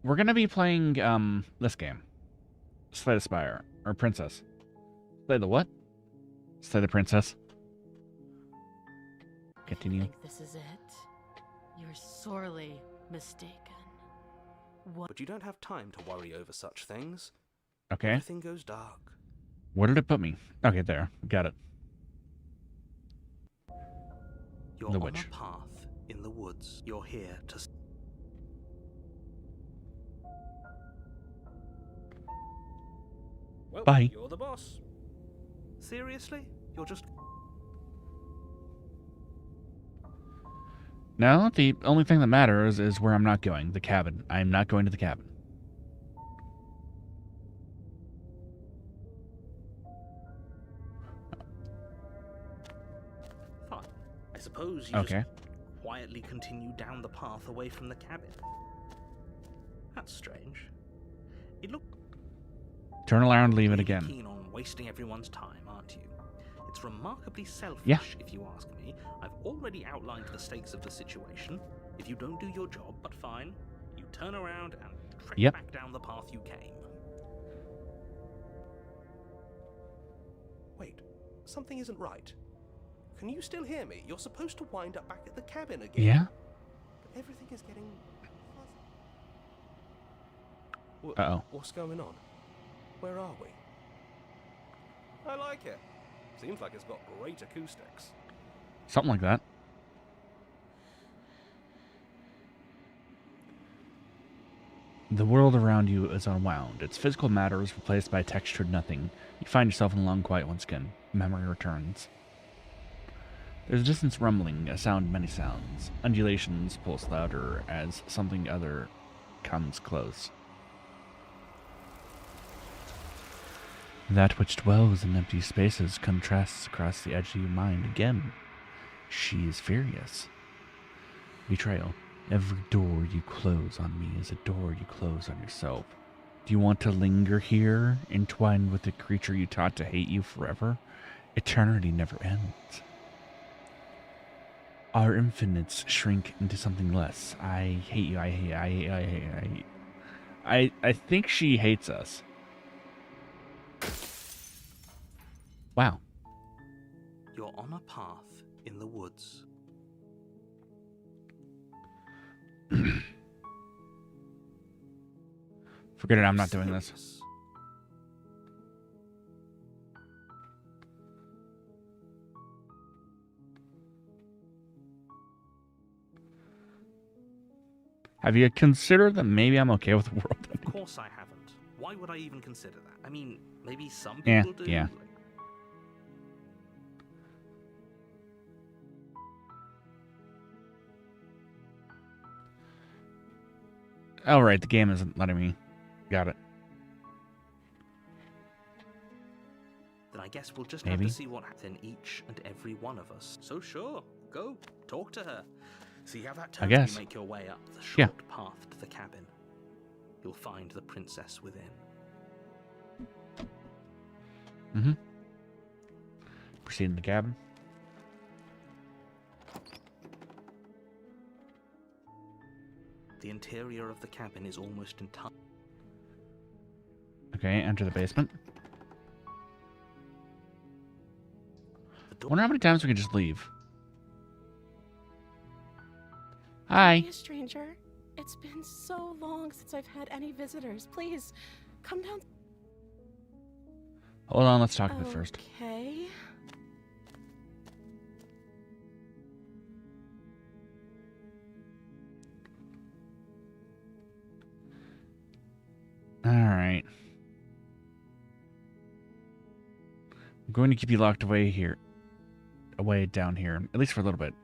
we're gonna be playing this game, Slay the Spire or Princess. Slay the what? Slay the Princess. Continue. I think this is it. You're sorely mistaken. What? But you don't have time to worry over such things. Okay. Everything goes dark. Where did it put me? Okay, there. Got it. You're The on witch. a path in the woods. You're here to... Well, Bye. You're the boss. Seriously? You're just... No, the only thing that matters is where I'm not going. The cabin. I'm not going to the cabin. Fine. I suppose you Okay. just quietly continue down the path away from the cabin. That's strange. It looked... Turn around, leave it really again. keen on wasting everyone's time, aren't you? It's remarkably selfish, Yeah. if you ask me. I've already outlined the stakes of the situation. If you don't do your job, but fine, you turn around and trek back down the path you came. Wait, something isn't right. Can you still hear me? You're supposed to wind up back at the cabin again. Yeah? But everything is getting... Uh-oh. What's going on? Where are we? I like it. Seems like it's got great acoustics. Something like that. The world around you is unwound. Its physical matter is replaced by textured nothing. You find yourself in a long quiet once again. Memory returns. There's a distant rumbling, a sound of many sounds. Undulations pulse louder as something other comes close. That which dwells in empty spaces contrasts across the edge of your mind again. She is furious. Betrayal. Every door you close on me is a door you close on yourself. Do you want to linger here, entwined with the creature you taught to hate you forever? Eternity never ends. Our infinites shrink into something less. I hate you, I hate. I think she hates us. Wow. You're on a path in the woods. Forget it, I'm not doing this. Serious? Have you considered that maybe I'm okay with the world? Of course I haven't. Why would I even consider that? I mean, maybe some Yeah, people do. yeah. Oh, right, the game isn't letting me. Got it. Then I guess we'll just Maybe. have to see what happens in each and every one of us. So sure, go, talk to her. See how that turns guess. you make your way up the Yeah. short path to the cabin. You'll find the princess within. Mm-hmm. Proceed in the cabin. The interior of the cabin is almost entirely... Okay, enter the basement. The door... Wonder how many times we can just leave. Hi. Hey, stranger. It's been so long since I've had any visitors. Please, come down. Hold on, let's talk a bit first. Okay. Alright. I'm going to keep you locked away here. Away down here, at least for a little bit.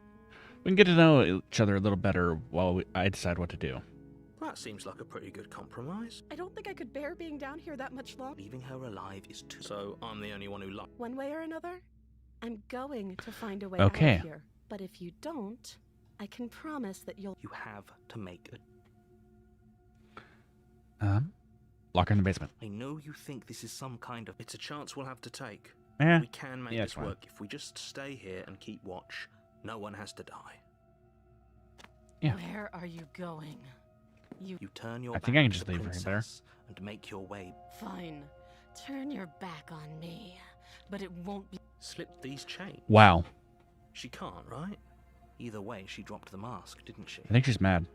We can get to know each other a little better while I decide what to do. That seems like a pretty good compromise. I don't think I could bear being down here that much longer. Leaving her alive is too... So I'm the only one who likes... One way or another, I'm going to find a way Okay. out of here. But if you don't, I can promise that you'll... You have to make Lock her in the basement. I know you think this is some kind of... It's a chance we'll have to take. Eh, We can make yeah, it's this fine. work. If we just stay here and keep watch, no one has to die. Yeah. Where are you going? You turn your I back think I can to just the leave her there. princess and make your way. Fine. Turn your back on me. But it won't be. Slip these chains. Wow. She can't, right? Either way, she dropped the mask, didn't she? I think she's mad.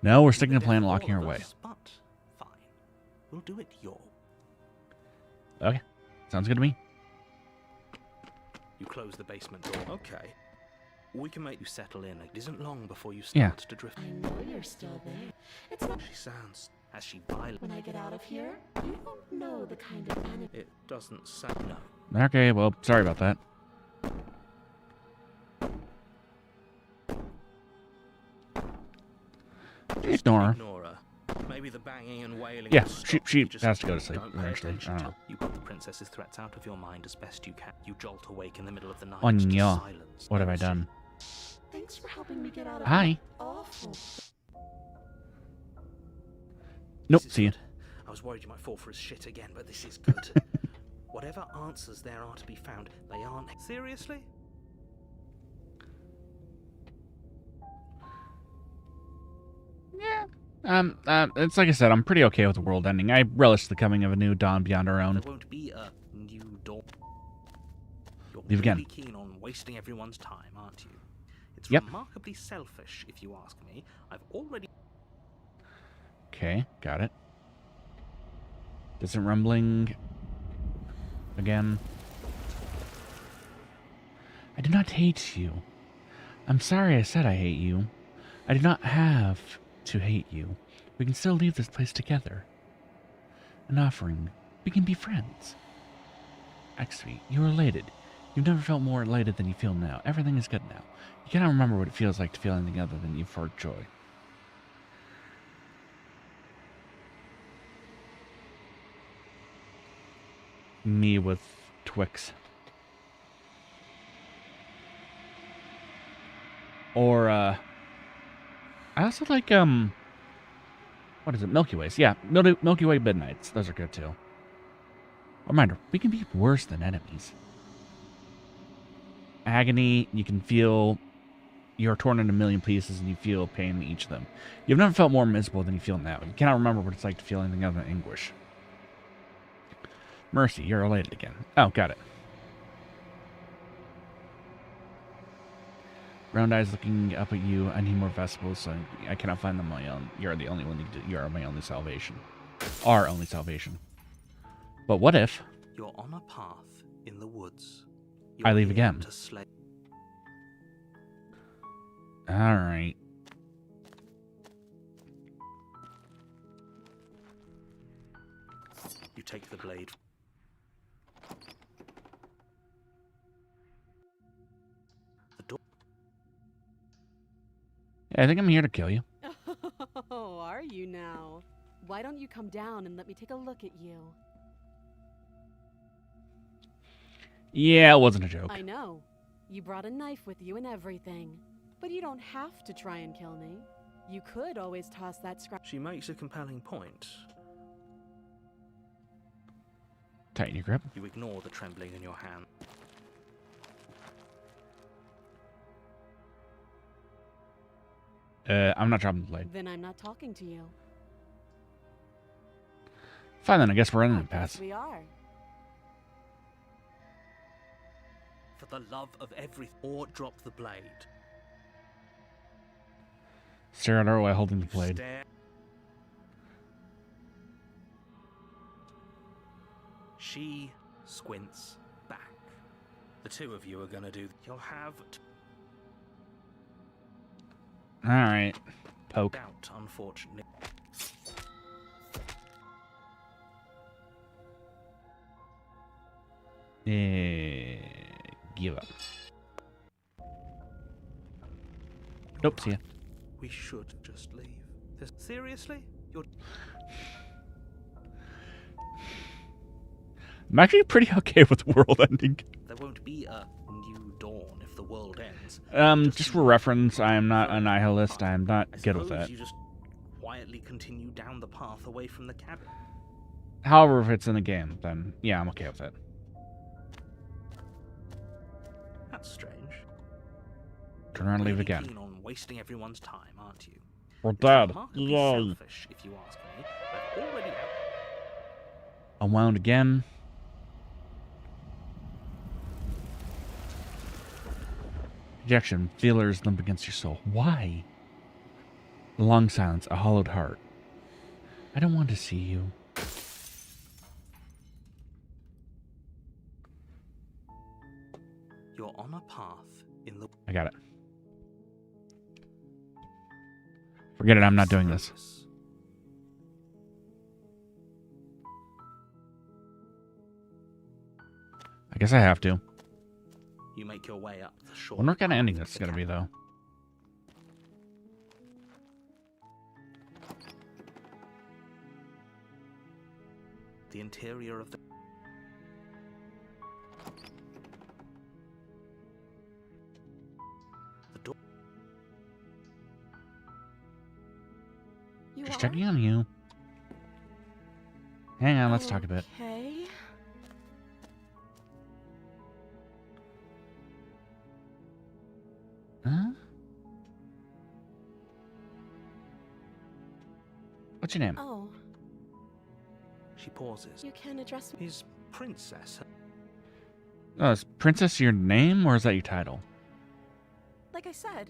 No, we're sticking to There plan for locking her all of away. us, but fine. We'll do it your. Okay. Sounds good to me. You close the basement door. Okay. We can make you settle in. It isn't long before you Yeah. start to drift. I know you're still there. It's not. She sounds as she violently. When I get out of here, you won't know the kind of enemy. It doesn't sound. No. Okay, well, sorry about that. Ignore her. Ignore her. Maybe the banging and wailing. Yeah, will stop she if you just has to go to sleep don't pay eventually. attention I to- don't know. You put the princess's threats out of your mind as best you can. You jolt awake in the middle of the night. Oh, to yeah. silence. What have I done? Thanks for helping me get out of Hi. that awful. Nope, This is see ya. good. I was worried you might fall for his shit again, but this is good. Whatever answers there are to be found, they aren't. Seriously? It's like I said, I'm pretty okay with the world ending. I relish the coming of a new dawn beyond our own. There won't be a new dawn. You're Leave really again. keen on wasting everyone's time, aren't you? It's Yep. remarkably selfish, if you ask me. I've already. Okay, got it. Distant rumbling. Again. I do not hate you. I'm sorry I said I hate you. I do not have to hate you. We can still leave this place together. An offering. We can be friends. Actually, you're elated. You've never felt more elated than you feel now. Everything is good now. You cannot remember what it feels like to feel anything other than euphoric joy. Me with Twix. Or, I also like, what is it? Milky Ways. Yeah, Milky Way Midnights. Those are good, too. Reminder, we can be worse than enemies. Agony, you can feel you're torn into a million pieces and you feel pain in each of them. You've never felt more miserable than you feel now. You cannot remember what it's like to feel anything other than anguish. Mercy, you're elated again. Oh, got it. Round eyes looking up at you. I need more vegetables, so I cannot find them on my own. You're the only one. You are my only salvation. Our only salvation. But what if You're on a path in the woods. I leave here again? To slay. All right. You take the blade. The door. Yeah, I think I'm here to kill you. Oh, are you now? Why don't you come down and let me take a look at you? Yeah, it wasn't a joke. I know. You brought a knife with you and everything. But you don't have to try and kill me. You could always toss that scrap. She makes a compelling point. Tighten your grip. You ignore the trembling in your hand. I'm not dropping the blade. Then I'm not talking to you. Fine then, I guess we're in an Yes, impasse. we are. For the love of everything, or drop the blade. Stare at her while holding the blade. Stare. She squints back. The two of you are gonna do. You'll have Alright. Poke. doubt, unfortunately. Give up. Nope, see ya. We should just leave. Seriously? You're I'm actually pretty okay with the world ending. There won't be a new dawn if the world ends. Just for reference, I am not a nihilist. I am not I good with suppose that. you just quietly continue down the path away from the cabin. However, if it's in the game, then yeah, I'm okay with it. That's strange. Turn around and leave Really again. keen on wasting everyone's time, aren't you? We're It's dead. remarkably Yay. selfish, if you ask me. I've already Unwound again. Rejection. Feelers limp against your soul. Why? The long silence. A hollowed heart. I don't want to see you. You're on a path in the... I got it. Forget it. I'm not doing this. I guess I have to. You make your way up the shore. Wonder what kind of ending this is going to be, though. The interior of the... door. You Just are? checking on you. Hang on, let's talk a bit. Okay. Huh? What's your name? Oh, She pauses. you can address me. Is Princess... Oh, is Princess your name, or is that your title? Like I said,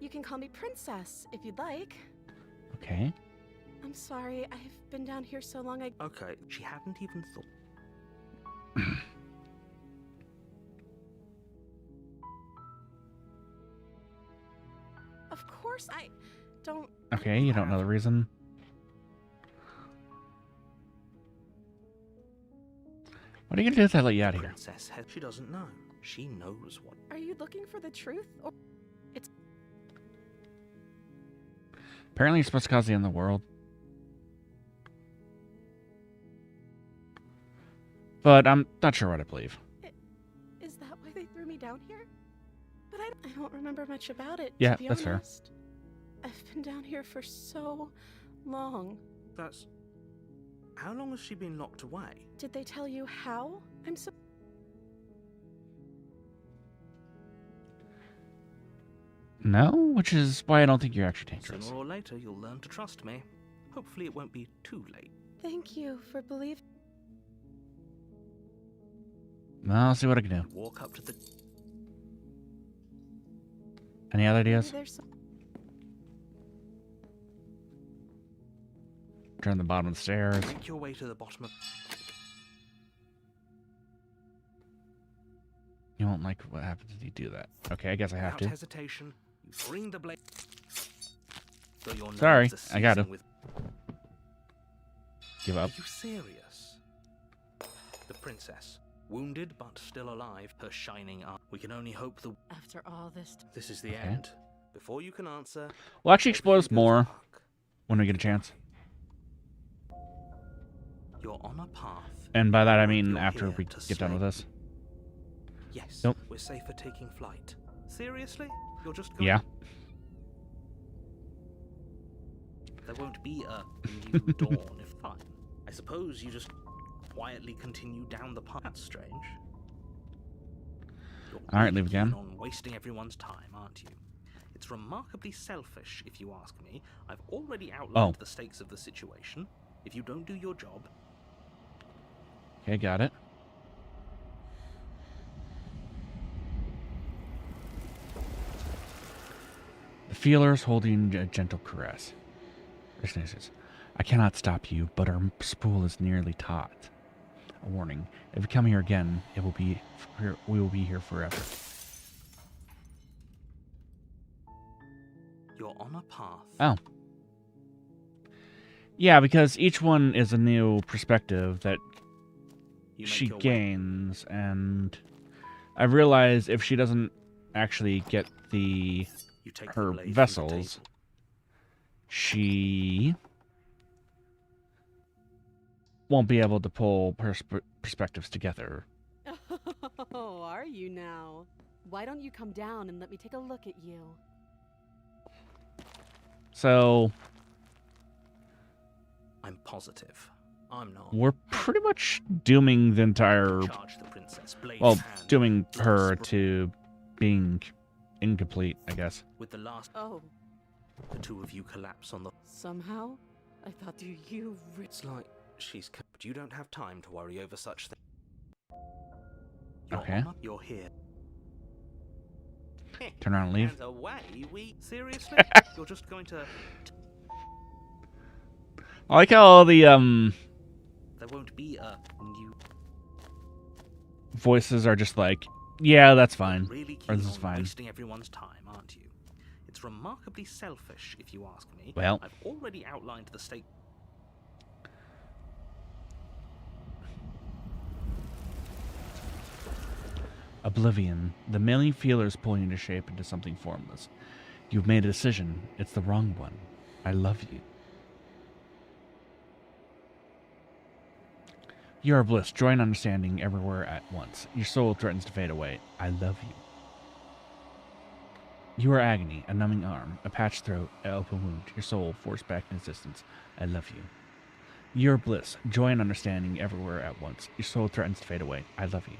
you can call me Princess if you'd like. Okay. I'm sorry, I've been down here so long Okay, she hadn't even thought... Of course I don't... Okay, you don't know the reason. What are you gonna do if I let you out of here? Princess head. She doesn't know. She knows what... Are you looking for the truth? Or Apparently you're supposed to cause the end of the world. But I'm not sure what I believe. is that why they threw me down here? But I don't remember much about it, Yeah, to be that's fair. honest. I've been down here for so long. That's... How long has she been locked away? Did they tell you how? I'm so... No, which is why I don't think you're actually dangerous. Sooner or later, you'll learn to trust me. Hopefully it won't be too late. Thank you for believing. Well, I'll see what I can do. Walk up to the... Any other Maybe ideas? there's some... Turn the bottom of the stairs. Make your way to the bottom of... You won't like what happens if you do that. Okay, I guess I have Without to. hesitation, you bring the blade... Though your Sorry, nerves are I got seizing to. with... Give Are up. you serious? The princess, wounded but still alive, her shining eye. We can only hope the... After all this... This is the Okay. end. Before you can answer... We'll actually explore this everything goes more dark. when we get a chance. You're on a path. And by that I mean You're after here we to get done with slay. this. Yes, Nope. we're safe for taking flight. Seriously? You're just going... Yeah. There won't be a new dawn if fine. I suppose you just quietly continue down the path. That's strange. You're All right, really leave again. keen on wasting everyone's time, aren't you? It's remarkably selfish, if you ask me. I've already outlined the stakes of the situation. If you don't do your job... Okay, got it. The feelers holding a gentle caress. Businesses. I cannot stop you, but our spool is nearly taut. A warning. If you come here again, it will be we will be here forever. You're on a path. Oh. Yeah, because each one is a new perspective that You make she your way- gains, and I realize if she doesn't actually get the You take her the blade from the vessels, table. she won't be able to pull perspectives together. Oh, are you now? Why don't you come down and let me take a look at you? So I'm positive. I'm not. we're pretty much dooming the entire, Charge the princess, blade well, in hand. dooming her Blood to being incomplete, I guess. With the last, Oh, the two of you collapse on the. somehow? I thought you It's like she's. But you don't have time to worry over such things. Okay. You're here. Turn around and leave. And away we. Seriously? You're just going to. I like how all the There won't be a new. voices are just like, yeah, that's fine. Really Or keen this is on fine. wasting everyone's time, aren't you? It's remarkably selfish, if you ask me. Well. I've already outlined the stake. Oblivion. The many feelers pulling into shape into something formless. You've made a decision. It's the wrong one. I love you. You are bliss, joy and understanding everywhere at once. Your soul threatens to fade away. I love you. You are agony, a numbing arm, a patched throat, an open wound. Your soul forced back in existence. I love you. You are bliss, joy and understanding everywhere at once. Your soul threatens to fade away. I love you.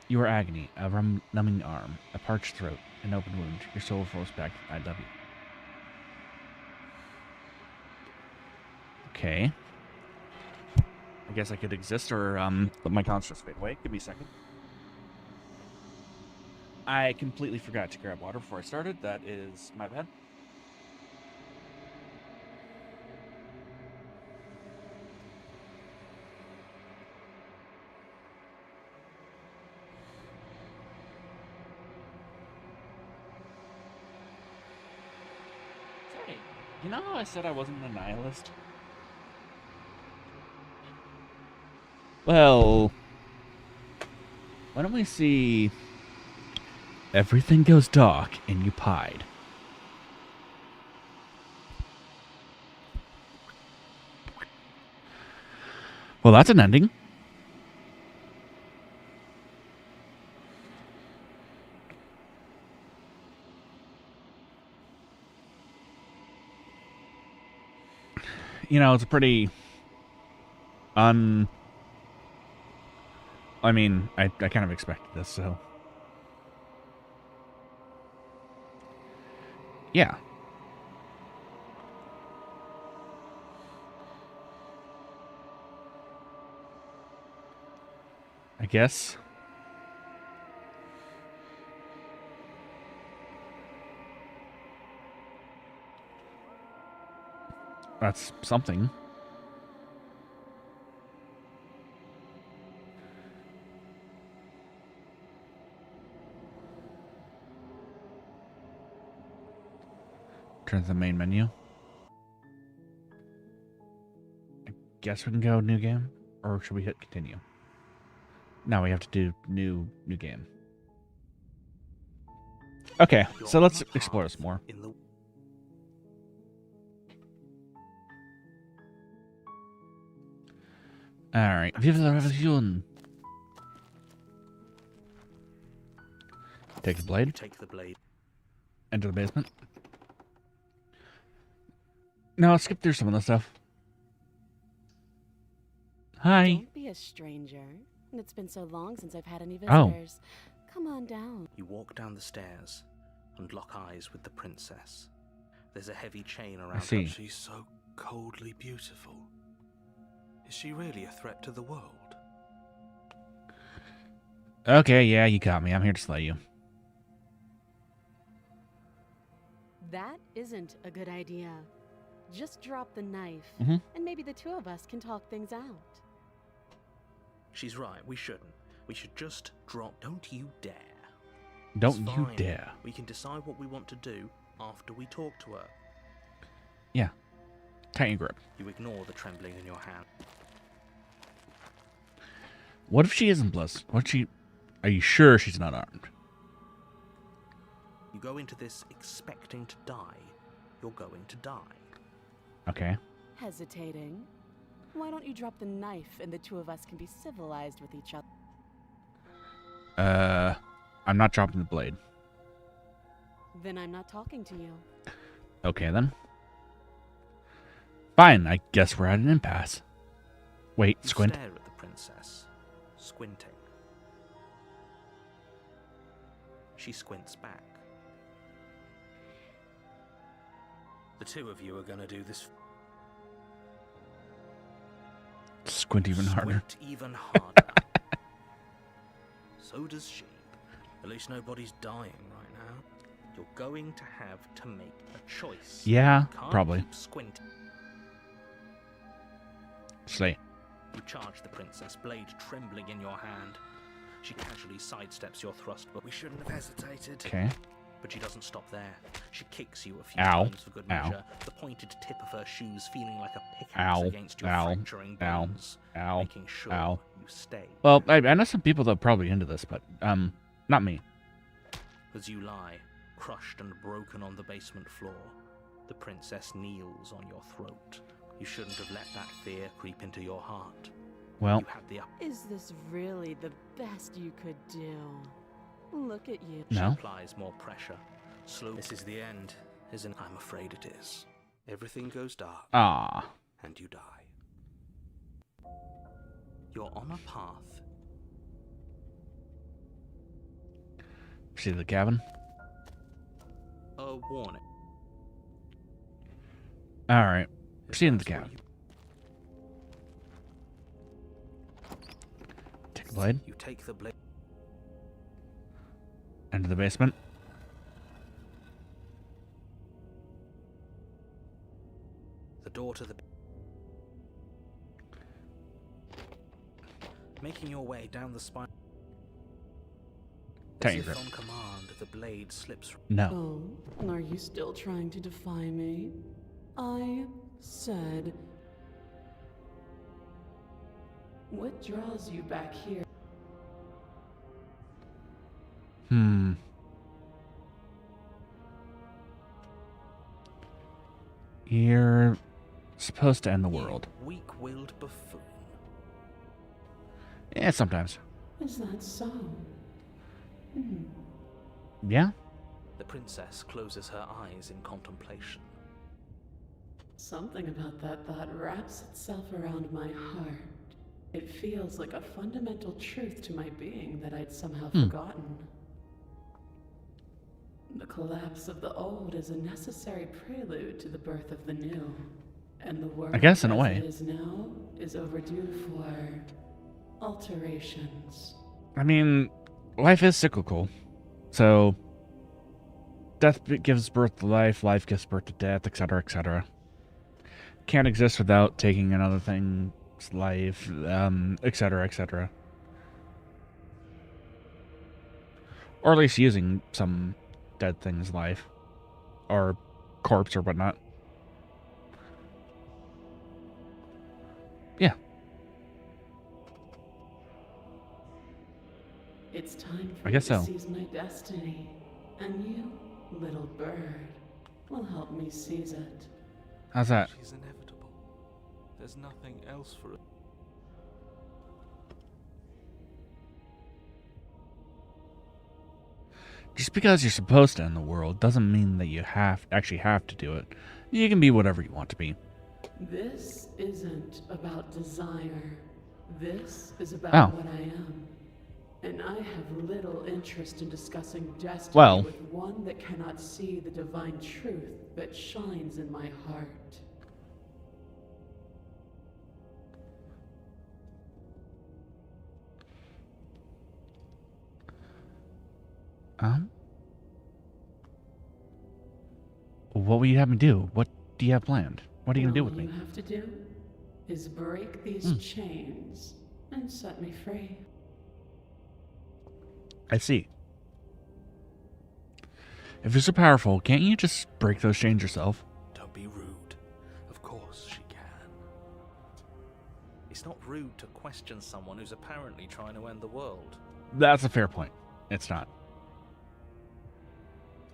You are agony, a numbing arm, a parched throat, an open wound. Your soul forced back. I love you. Okay. I guess I could exist or let my consciousness fade away. Give me a second. I completely forgot to grab water before I started. That is my bad. Say, you know how I said I wasn't a nihilist? Well, why don't we see everything goes dark and you pied. Well, that's an ending. You know, it's a pretty I mean, I kind of expected this, so. Yeah. I guess. That's something. Turn to the main menu. I guess we can go new game, or should we hit continue? No, we have to do new game. Okay, so let's explore this more. Alright, Vive la Revolution! Take the blade. Take the blade. Enter the basement. Now let's skip through some of this stuff. Hi. Don't be a stranger. It's been so long since I've had any visitors. Come on down. You walk down the stairs and lock eyes with the princess. There's a heavy chain around her. see. She's so coldly beautiful. Is she really a threat to the world? Okay, yeah, you got me. I'm here to slay you. That isn't a good idea. Just drop the knife, Mm-hmm. and maybe the two of us can talk things out. She's right, we shouldn't. We should just drop. Don't you dare. Don't It's you fine. dare. We can decide what we want to do after we talk to her. Yeah. Tighten your grip. You ignore the trembling in your hand. What if she isn't bliss? What if she... Are you sure she's not armed? You go into this expecting to die. You're going to die. Okay. Hesitating? Why don't you drop the knife and the two of us can be civilized with each other? I'm not dropping the blade. Then I'm not talking to you. Okay, then. Fine, I guess we're at an impasse. Wait, You squint. stare at the princess, squinting. She squints back. The two of you are gonna do this. Squint even harder. Squint even harder. So does she. At least nobody's dying right now. You're going to have to make a choice. Yeah, You can't probably. keep squinting. Slay. You charge the princess, blade trembling in your hand. She casually sidesteps your thrust, but we shouldn't have hesitated. Okay. But she doesn't stop there. She kicks you a few Ow. times for good Ow. measure, the pointed tip of her shoes feeling like a pickaxe Ow. against your Ow. fracturing Ow. bones, Ow. making sure Ow. you stay. Well, I know some people that are probably into this, but, not me. As you lie, crushed and broken on the basement floor, the princess kneels on your throat. You shouldn't have let that fear creep into your heart. Well, You had the Is this really the best you could do? Look at you. She no. applies more pressure. Slow. This is the end, isn't it? I'm afraid it is. Everything goes dark, Ah. and you die. You're on a path. See the cabin? A warning. Alright. If Proceed in the that's what cabin. Take the blade. You take the blade. Into the basement. The door to the. Making your way down the spine. As Tighten if grip. on command, the blade slips. No. Oh, are you still trying to defy me? I said... What draws you back here? You're supposed to end the world. Weak-willed buffoon. Yeah, sometimes. Is that so? Yeah? The princess closes her eyes in contemplation. Something about that thought wraps itself around my heart. It feels like a fundamental truth to my being that I'd somehow forgotten. The collapse of the old is a necessary prelude to the birth of the new. And the world I guess, in a as way. it is now is overdue for alterations. I mean, life is cyclical. So, death gives birth to life, life gives birth to death, etc., etc. Can't exist without taking another thing's life, etc., etc. Or at least using some dead thing's life. Or corpse or whatnot. Yeah. It's time for I guess me to so. seize my destiny. And you, little bird, will help me seize it. How's that? She's inevitable. There's nothing else for it. Just because you're supposed to end the world doesn't mean that you actually have to do it. You can be whatever you want to be. This isn't about desire. This is about Oh. what I am. And I have little interest in discussing destiny Well. with one that cannot see the divine truth that shines in my heart. What will you have me do? What do you have planned? What are you going to do All with me? you have to do is break these chains and set me free. I see. If you're so powerful, can't you just break those chains yourself? Don't be rude. Of course she can. It's not rude to question someone who's apparently trying to end the world. That's a fair point. It's not.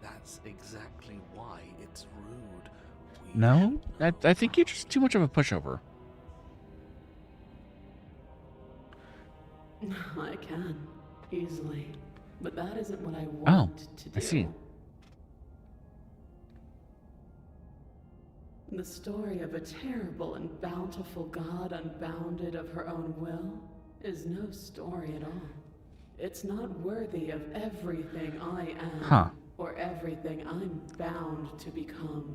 That's exactly why it's rude. We No? should I think you're just too much of a pushover. I can, easily. But that isn't what I want to do. I see. The story of a terrible and bountiful god unbounded of her own will is no story at all. It's not worthy of everything I am, Huh. or everything I'm bound to become.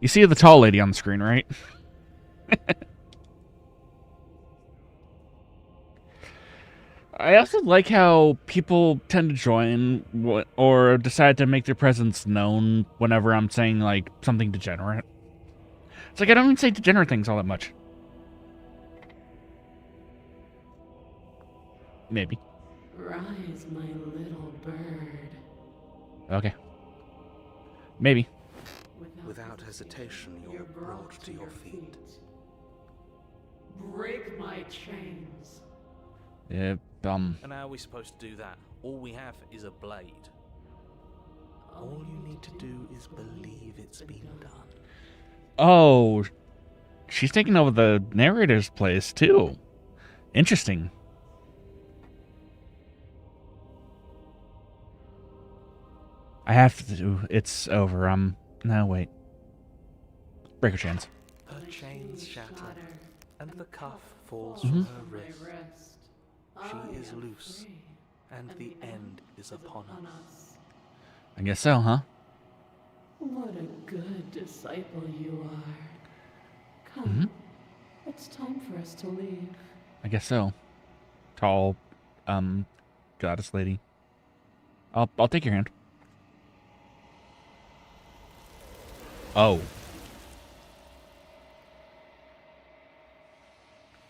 You see the tall lady on the screen, right? I also like how people tend to join or decide to make their presence known whenever I'm saying, like, something degenerate. It's like I don't even say degenerate things all that much. Maybe. Rise, my little bird. Okay. Maybe. Without hesitation, you're brought to your feet. Break my chains. Yeah, And how are we supposed to do that? All we have is a blade. All you need to do is believe it's been done. Oh, she's taking over the narrator's place, too. Interesting. I have to. It's over. No, wait. Break her chains. Her chains shatter, and the cuff falls from her wrist. She is loose, and the end is upon us. I guess so, huh? What a good disciple you are. Come, it's time for us to leave. I guess so. Tall, goddess lady. I'll take your hand. Oh.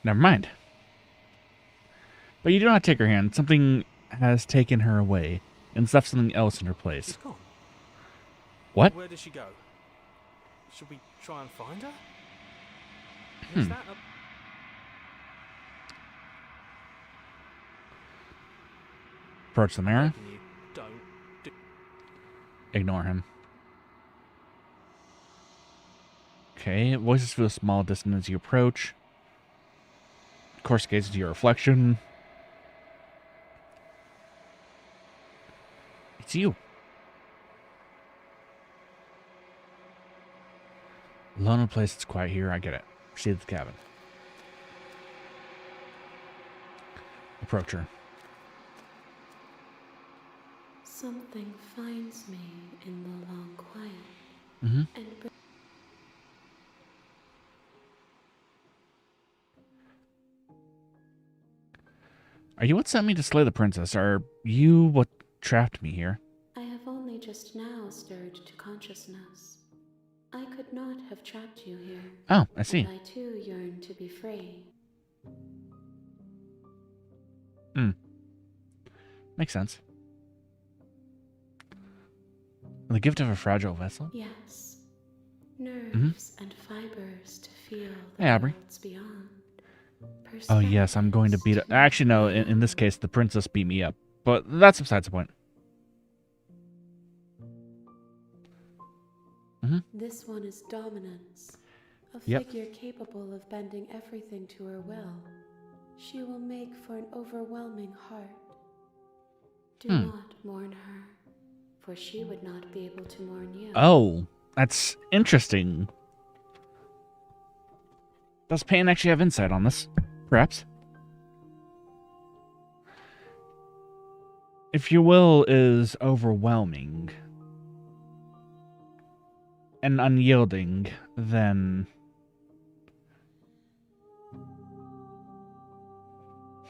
Never mind. But you do not take her hand. Something has taken her away and left something else in her place. She's gone. What? Where did she go? Should we try and find her? Is that a... Approach the mirror. You don't do... Ignore him. Okay, voices feel small, distant as you approach. Of course, gaze into your reflection. It's you. Alone in a place that's quiet here, I get it. Proceed to the cabin. Approach her. Something finds me in the long quiet. Mm-hmm. And Are you what sent me to slay the princess? Are you what trapped me here? I have only just now stirred to consciousness. I could not have trapped you here. Oh, I see. And I too yearn to be free. Makes sense. The gift of a fragile vessel? Yes. Nerves and fibers to feel the Hey, Aubrey. worlds beyond. Oh, yes, I'm going to beat up. Actually, no, in this case, the princess beat me up. But that's besides the point. This one is dominance. A Yep. figure capable of bending everything to her will. She will make for an overwhelming heart. Do not mourn her, for she would not be able to mourn you. Oh, that's interesting. Does Payne actually have insight on this? Perhaps. If your will is overwhelming and unyielding, then...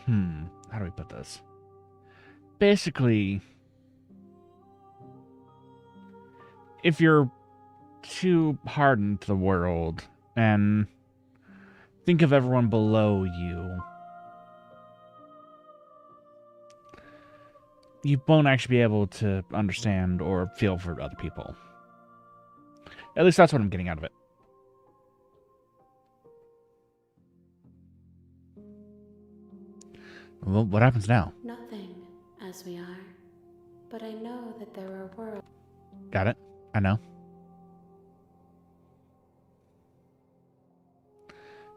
how do we put this? Basically, if you're too hardened to the world and think of everyone below you, you won't actually be able to understand or feel for other people. At least that's what I'm getting out of it. Well, what happens now? Nothing, as we are. But I know that there are worlds. Got it. I know.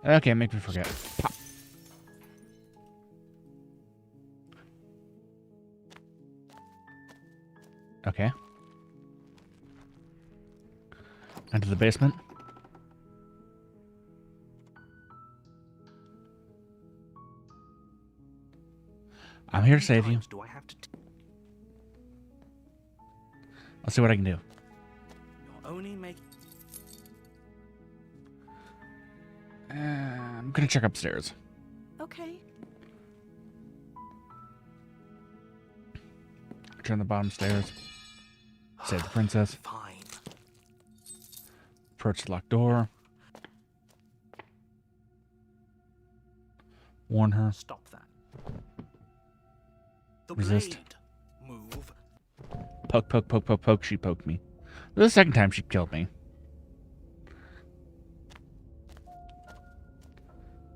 Okay, make me forget. Pop. Okay. Into the basement. I'm here to save you. Do I have to... I'll see what I can do. You're only making... gonna check upstairs. Okay. Turn the bottom stairs. Save the princess. Fine. Approach the locked door. Warn her. Stop that. The Resist. blade. Move. Poke, poke, poke, poke, poke. She poked me. This is the second time she killed me.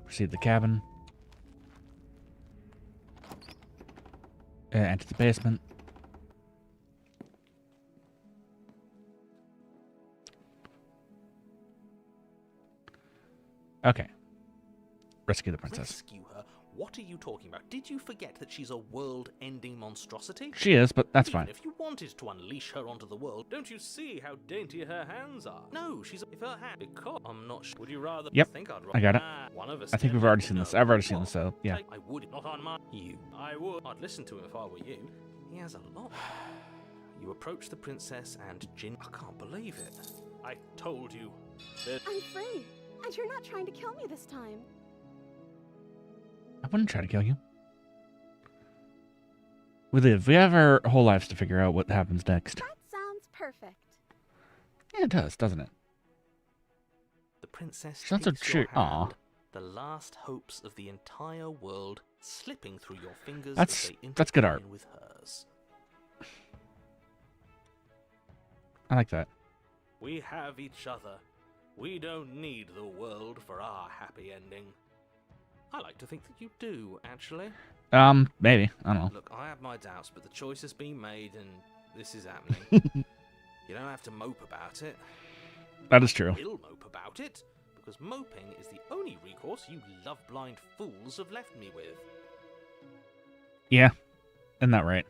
Proceed to the cabin. Enter the basement. Okay. Rescue the princess. Rescue her? What are you talking about? Did you forget that she's a world-ending monstrosity? She is, but that's Even fine. if you wanted to unleash her onto the world, don't you see how dainty her hands are? No, she's if her hand. Because I'm not sure. Would you rather? Yep, Think I'd I got it. One of us. I think we've already seen this. I've already seen this, so yeah. I would not on my you. I would. I'd listen to him if I were you. He has a lot. You approach the princess and Jin. I can't believe it. I told you. I'm free, and you're not trying to kill me this time. I wouldn't try to kill you. We live. We have our whole lives to figure out what happens next. That sounds perfect. Yeah, it does, doesn't it? The princess Sounds so takes your cheer- Aw. hand, the last hopes of the entire world slipping through your fingers That's- as they that's good art. intertwine with hers. I like that. We have each other. We don't need the world for our happy ending. I like to think that you do, actually. Maybe. I don't know. Look, I have my doubts, but the choice has been made and this is happening. You don't have to mope about it. That is true. Will mope about it, because moping is the only recourse you love-blind fools have left me with. Yeah. Isn't that right?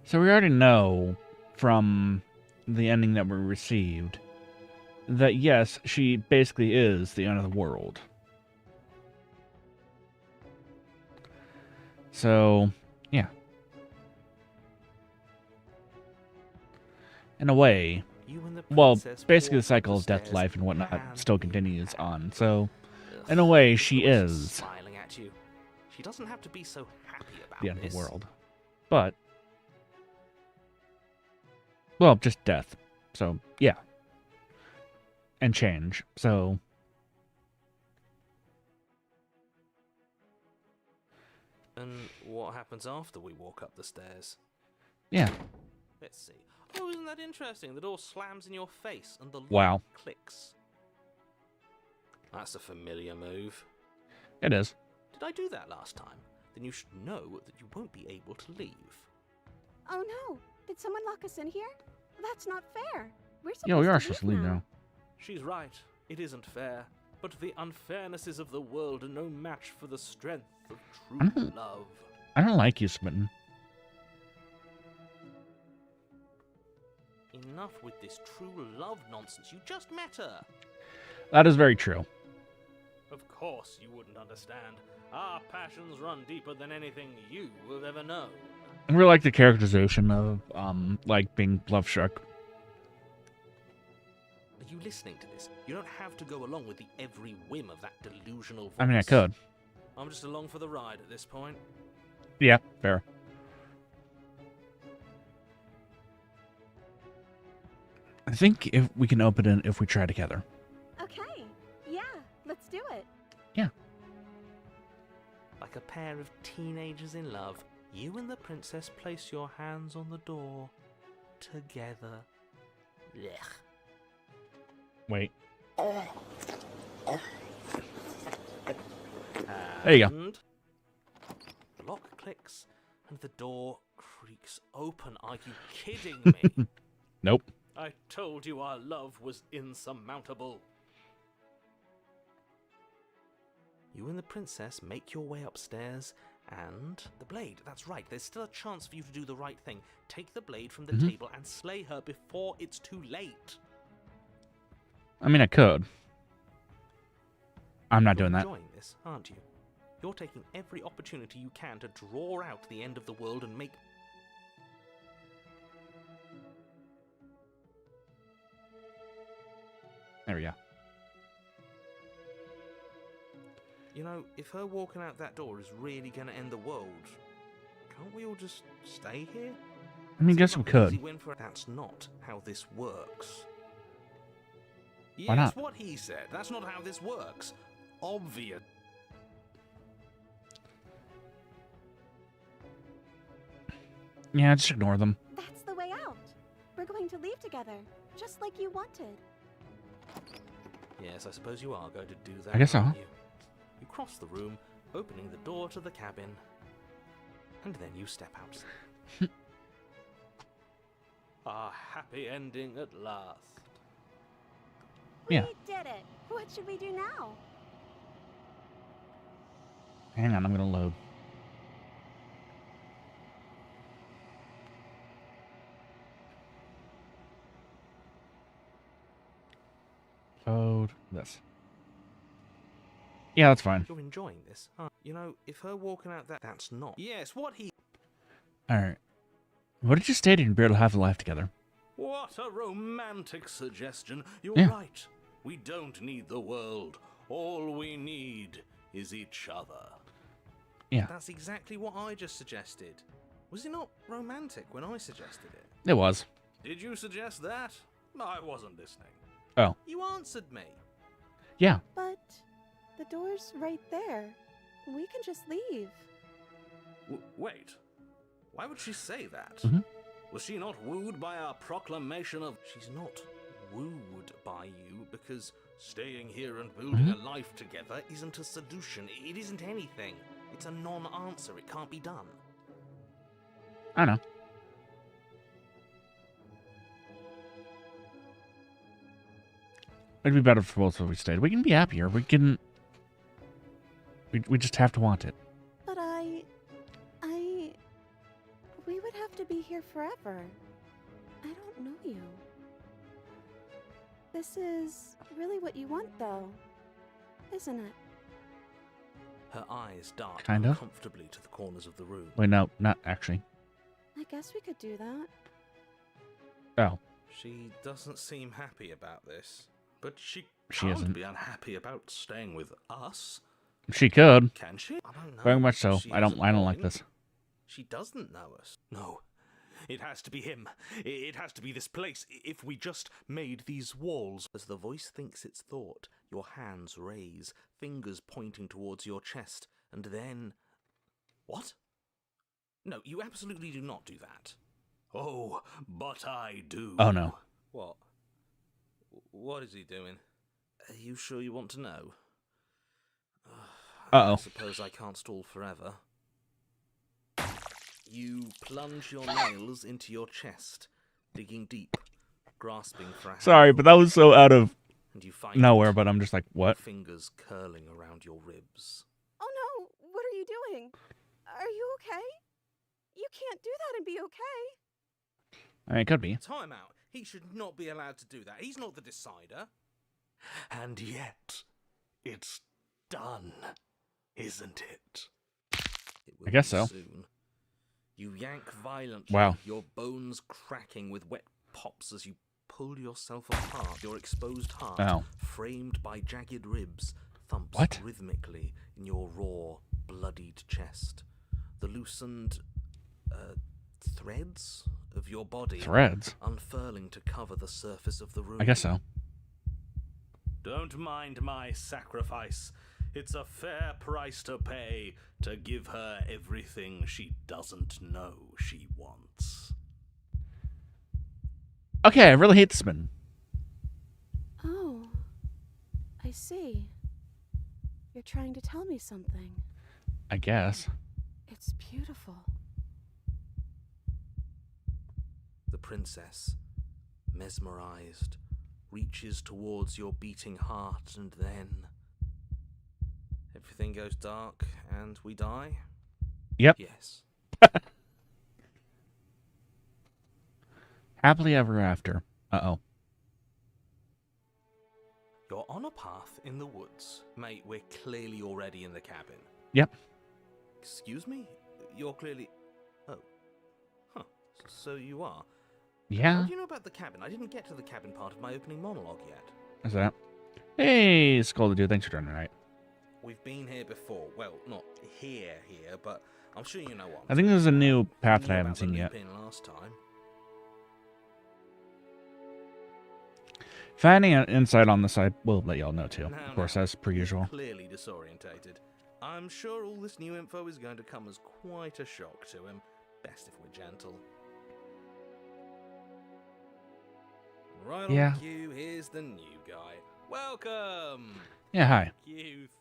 So we already know from the ending that we received that yes, she basically is the end of the world. So, yeah. In a way, You and the well, princess basically the walk cycle up of death, stairs, life, and whatnot hand still in continues hand. on. So, Ugh, in a way, she she's is smiling at you. She doesn't have to be so happy about the end of this. the world. But, well, just death. So, yeah. And change. So, And what happens after we walk up the stairs? yeah. Let's see. Oh, isn't that interesting? The door slams in your face and the lock Wow. clicks. That's a familiar move. It is. Did I do that last time? Then you should know that you won't be able to leave. Oh no! Did someone lock us in here? That's not fair. We're supposed Yeah, we are to supposed to leave now. She's right. It isn't fair. But the unfairnesses of the world are no match for the strength of I true don't- love. I don't like you, Smitten. Enough with this true love nonsense. You just met her. That is very true. Of course you wouldn't understand. Our passions run deeper than anything you have ever known. I really like the characterization of, like, being love struck. Are you listening to this? You don't have to go along with the every whim of that delusional voice. I mean, I could. I'm just along for the ride at this point. Yeah, fair. I think if we can open it if we try together. Okay. Yeah, let's do it. Like a pair of teenagers in love, you and the princess place your hands on the door together. Blech. Wait. There you go. And the lock clicks and the door creaks open. Are you kidding me? Nope. I told you our love was insurmountable. You and the princess make your way upstairs, and the blade, that's right, there's still a chance for you to do the right thing. Take the blade from the Mhm. table and slay her before it's too late. I mean, I could. I'm not You're doing that. enjoying this, aren't you? You're taking every opportunity you can to draw out the end of the world and make... There we go. You know, if her walking out that door is really going to end the world, can't we all just stay here? I mean, guess we Seems like an could. easy win for- That's not how this works. Why not? Yes, what he said. That's not how this works. Obvious. Yeah, just ignore them. That's the way out. We're going to leave together, just like you wanted. Yes, I suppose you are going to do that. I guess so. aren't you? You cross the room, opening the door to the cabin, and then you step out. A happy ending at last. Yeah. We did it. What should we do now? Hang on, I'm gonna load. Load this. Yeah, that's fine. You're enjoying this, huh? You know, if her walking out that's not. Yes, what he. Alright. What did you state you'd be able to have a life together? What a romantic suggestion. You're Yeah. right. We don't need the world. All we need is each other. Yeah. That's exactly what I just suggested. Was it not romantic when I suggested it? It was. Did you suggest that? I wasn't listening. Oh. You answered me. Yeah. But the door's right there. We can just leave. Wait. Why would she say that? Mhm. Was she not wooed by our proclamation of... She's not wooed by you because staying here and building a life together isn't a solution. It isn't anything. It's a non-answer. It can't be done. I know. It'd be better for both if we stayed. We can be happier. We can... We just have to want it. But we would have to be here forever. I don't know you. This is really what you want, though, isn't it? Her eyes dart Kind of. uncomfortably to the corners of the room. Wait, no, not actually. I guess we could do that. Oh. She doesn't seem happy about this. But she She can't isn't. be unhappy about staying with us, She could. can she? I don't know. Very much so. She I don't hasn't like mind. this. She doesn't know us. No. It has to be him. It has to be this place. If we just made these walls. As the voice thinks its thought, your hands raise, fingers pointing towards your chest, and then... What? No, you absolutely do not do that. Oh, but I do. Oh, no. What? What is he doing? Are you sure you want to know? Uh-oh. I suppose I can't stall forever. You plunge your nails into your chest, digging deep, grasping for a hand, Sorry, but that was so out of and you find nowhere, it, but I'm just like, what? fingers curling around your ribs. Oh no! What are you doing? Are you okay? You can't do that and be okay. I mean, it could be. Time out. He should not be allowed to do that. He's not the decider. And yet, it's done, isn't it? It will I guess be so. Soon. You yank violently, Wow. your bones cracking with wet pops as you pull yourself apart. Your exposed heart, Oh. framed by jagged ribs, thumps What? rhythmically in your raw, bloodied chest. The loosened threads of your body Threads? unfurling to cover the surface of the room. I guess so. Don't mind my sacrifice. It's a fair price to pay to give her everything she doesn't know she wants. Okay, I really hate this man. Oh, I see. You're trying to tell me something. I guess. It's beautiful. The princess, mesmerized, reaches towards your beating heart, and then everything goes dark and we die? Yep. Yes. Happily ever after. Uh-oh. You're on a path in the woods. Mate, we're clearly already in the cabin. Yep. Excuse me? You're clearly... Oh. Huh. So you are. How Yeah? do you know about the cabin? I didn't get to the cabin part of my opening monologue yet. What's that? Hey, Scolded Dude, thanks for joining tonight. We've been here before. Well, not here, but I'm sure you know what. I think there's a new path that I Knew haven't about the seen yet. loop-in last time. If I had any insight on this, I will let y'all know too. No, Of course, no. as per He's usual. clearly disorientated. I'm sure all this new info is going to come as quite a shock to him. Best if we're gentle. Right Yeah. on cue, here's the new guy. Welcome! Yeah, hi.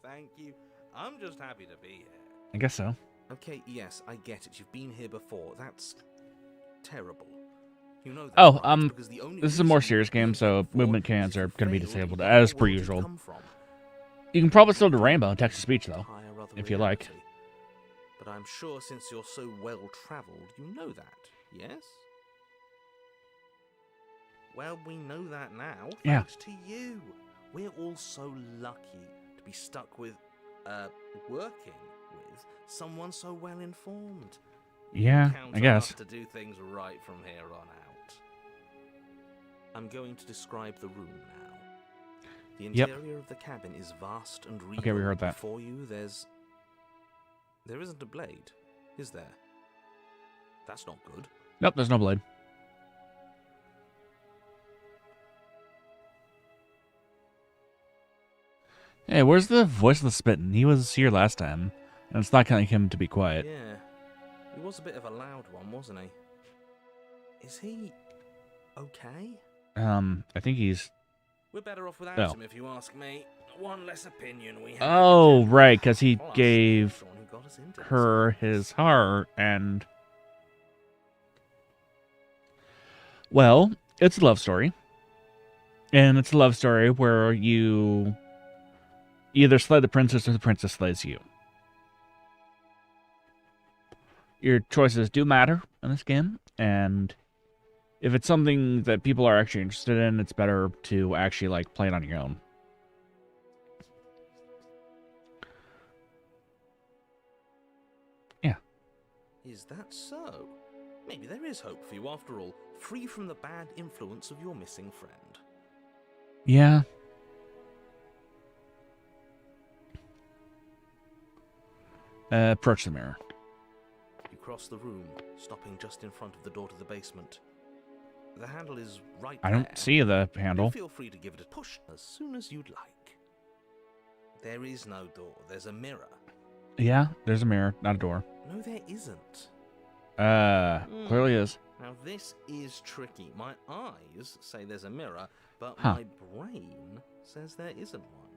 Thank you. I'm just happy to be here. I guess so. Okay, yes, I get it. You've been here before. That's terrible. You know that, Oh, right? Because the only this is a more reason serious you've been game, here so before movement is cans if are you going to be failed disabled, in as what per world you usual. come from. You can probably still do rainbow and text-to-speech, though, Entire other if you like. reality. But I'm sure since you're so well-travelled, you know that, yes? Well, we know that now, Yeah. thanks to you. We're all so lucky to be stuck with, working with someone so well-informed. Yeah, Count I on guess. us to do things right from here on out. I'm going to describe the room now. The Yep. interior of the cabin is vast and regal. Okay, we heard that. Before you, there isn't a blade, is there? That's not good. Nope, there's no blade. Hey, where's the voice of the spittin'? He was here last time, and it's not like him to be quiet. Yeah, he was a bit of a loud one, wasn't he? Is he okay? I think he's... We're better off without Oh. him, if you ask me. One less opinion we have. to Oh, contend right, with. 'cause he Plus, gave he's the one who got us into this her mess. his heart, and... Well, it's a love story. And it's a love story where you either slay the princess or the princess slays you. Your choices do matter in this game, and if it's something that people are actually interested in, it's better to actually, like, play it on your own. Yeah. Is that so? Maybe there is hope for you after all, free from the bad influence of your missing friend. Yeah. Approach the mirror. You cross the room, stopping just in front of the door to the basement. The handle is right I there. don't see the handle. Feel free to give it a push as soon as you'd like. There is no door, there's a mirror. Yeah, there's a mirror, not a door. No, there isn't. Clearly is. Now this is tricky. My eyes say there's a mirror, but Huh. my brain says there isn't one.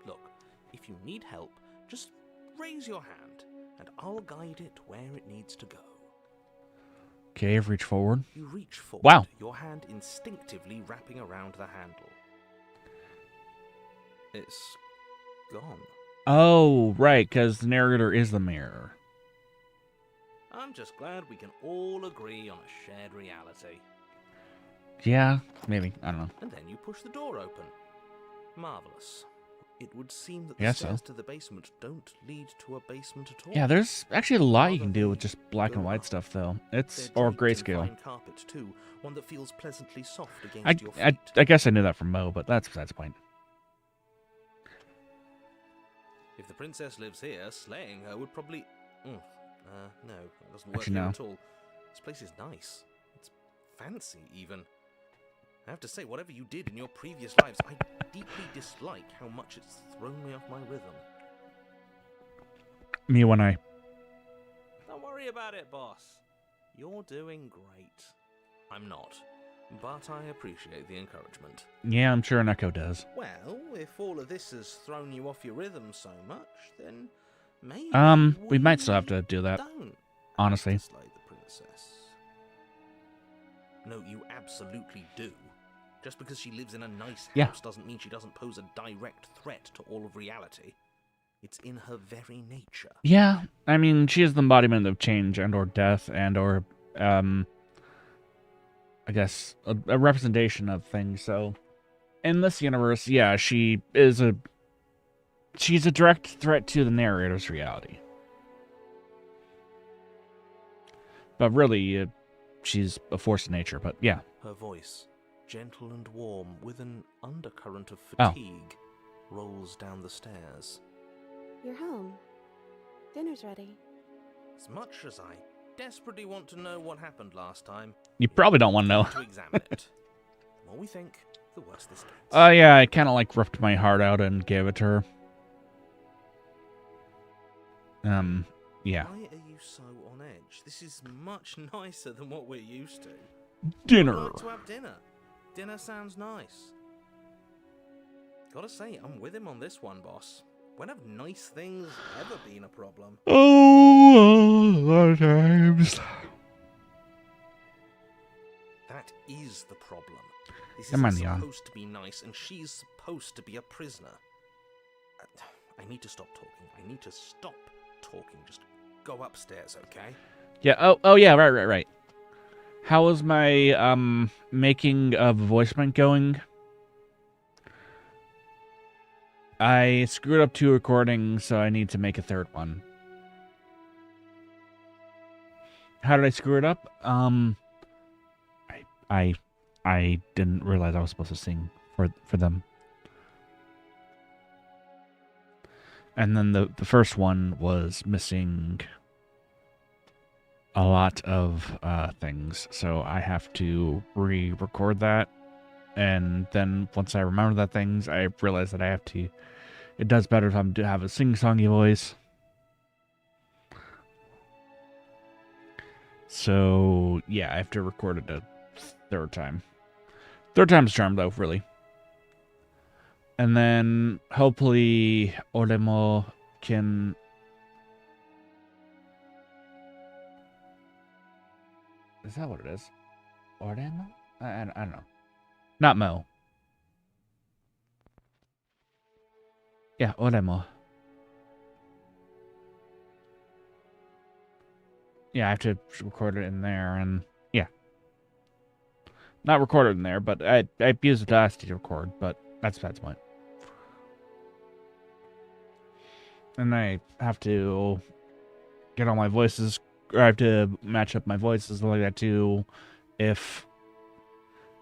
Look, if you need help, just raise your hand, and I'll guide it where it needs to go. Okay, I've reached forward. You reach forward, Wow. your hand instinctively wrapping around the handle. It's gone. Oh, right, because the narrator is the mirror. I'm just glad we can all agree on a shared reality. Yeah, maybe. I don't know. And then you push the door open. Marvelous. It would seem that the Guess so. stairs to the basement don't lead to a basement at all. Yeah, there's actually a lot you Rather can do with they just black go and white up. stuff, though. It's They're or draped in grayscale. fine carpet too, one that feels pleasantly soft against I, your I feet. I guess I knew that from Mo, but that's besides the point. If the princess lives here, slaying her would probably... no, that doesn't work Actually, here no. at all. This place is nice. It's fancy, even. I have to say, whatever you did in your previous lives, I deeply dislike how much it's thrown me off my rhythm. Me when I... Don't worry about it, boss. You're doing great. I'm not, but I appreciate the encouragement. Yeah, I'm sure Neko does. Well, if all of this has thrown you off your rhythm so much, then maybe We might still have to do that, don't honestly. have to slay the princess. No, you absolutely do. Just because she lives in a nice Yeah. house doesn't mean she doesn't pose a direct threat to all of reality. It's in her very nature. Yeah, I mean, she is the embodiment of change and or death and or, I guess, a representation of things, so... In this universe, yeah, she's a direct threat to the narrator's reality. But really, she's a force of nature, but yeah. Her voice, gentle and warm, with an undercurrent of Oh. fatigue, rolls down the stairs. You're home. Dinner's ready. As much as I desperately want to know what happened last time, You probably don't want to know. to examine it. The more we think, the worse this gets. Yeah, I kind of like ripped my heart out and gave it to her. Yeah. Why are you so on edge? This is much nicer than what we're used to. Dinner. I'd like to have dinner. Dinner sounds nice. Gotta say, I'm with him on this one, boss. When have nice things ever been a problem? Oh, a lot of times. That is the problem. This Come isn't on, Leon. supposed to be nice, and she's supposed to be a prisoner. I need to stop talking. I need to stop talking. Just go upstairs, okay? Yeah. Oh, yeah. Right. How is my making of voicement going? I screwed up 2 recordings, so I need to make a 3rd one. How did I screw it up? I didn't realize I was supposed to sing for them. And then the first one was missing a lot of things, so I have to re-record that. And then once I remember that things, I realize that I have to. It does better if I'm to have a sing-songy voice. So yeah, I have to record it a 3rd time. 3rd time's charm, though, really. And then hopefully Oremo can. Is that what it is? Oremo? I don't know. Not Mo. Yeah, Oremo. Yeah, I have to record it in there, and yeah. Not record it in there, but I used Audacity to record, but that's the point. And I have to get all my voices, or I have to match up my voices like that too, if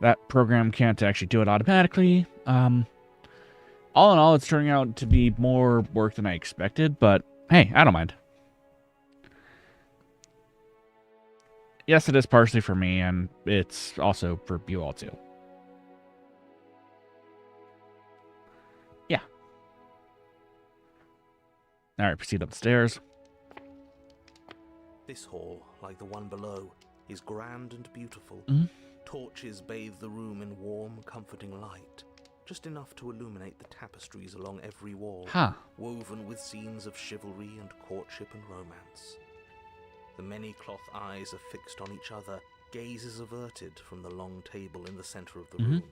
that program can't actually do it automatically. All in all, it's turning out to be more work than I expected, but hey, I don't mind. Yes, it is partially for me, and it's also for you all too. Yeah. Alright, proceed upstairs. This hall, like the one below, is grand and beautiful. Mhm. Torches bathe the room in warm, comforting light, just enough to illuminate the tapestries along every wall, woven with scenes of chivalry and courtship and romance. The many cloth eyes are fixed on each other, gazes averted from the long table in the center of the room.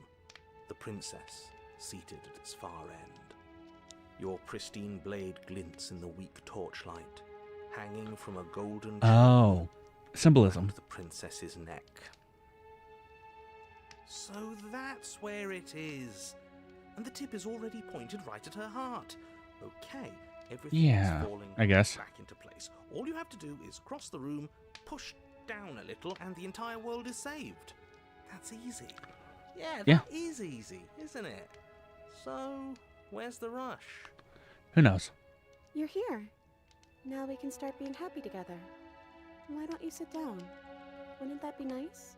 The princess, seated at its far end. Your pristine blade glints in the weak torchlight, hanging from a golden chain symbolism. around the princess's neck. So that's where it is. And the tip is already pointed right at her heart. Okay, everything is falling I guess. back into place. All you have to do is cross the room, push down a little, and the entire world is saved. That's easy. Yeah, that is easy, isn't it? So, where's the rush? Who knows? You're here. Now we can start being happy together. Why don't you sit down? Wouldn't that be nice?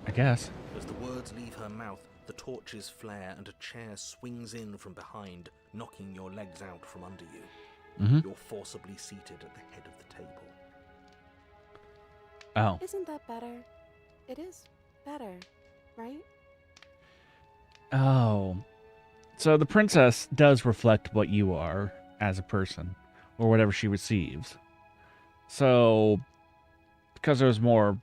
I guess. As the words leave her mouth, the torches flare and a chair swings in from behind, knocking your legs out from under you. You're forcibly seated at the head of the table. Oh. Isn't that better? It is better, right? Oh. So the princess does reflect what you are as a person, or whatever she receives. So, because there was more...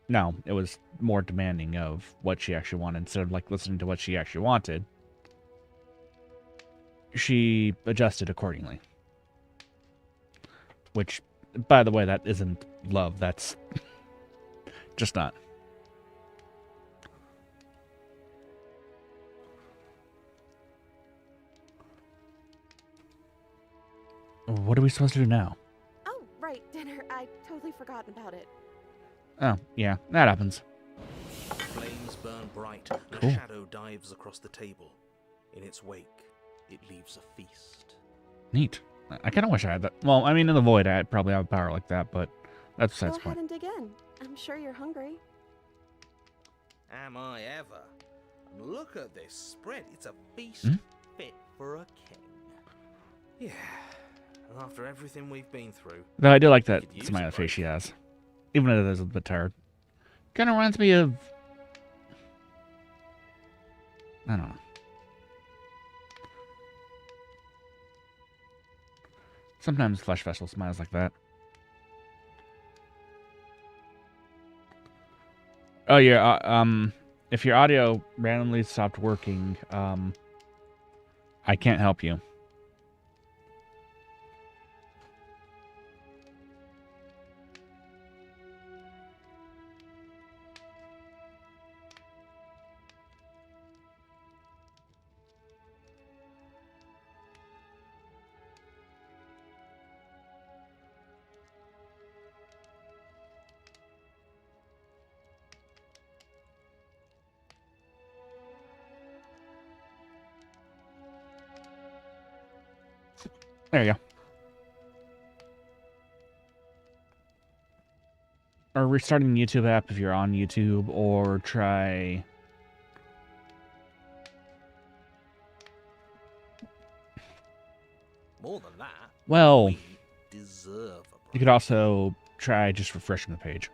No, it was more demanding of what she actually wanted instead of like listening to what she actually wanted. She adjusted accordingly. Which, by the way, that isn't love. That's just not. What are we supposed to do now? Oh, right, dinner. I totally forgotten about it. Oh, yeah, that happens. Flames burn bright, and Cool. a shadow dives across the table. In its wake, it leaves a feast. Neat. I kind of wish I had that. Well, I mean, in the void, I'd probably have power like that, but that's besides Go the point. ahead and dig in. I'm sure you're hungry. Am I ever? And look at this spread. It's a feast Hmm? fit for a king. Yeah. And after everything we've been through, Though I do like that could use smiley a face she break. has. Even though it is a bit tired. Kind of reminds me of... I don't know. Sometimes Flesh Vessel smiles like that. Oh, yeah, if your audio randomly stopped working, I can't help you. There you go. Or restarting the YouTube app if you're on YouTube, or try... More than that, Well, we deserve a you break. could also try just refreshing the page.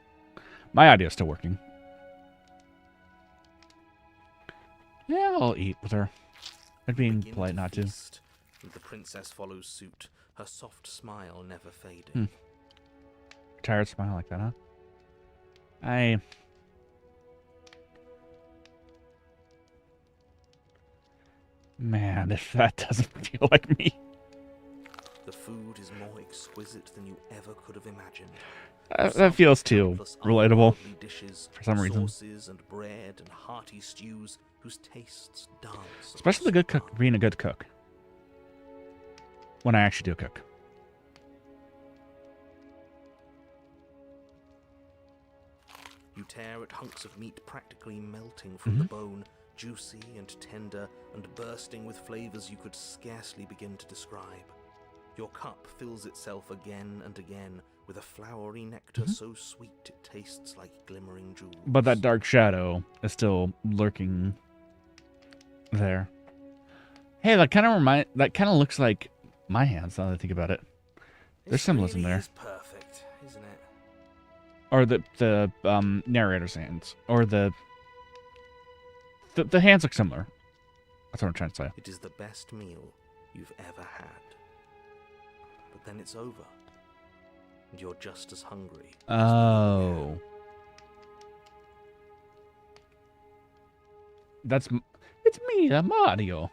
My audio's still working. Yeah, I'll eat with her. I'd be Begin polite not to. feast, and the princess follows suit, her soft smile never fading. Hmm. Tired smile like that, huh? I... Man, if that doesn't feel like me. The food is more exquisite than you ever could have imagined. That feels too Countless relatable. otherworldly dishes, for some reason. sauces and bread and hearty stews whose tastes dance. Especially the across good cook, tongue. being a good cook. When I actually do cook. You tear at hunks of meat practically melting from the bone, juicy and tender and bursting with flavors you could scarcely begin to describe. Your cup fills itself again and again with a flowery nectar so sweet it tastes like glimmering jewels. But that dark shadow is still lurking there. Hey, that kind of looks like my hands now that I think about it. There's This symbolism really there. is perfect, isn't it? Or the narrator's hands. Or the hands look similar. That's what I'm trying to say. It is the best meal you've ever had. But then it's over. And you're just as hungry. as when you Oh. began. It's me, Mario.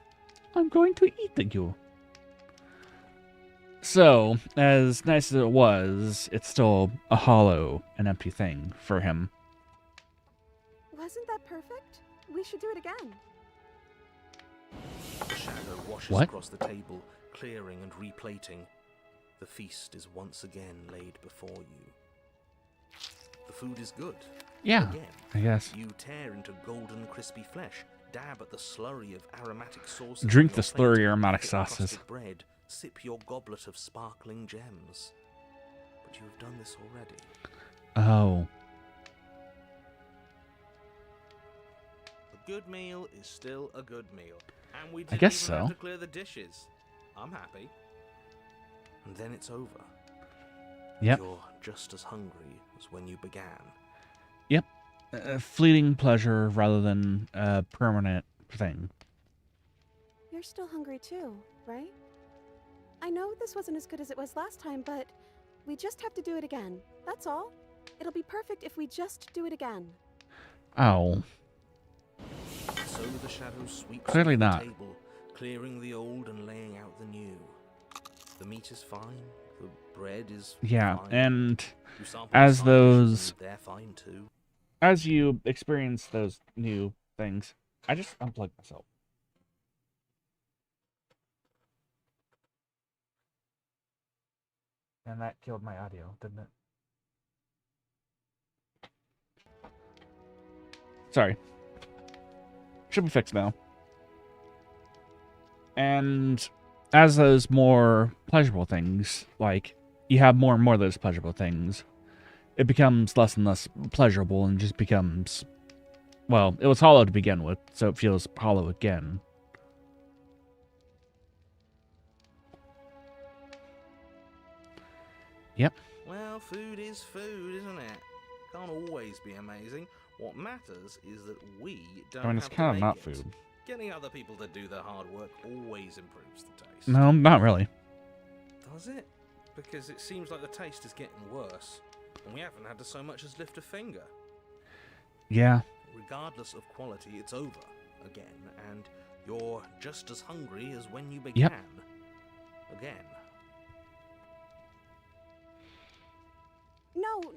I'm going to eat you. So, as nice as it was, it's still a hollow and empty thing for him. Wasn't that perfect? We should do it again. The shadow washes What? across the table, clearing and replating. The feast is once again laid before you. The food is good. Yeah, Again, I guess. you tear into golden, crispy flesh, dab at the slurry of aromatic sauces. Drink on the your plate, slurry aromatic thick sauces. crusted bread, sip your goblet of sparkling gems. But you have done this already. Oh. A good meal is still a good meal, and we I didn't guess even have so. to clear the dishes. I'm happy. And then it's over. Yep. You're just as hungry as when you began. Yep. A fleeting pleasure rather than a permanent thing. You're still hungry too, right? I know this wasn't as good as it was last time, but we just have to do it again. That's all. It'll be perfect if we just do it again. Oh. So the shadow sweeps Clearly over the not. table, clearing the old and laying out the new. The meat is fine. The bread is Yeah, fine. and You sample as the side those- dishes and they're fine too. as you experience those new things, I just unplugged myself. And that killed my audio, didn't it? Sorry. Should be fixed now. And as those more pleasurable things, like, you have more and more of those pleasurable things, it becomes less and less pleasurable and just becomes, well, it was hollow to begin with, so it feels hollow again. Yep. Well, food is food, isn't it? Can't always be amazing. What matters is that we don't I mean, it's have to kind of make not it. food. Getting other people to do their hard work always improves the taste. No, not really. Does it? Because it seems like the taste is getting worse, and we haven't had to so much as lift a finger. Yeah. Regardless of quality, it's over again, and you're just as hungry as when you began. Again.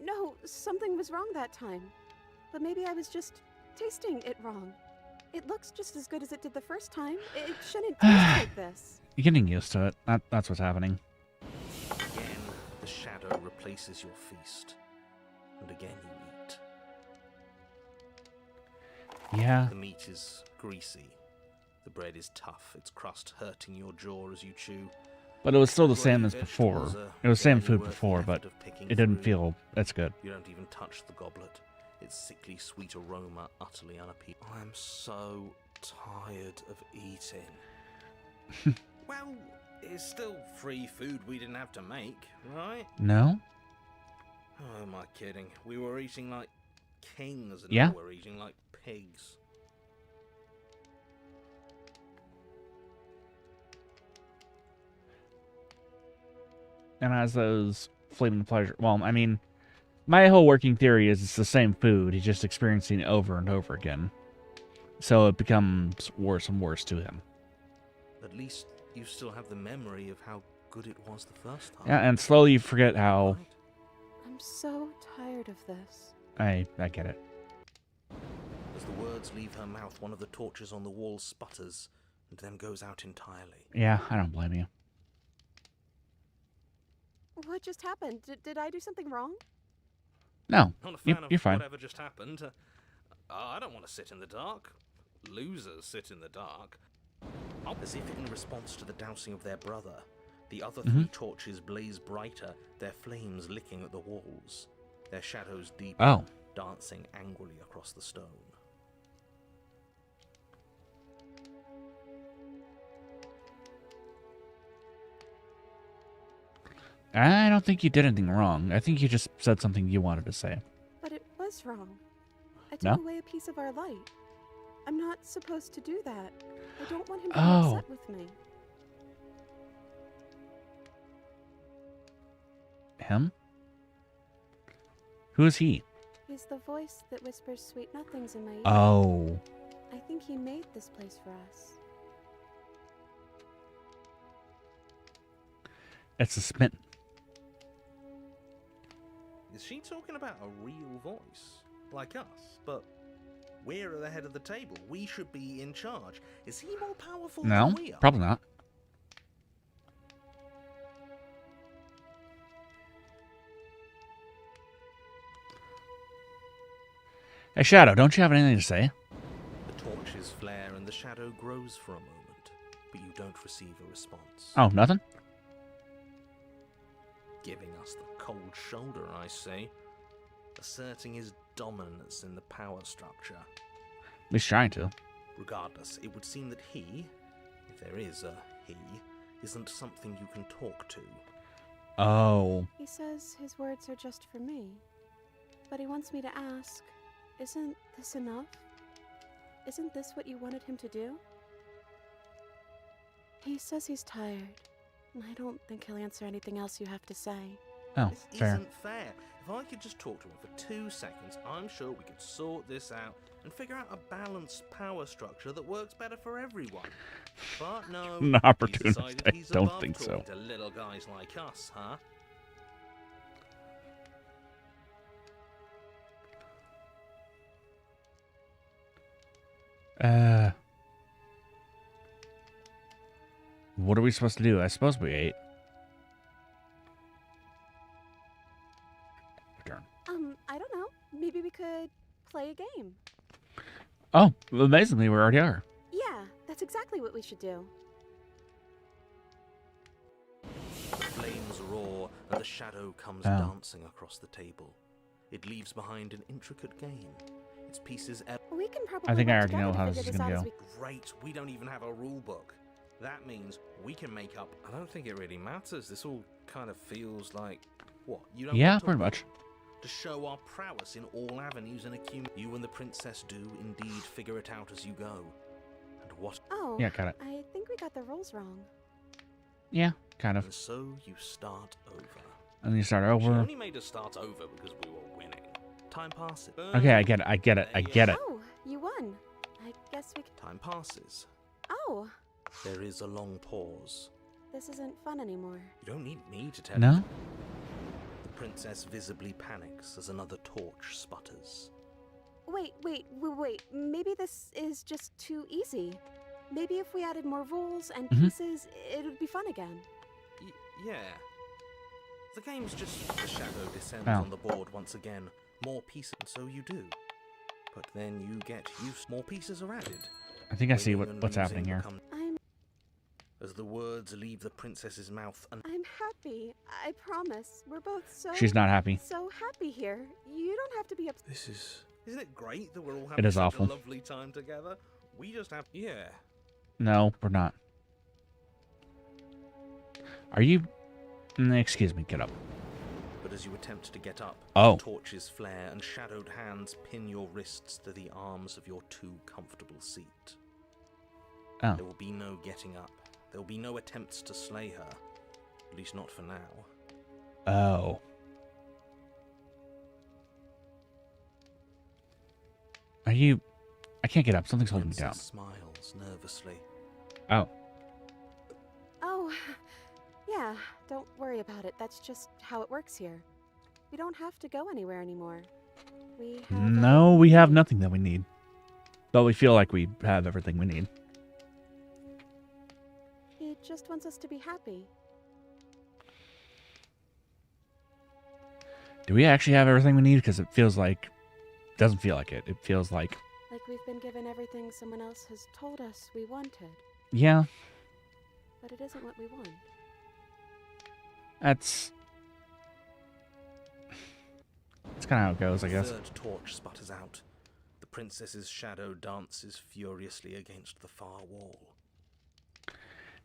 No, something was wrong that time. But maybe I was just tasting it wrong. It looks just as good as it did the first time. It shouldn't taste like this. You're getting used to it. That's what's happening. Again, the shadow replaces your feast, and again you eat. Yeah. The meat is greasy. The bread is tough, its crust hurting your jaw as you chew. But it was still the Grody same as before. vegetables are It was the same barely food worth the before, but effort of picking it didn't through. feel as good. You don't even touch the goblet. Its sickly sweet aroma utterly unappealing. I'm so tired of eating. Well, it's still free food we didn't have to make, right? No? Oh, am I kidding? We were eating like kings, and Yeah. now we're eating like pigs. And as those fleeting pleasure... Well, I mean, my whole working theory is it's the same food. He's just experiencing it over and over again. So it becomes worse and worse to him. At least you still have the memory of how good it was the first time. Yeah, and slowly you forget how... Right? I'm so tired of this. I get it. As the words leave her mouth, one of the torches on the wall sputters and then goes out entirely. Yeah, I don't blame you. What just happened? Did I do something wrong? No, Not a you're fan of fine. whatever just happened. I don't want to sit in the dark. Losers sit in the dark. As if in response to the dousing of their brother, the other three torches blaze brighter, their flames licking at the walls, their shadows deeper, Oh. dancing angrily across the stone. I don't think you did anything wrong. I think you just said something you wanted to say. But it was wrong. I took No? away a piece of our light. I'm not supposed to do that. I don't want him to Oh. be upset with me. Him? Who is he? He's the voice that whispers sweet nothings in my ear. Oh. I think he made this place for us. It's a smitten. Is she talking about a real voice? Like us? But we're at the head of the table. We should be in charge. Is he more powerful No, than we are? probably not. Hey, Shadow, don't you have anything to say? The torches flare and the shadow grows for a moment, but you don't receive a response. Oh, nothing? Giving us the cold shoulder, I say. Asserting his dominance in the power structure. At least trying to. Regardless, it would seem that he, if there is a he, isn't something you can talk to. Oh. He says his words are just for me. But he wants me to ask, isn't this enough? Isn't this what you wanted him to do? He says he's tired. And I don't think he'll answer anything else you have to say. Oh, This fair. isn't fair. If I could just talk to him for 2 seconds, I'm sure we could sort this out and figure out a balanced power structure that works better for everyone. But no, An he's opportunist, decided I he's don't above think so. talking to little guys like us, huh? What are we supposed to do? I suppose we ate. Return. I don't know. Maybe we could play a game. Oh, amazingly, we already are. Yeah, that's exactly what we should do. The flames roar, and the shadow comes Oh. dancing across the table. It leaves behind an intricate game. Its pieces We can probably I think I work already know together how to this figure is gonna out as go. Great, we don't even have a rule book. That means we can make up. I don't think it really matters. This all kind of feels like... What? You don't Yeah, want to pretty rule? much. To show our prowess in all avenues and accumulate. You and the princess do indeed figure it out as you go. And what? Oh, Yeah, got it. I think we got the rules wrong. Yeah, kind of. And so you start over. And then you start She over. only made us start over because we were winning. Time passes. Okay, I get it. I get it. I get it. Oh, you won. I guess we can... Time passes. Oh, There is a long pause. this isn't fun anymore. You don't need me to tell you. No? The princess visibly panics as another torch sputters. Wait. Maybe this is just too easy. Maybe if we added more rules and Mhm. pieces, it would be fun again. Yeah. The game's just... The shadow descends Oh. on the board once again. More pieces, and so you do. But then you get used... More pieces are added. I think I see Winning and what's losing happening here. become- I'm As the words leave the princess's mouth, and happy. I promise. We're both so She's not happy. so happy here. You don't have to be upset. this is... Isn't it great that we're all It having is such awful. a lovely time together? We just have... Yeah. No, we're not. Are you... Excuse me, get up. But as you attempt to get up, Oh. torches flare and shadowed hands pin your wrists to the arms of your too comfortable seat. Oh. There will be no getting up. There will be no attempts to slay her. At least not for now. Oh. Are you... I can't get up. Something's holding me down. Princess smiles nervously. Oh. Oh, yeah. Don't worry about it. That's just how it works here. We don't have to go anywhere anymore. We have No, we have nothing that we need. But we feel like we have everything we need. He just wants us to be happy. Do we actually have everything we need? Because it feels like... Doesn't feel like it. It feels like... Like we've been given everything someone else has told us we wanted. Yeah, But it isn't what we want. that's... That's kind of how it goes, I The guess. third torch sputters out. The princess's shadow dances furiously against the far wall.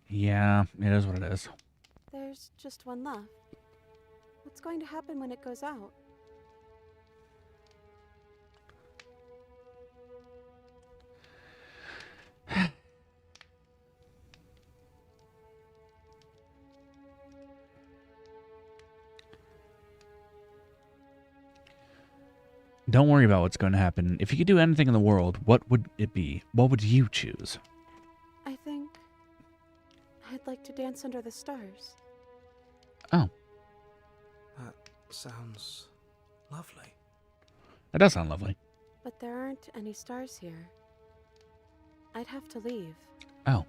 Yeah, it is what it is. There's just one left. What's going to happen when it goes out? Don't worry about what's going to happen. If you could do anything in the world, what would it be? What would you choose? I think I'd like to dance under the stars. Oh, That sounds lovely. that does sound lovely. But there aren't any stars here. I'd have to leave. Oh,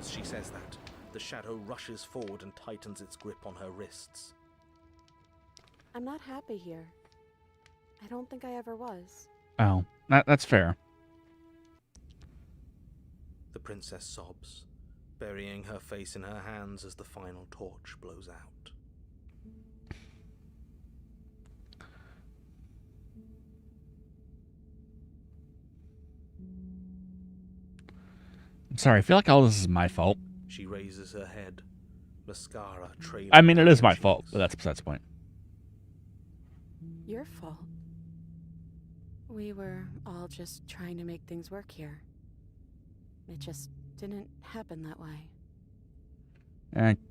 As she says that, the shadow rushes forward and tightens its grip on her wrists. I'm not happy here. I don't think I ever was. oh, that's fair. The princess sobs, burying her face in her hands as the final torch blows out. I'm sorry, I feel like all this is my fault. She raises her head, mascara trailing. I mean, it down is her my fault, cheeks. but that's besides the point. Your fault. We were all just trying to make things work here. It just didn't happen that way.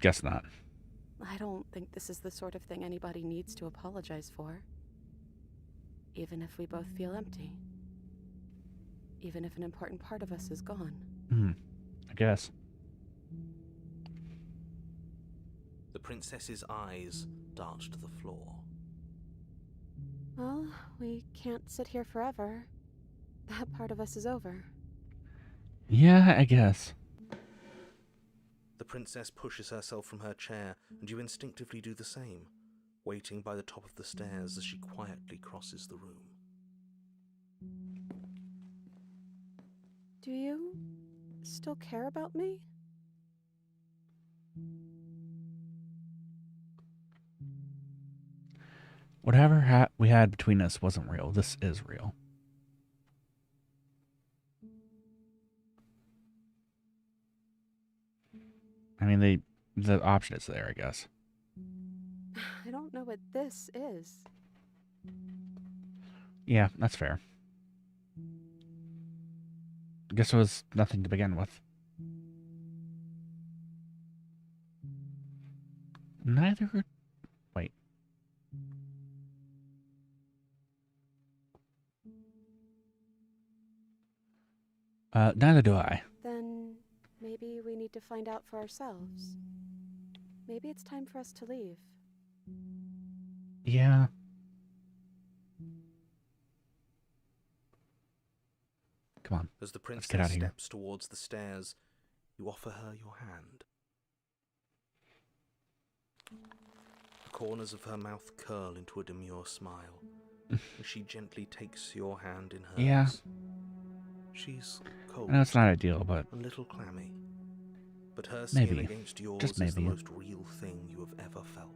Guess not. I don't think this is the sort of thing anybody needs to apologize for. Even if we both feel empty. Even if an important part of us is gone. I guess. The princess's eyes dart to the floor. Well, we can't sit here forever. That part of us is over. Yeah, I guess. The princess pushes herself from her chair, and you instinctively do the same, waiting by the top of the stairs as she quietly crosses the room. Do you still care about me? Whatever we had between us wasn't real. This is real. I mean, the option is there, I guess. I don't know what this is. Yeah, that's fair. I guess it was nothing to begin with. Neither... Wait. Neither do I. Then maybe we need to find out for ourselves. Maybe it's time for us to leave. Yeah. Come on. As the get out princess of here. steps towards the stairs, you offer her your hand. The corners of her mouth curl into a demure smile, and she gently takes your hand in hers. Yeah. She's cold. I know it's not ideal, but a little clammy, but her skin maybe. against yours Just is the maybe. most real thing you have ever felt.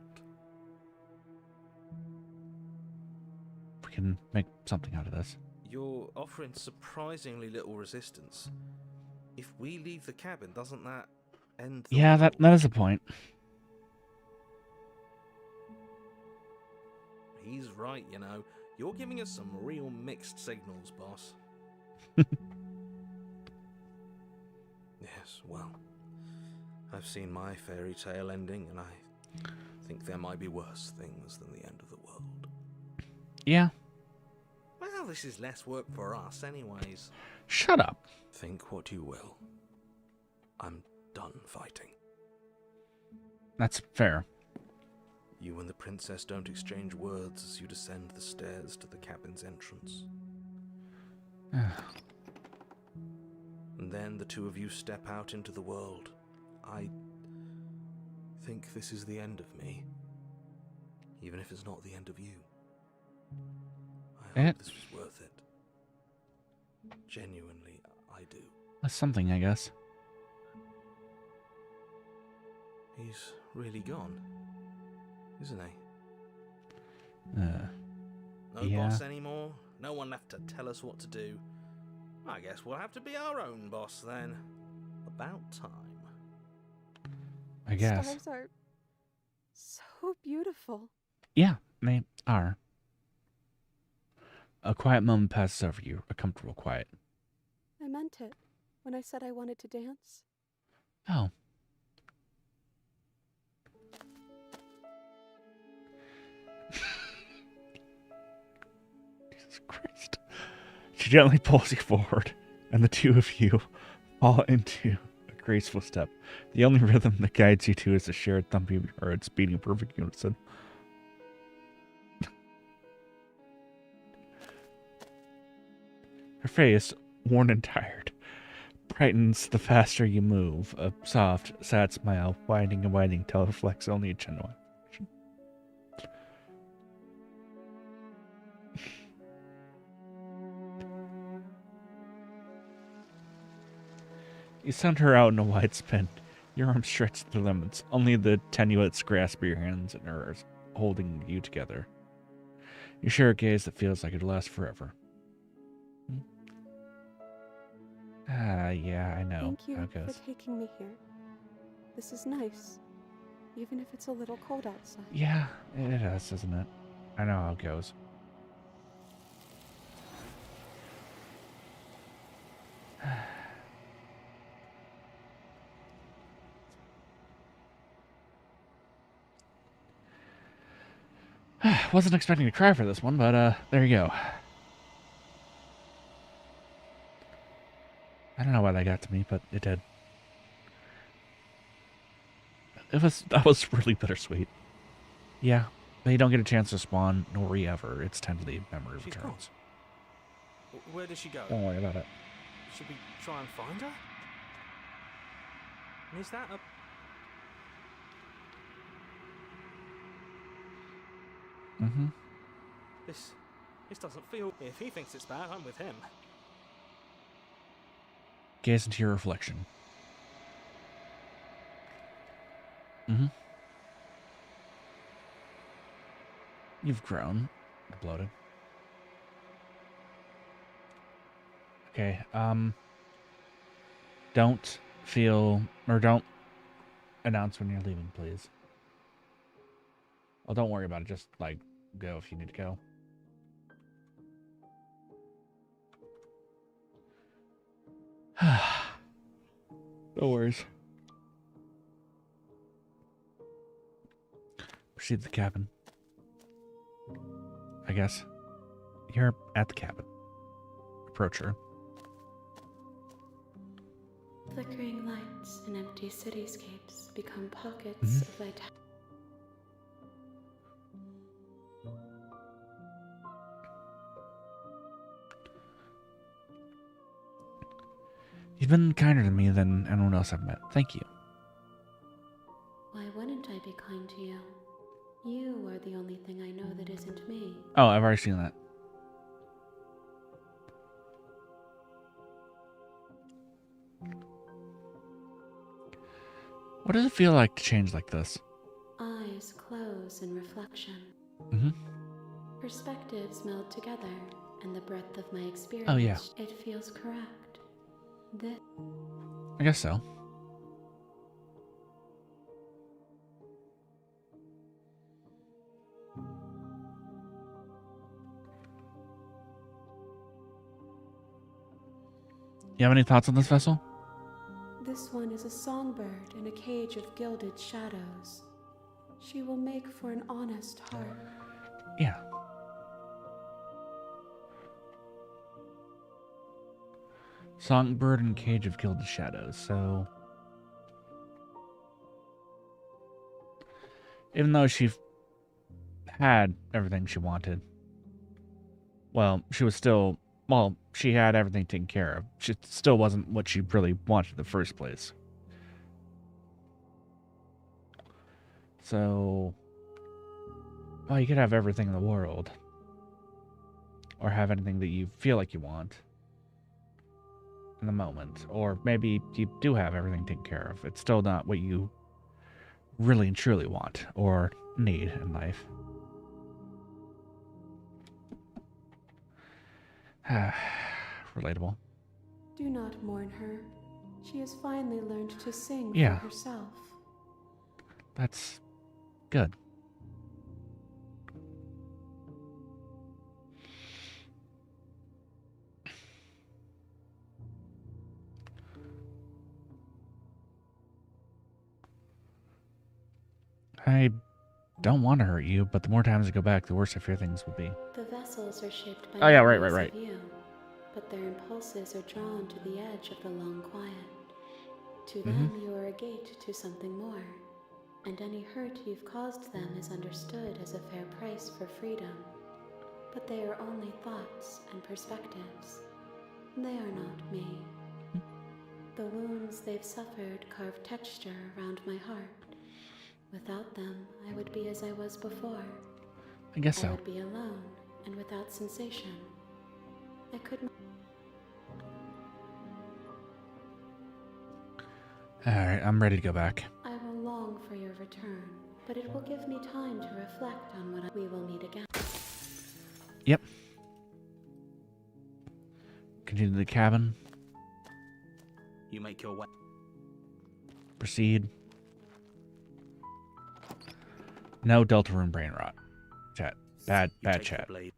We can make something out of this. You're offering surprisingly little resistance. If we leave the cabin, doesn't that end the Yeah, world? that is a point. He's right, you know. You're giving us some real mixed signals, boss. Yes, well, I've seen my fairy tale ending, and I think there might be worse things than the end of the world. Yeah. Well, this is less work for us anyways. Shut up. Think what you will. I'm done fighting. That's fair. You and the princess don't exchange words as you descend the stairs to the cabin's entrance. And then the two of you step out into the world. I think this is the end of me. Even if it's not the end of you. I hope this was worth it. Genuinely, I do. That's something, I guess. He's really gone, isn't he? No Yeah. boss anymore? No one left to tell us what to do? I guess we'll have to be our own boss then. About time. I guess. Stars are so beautiful. Yeah, they are. A quiet moment passes over you, a comfortable quiet. I meant it when I said I wanted to dance. Oh. Jesus Christ. She gently pulls you forward, and the two of you fall into a graceful step. The only rhythm that guides you to is the shared thumping of your hearts beating in perfect unison. Her face, worn and tired, brightens the faster you move, a soft, sad smile, widening and widening till it reflects only a genuine. You send her out in a wide spin, your arms stretched to the limits, only the tenuous grasp of your hands and hers holding you together. You share a gaze that feels like it'll last forever. Yeah, I know Thank how you it goes. for taking me here. This is nice, even if it's a little cold outside. Yeah, it is, isn't it? I know how it goes. Wasn't expecting to cry for this one, but there you go. I don't know why that got to me, but it did. That was really bittersweet. Yeah, they don't get a chance to spawn, nor we ever. It's time to leave. Memory She's returns. Where did she go? Don't worry about it. Should we try and find her? And is that a... Mm-hmm. This doesn't feel... If he thinks it's bad, I'm with him. Gaze into your reflection. You've grown. Bloated. Okay, don't feel, or don't announce when you're leaving, please. Well, don't worry about it. Just, like, go if you need to go. No worries. Proceed to the cabin. I guess. You're at the cabin. Approach her. Flickering lights in empty cityscapes become pockets of vitality. You've been kinder to me than anyone else I've met. Thank you. Why wouldn't I be kind to you? You are the only thing I know that isn't me. Oh, I've already seen that. What does it feel like to change like this? Eyes close in reflection. Perspectives meld together, and the breadth of my experience. Oh, yeah. It feels correct. This. I guess so. You have any thoughts on this vessel? This one is a songbird in a cage of gilded shadows. She will make for an honest heart. Yeah. Songbird and cage of gilded shadows, so... Even though she had everything she wanted, well, she was still... Well, she had everything taken care of. She still wasn't what she really wanted in the first place. So... Well, you could have everything in the world. Or have anything that you feel like you want. In the moment. Or maybe you do have everything taken care of. It's still not what you really and truly want. Or need in life. Relatable. Do not mourn her. She has finally learned to sing Yeah. for herself. That's good. I don't want to hurt you, but the more times I go back, the worse I fear things will be. The vessels are shaped by Oh, yeah, memories right. of you, but their impulses are drawn to the edge of the long quiet. To them, you are a gate to something more, and any hurt you've caused them is understood as a fair price for freedom. But they are only thoughts and perspectives. They are not me. The wounds they've suffered carve texture around my heart. Without them, I would be as I was before. I guess I so. would be alone and without sensation. I couldn't. Alright, I'm ready to go back. I will long for your return, but it will give me time to reflect on what we will meet again. Yep. Continue to the cabin. You make your way. Proceed. No Delta Room brain rot. Chat. Bad You take the chat. blade.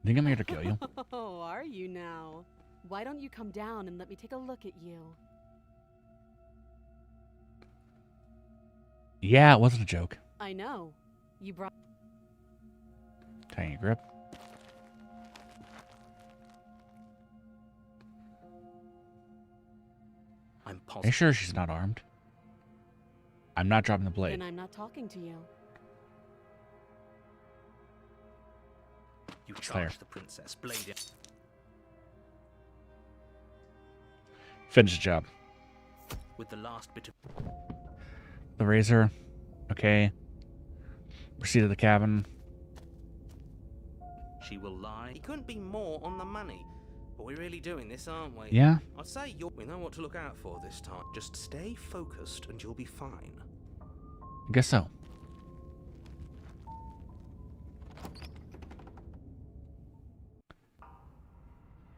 Think I'm here to kill you? Oh, are you now? Why don't you come down and let me take a look at you? Yeah, it wasn't a joke. I know. You brought... Tying your grip. I'm Are you positive. sure she's not armed? I'm not dropping the blade. Then I'm not talking to you. You Slayer. charge the princess. Blade in. Finish the job. With the last bit of... The razor. Okay. Proceed to the cabin. She will lie. He couldn't be more on the money. But we're really doing this, aren't we? Yeah. I'd say we know what to look out for this time. Just stay focused and you'll be fine. I guess so.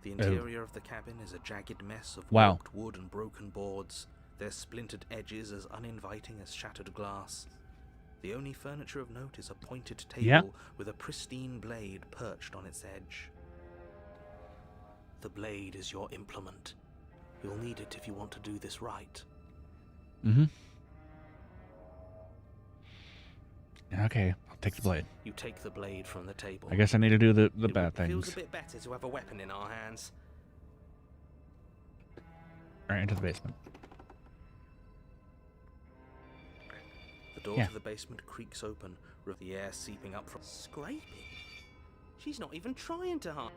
The interior of the cabin is a jagged mess of Wow. warped wood and broken boards, their splintered edges as uninviting as shattered glass. The only furniture of note is a pointed table Yeah. with a pristine blade perched on its edge. The blade is your implement. You'll need it if you want to do this right. Mm-hmm. Okay, I'll take the blade. You take the blade from the table. I guess I need to do the It bad feels things. a bit better to have a weapon in our hands. Alright, into the basement. The door Yeah. to the basement creaks open, with the air seeping up from scraping. She's not even trying to harm.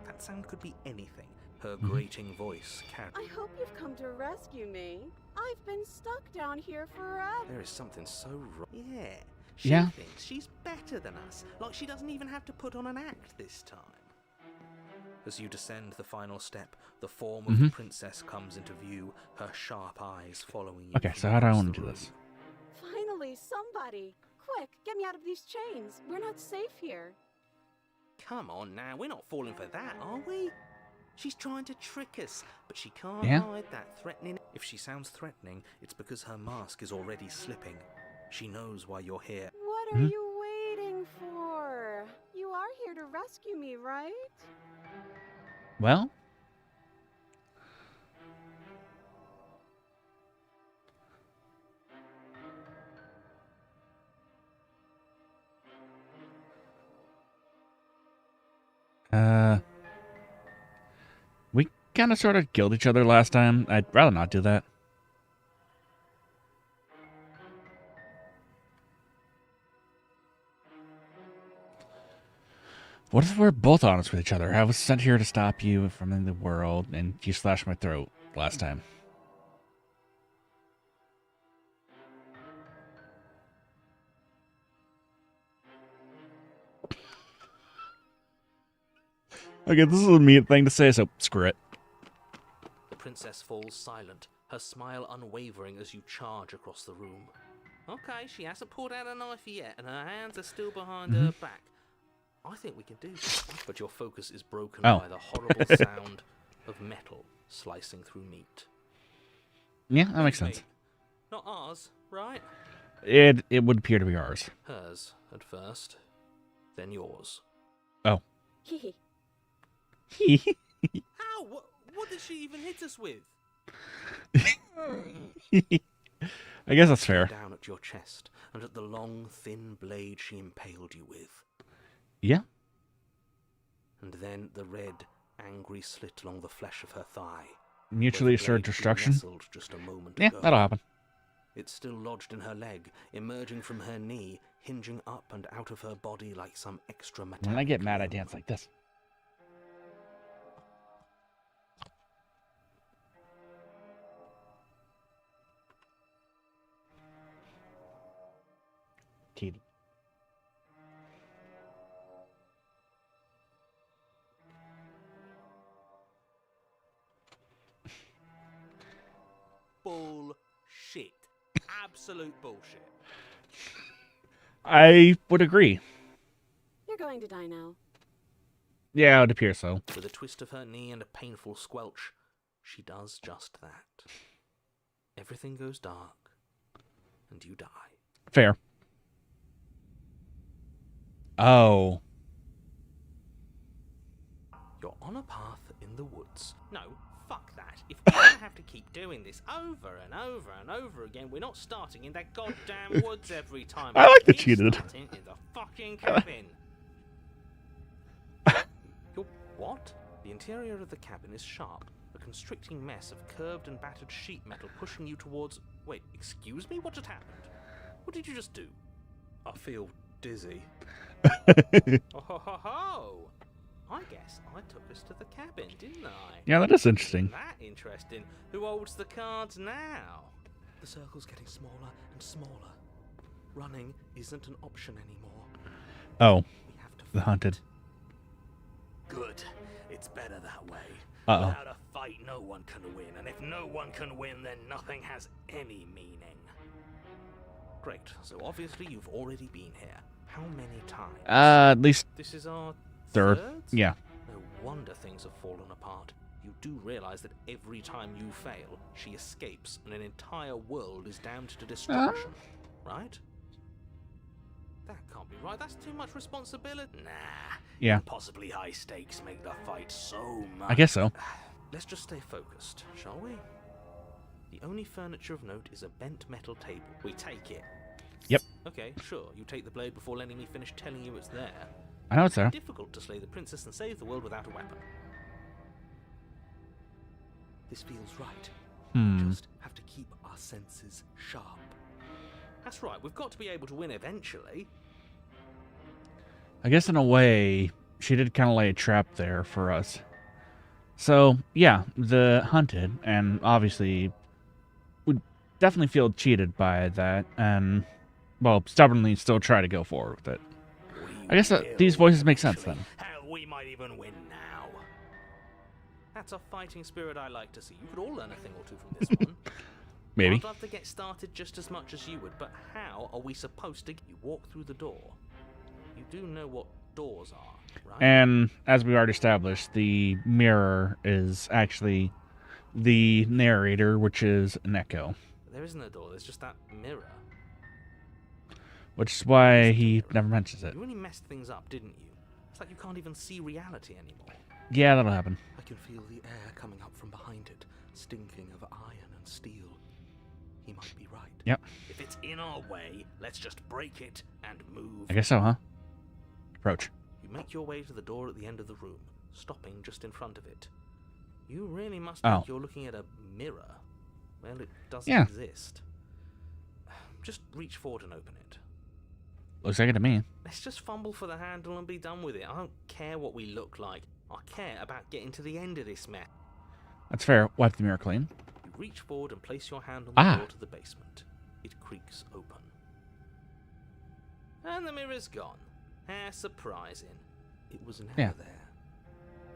That sound could be anything. Her grating voice carries. I hope you've come to rescue me. I've been stuck down here forever. There is something so wrong. Yeah. She Yeah. thinks she's better than us. Like she doesn't even have to put on an act this time. As you descend the final step, the form of the princess comes into view, her sharp eyes following you. Okay, from so how do I across want the to do room. this? Finally, somebody! Quick, get me out of these chains. We're not safe here. Come on now, we're not falling for that, are we? She's trying to trick us, but she can't Yeah. hide that threatening. If she sounds threatening, it's because her mask is already slipping. She knows why you're here. What are you waiting for? You are here to rescue me, right? Well, we kind of sort of killed each other last time. I'd rather not do that. What if we're both honest with each other? I was sent here to stop you from in the world, and you slashed my throat last time. Okay, this is a mean thing to say, so screw it. The princess falls silent, her smile unwavering as you charge across the room. Okay, she hasn't pulled out a knife yet, and her hands are still behind her back. I think we can do this, but your focus is broken Oh. by the horrible sound of metal slicing through meat. Yeah, that makes Whose sense. meat? Not ours, right? It would appear to be ours. Hers at first, then yours. Oh. Hehe. How? What did she even hit us with? I guess that's fair. Down at your chest and at the long, thin blade she impaled you with. Yeah. And then the red, angry slit along the flesh of her thigh. Mutually where the assured blade destruction. nestled just a moment Yeah, ago. that'll happen. It's still lodged in her leg, emerging from her knee, hinging up and out of her body like some extra metallic. When I get mad, I dance like this. Kitty. Bullshit. Absolute bullshit. I would agree. You're going to die now. Yeah, it would appear so. With a twist of her knee and a painful squelch, she does just that. Everything goes dark, and you die. Fair. Oh. You're on a path in the woods. No, fuck that. If we're gonna have to keep doing this over and over and over again, we're not starting in that goddamn woods every time. I like the We're cheated. starting in the fucking cabin. You're what? The interior of the cabin is sharp, a constricting mess of curved and battered sheet metal pushing you towards. Wait, excuse me? What just happened? What did you just do? I feel dizzy. Oh ho ho ho! I guess I took us to the cabin, didn't I? Yeah, that is interesting. That interesting. Who holds the cards now? The circle's getting smaller and smaller. Running isn't an option anymore. Oh, We have to the fight. hunted. Good. It's better that way. Uh-oh. Without a fight, no one can win. And if no one can win, then nothing has any meaning. Great. So obviously you've already been here. How many times? At least This is our third. third? Yeah. No wonder things have fallen apart. You do realize that every time you fail, she escapes and an entire world is damned to destruction, right? That can't be right. That's too much responsibility. Nah. Yeah. Impossibly high stakes make the fight so much. I guess so. Let's just stay focused, shall we? The only furniture of note is a bent metal table. We take it. Yep. Okay, sure. You take the blade before letting me finish telling you it's there. I know it's there. Difficult to slay the princess and save the world without a weapon. This feels right. We just have to keep our senses sharp. That's right, we've got to be able to win eventually. I guess in a way, she did kind of lay a trap there for us. So, yeah, the hunted, and obviously, would definitely feel cheated by that, and, well, stubbornly still try to go forward with it. I guess these voices make sense then. Hell, we might even win now. That's a fighting spirit I like to see. You could all learn a thing or two from this one. Maybe. I'd love to get started just as much as you would, but how are we supposed to... You walk through the door. You do know what doors are, right? And, as we already established, the mirror is actually the narrator, which is an echo. There isn't a door, there's just that mirror. Which is why he never mentions it. You really messed things up, didn't you? It's like you can't even see reality anymore. Yeah, that'll happen. I can feel the air coming up from behind it, stinking of iron and steel. He might be right. Yep. If it's in our way, let's just break it and move. I guess so, huh? Approach. You make your way to the door at the end of the room, stopping just in front of it. You really must Oh. think you're looking at a mirror. Well, it doesn't Yeah. exist. Just reach forward and open it. Looks like it to me. Let's just fumble for the handle and be done with it. I don't care what we look like. I care about getting to the end of this mess. That's fair. Wipe the mirror clean. You reach forward and place your hand on the door to the basement. It creaks open. And the mirror's gone. How surprising. It was never there.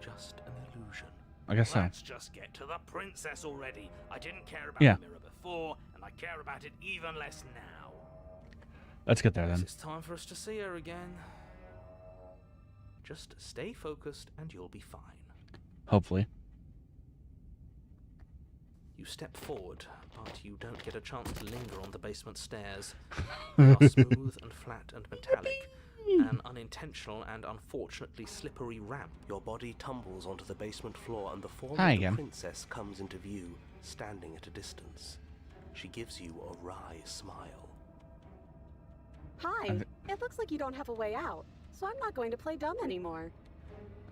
Just an illusion. I guess so. Let's just get to the princess already. I didn't care about Yeah. the mirror before, and I care about it even less now. Let's get there then. It's time for us to see her again. Just stay focused and you'll be fine. Hopefully. You step forward, but you don't get a chance to linger on the basement stairs. They are smooth and flat and metallic. An unintentional and unfortunately slippery ramp. Your body tumbles onto the basement floor and the form Hi of the again. princess comes into view, standing at a distance. She gives you a wry smile. Hi. It looks like you don't have a way out, so I'm not going to play dumb anymore.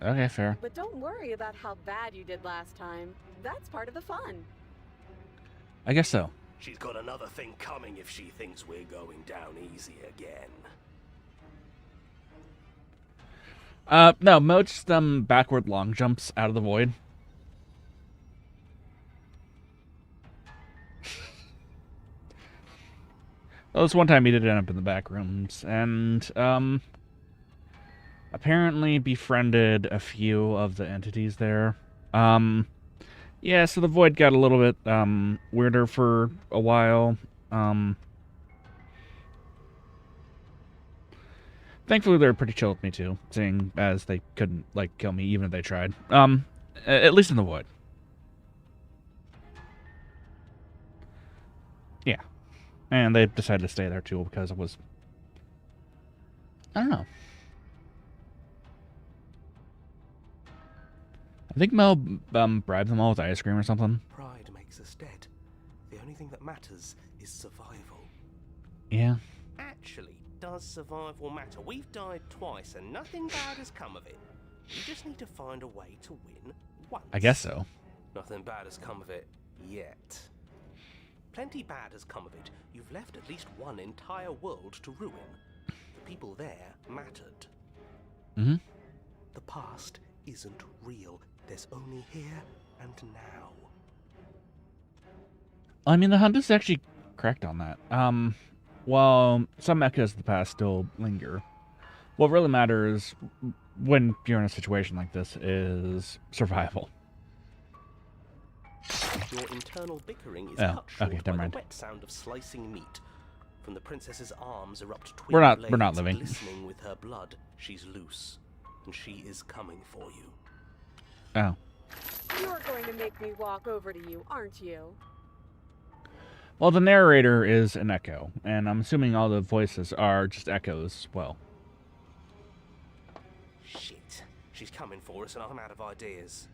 Okay, fair. But don't worry about how bad you did last time. That's part of the fun. I guess so. She's got another thing coming if she thinks we're going down easy again. No, Mo just backward long jumps out of the void. Well, this one time he did end up in the back rooms, and apparently befriended a few of the entities there. Yeah, so the void got a little bit weirder for a while. Thankfully, they were pretty chill with me too, seeing as they couldn't like kill me even if they tried. At least in the void. Yeah, and they decided to stay there too because it was, I don't know. I think Mel bribed them all with ice cream or something. Pride makes us dead. The only thing that matters is survival. Yeah. Actually, does survival matter? We've died twice and nothing bad has come of it. We just need to find a way to win once. I guess so. Nothing bad has come of it yet. Plenty bad has come of it. You've left at least one entire world to ruin. The people there mattered. Mm-hmm. The past isn't real. There's only here and now. I mean, the hunt is actually correct on that. While some echoes of the past still linger, what really matters when you're in a situation like this is survival. Your internal bickering is Oh, cut short okay, by never the mind. wet sound of slicing meat. From the princess's arms erupt twin We're not blades living. glistening with her blood. She's loose, and she is coming for you. Oh. You're going to make me walk over to you, aren't you? Well, the narrator is an echo, and I'm assuming all the voices are just echoes as well. Shit. She's coming for us, and I'm out of ideas.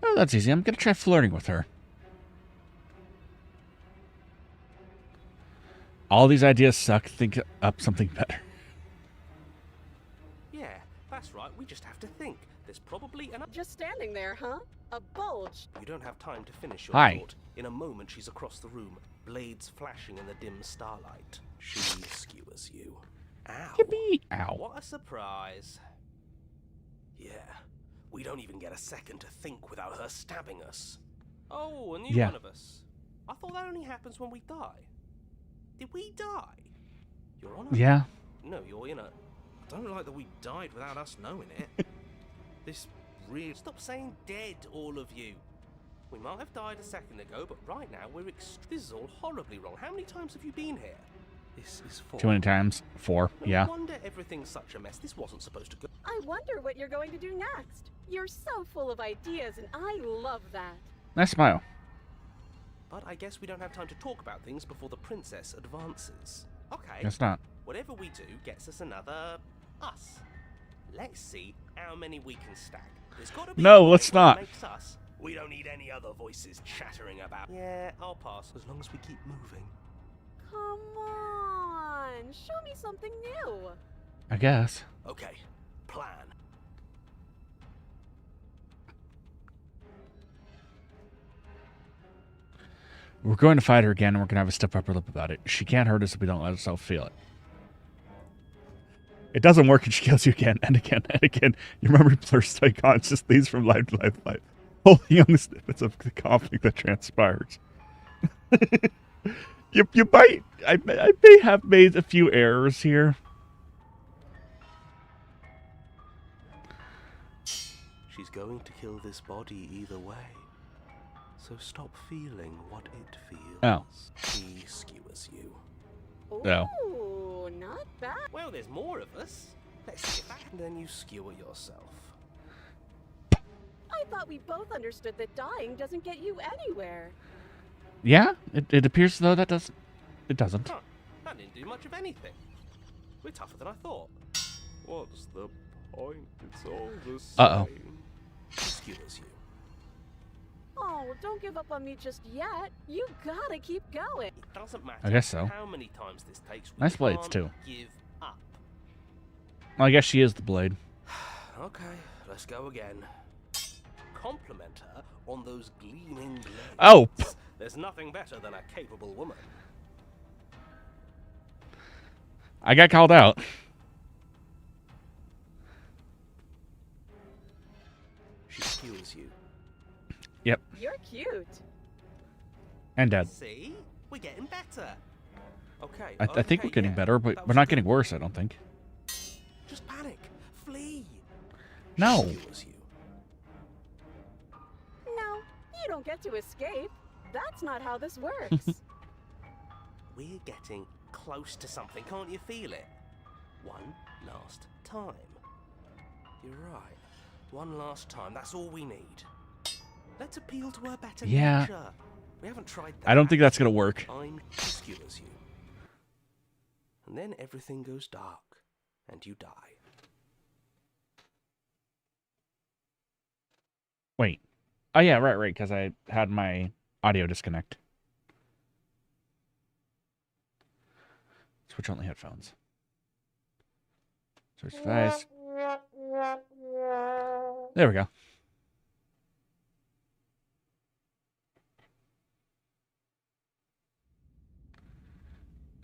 Oh, that's easy. I'm going to try flirting with her. All these ideas suck. Think up something better. Yeah, that's right. We just have to think. There's probably an... Just standing there, huh? A bulge. You don't have time to finish your Hi. thought. In a moment, she's across the room, blades flashing in the dim starlight. She skewers you. Ow. Yippee! Ow. What a surprise. Yeah, we don't even get a second to think without her stabbing us. Oh, a new Yeah. one of us. I thought that only happens when we die. Did we die? You're on a... Yeah. No, you're in a... I don't like that we died without us knowing it. This really... Stop saying dead, all of you. We might have died a second ago, but right now we're This is all horribly wrong. How many times have you been here? This is for... Too many times. 4. No Yeah. wonder everything's such a mess. This wasn't supposed to go... I wonder what you're going to do next. You're so full of ideas, and I love that. Nice smile. But I guess we don't have time to talk about things before the princess advances. Okay. Guess not. Whatever we do gets us another... us. Let's see how many we can stack. There's gotta be No, a let's point where it not. makes us. We don't need any other voices chattering about... Yeah, I'll pass as long as we keep moving. Come on, show me something new. I guess. Okay, plan. We're going to fight her again, and we're going to have a stiff upper lip about it. She can't hurt us if we don't let ourselves feel it. It doesn't work, and she kills you again and again and again. Your memory blurs to conscious leads from life to life to life, holding on the snippets of the conflict that transpires. you might... I may have made a few errors here. She's going to kill this body either way. So stop feeling what it feels. Oh. She skewers you. Ooh, not bad. Well, there's more of us. Let's get back. And then you skewer yourself. I thought we both understood that dying doesn't get you anywhere. Yeah, it appears as though that doesn't... It doesn't. Huh, that didn't do much of anything. We're tougher than I thought. What's the point? It's all the same. Uh-oh. She skewers you. Oh, don't give up on me just yet. You gotta keep going. It doesn't matter I guess so. how many times this takes. We Nice blades, can't too. Give up. Well, I guess she is the blade. Okay, let's go again. Compliment her on those gleaming blades. Oh! There's nothing better than a capable woman. I got called out. She skewers you. Yep. You're cute. And dead. See? We're getting better. Okay. I think we're getting yeah, better, but that we're was not good. getting worse, I don't think. Just panic. Flee. No. She skewers you. No, you don't get to escape. That's not how this works. We're getting close to something. Can't you feel it? One last time. You're right. One last time. That's all we need. Let's appeal to her better Yeah. nature. We haven't tried that. I don't think that's going to work. She skewers you. And then everything goes dark, and you die. Wait. Oh, yeah, right, because I had my audio disconnect. Switch only headphones. Search device. There we go.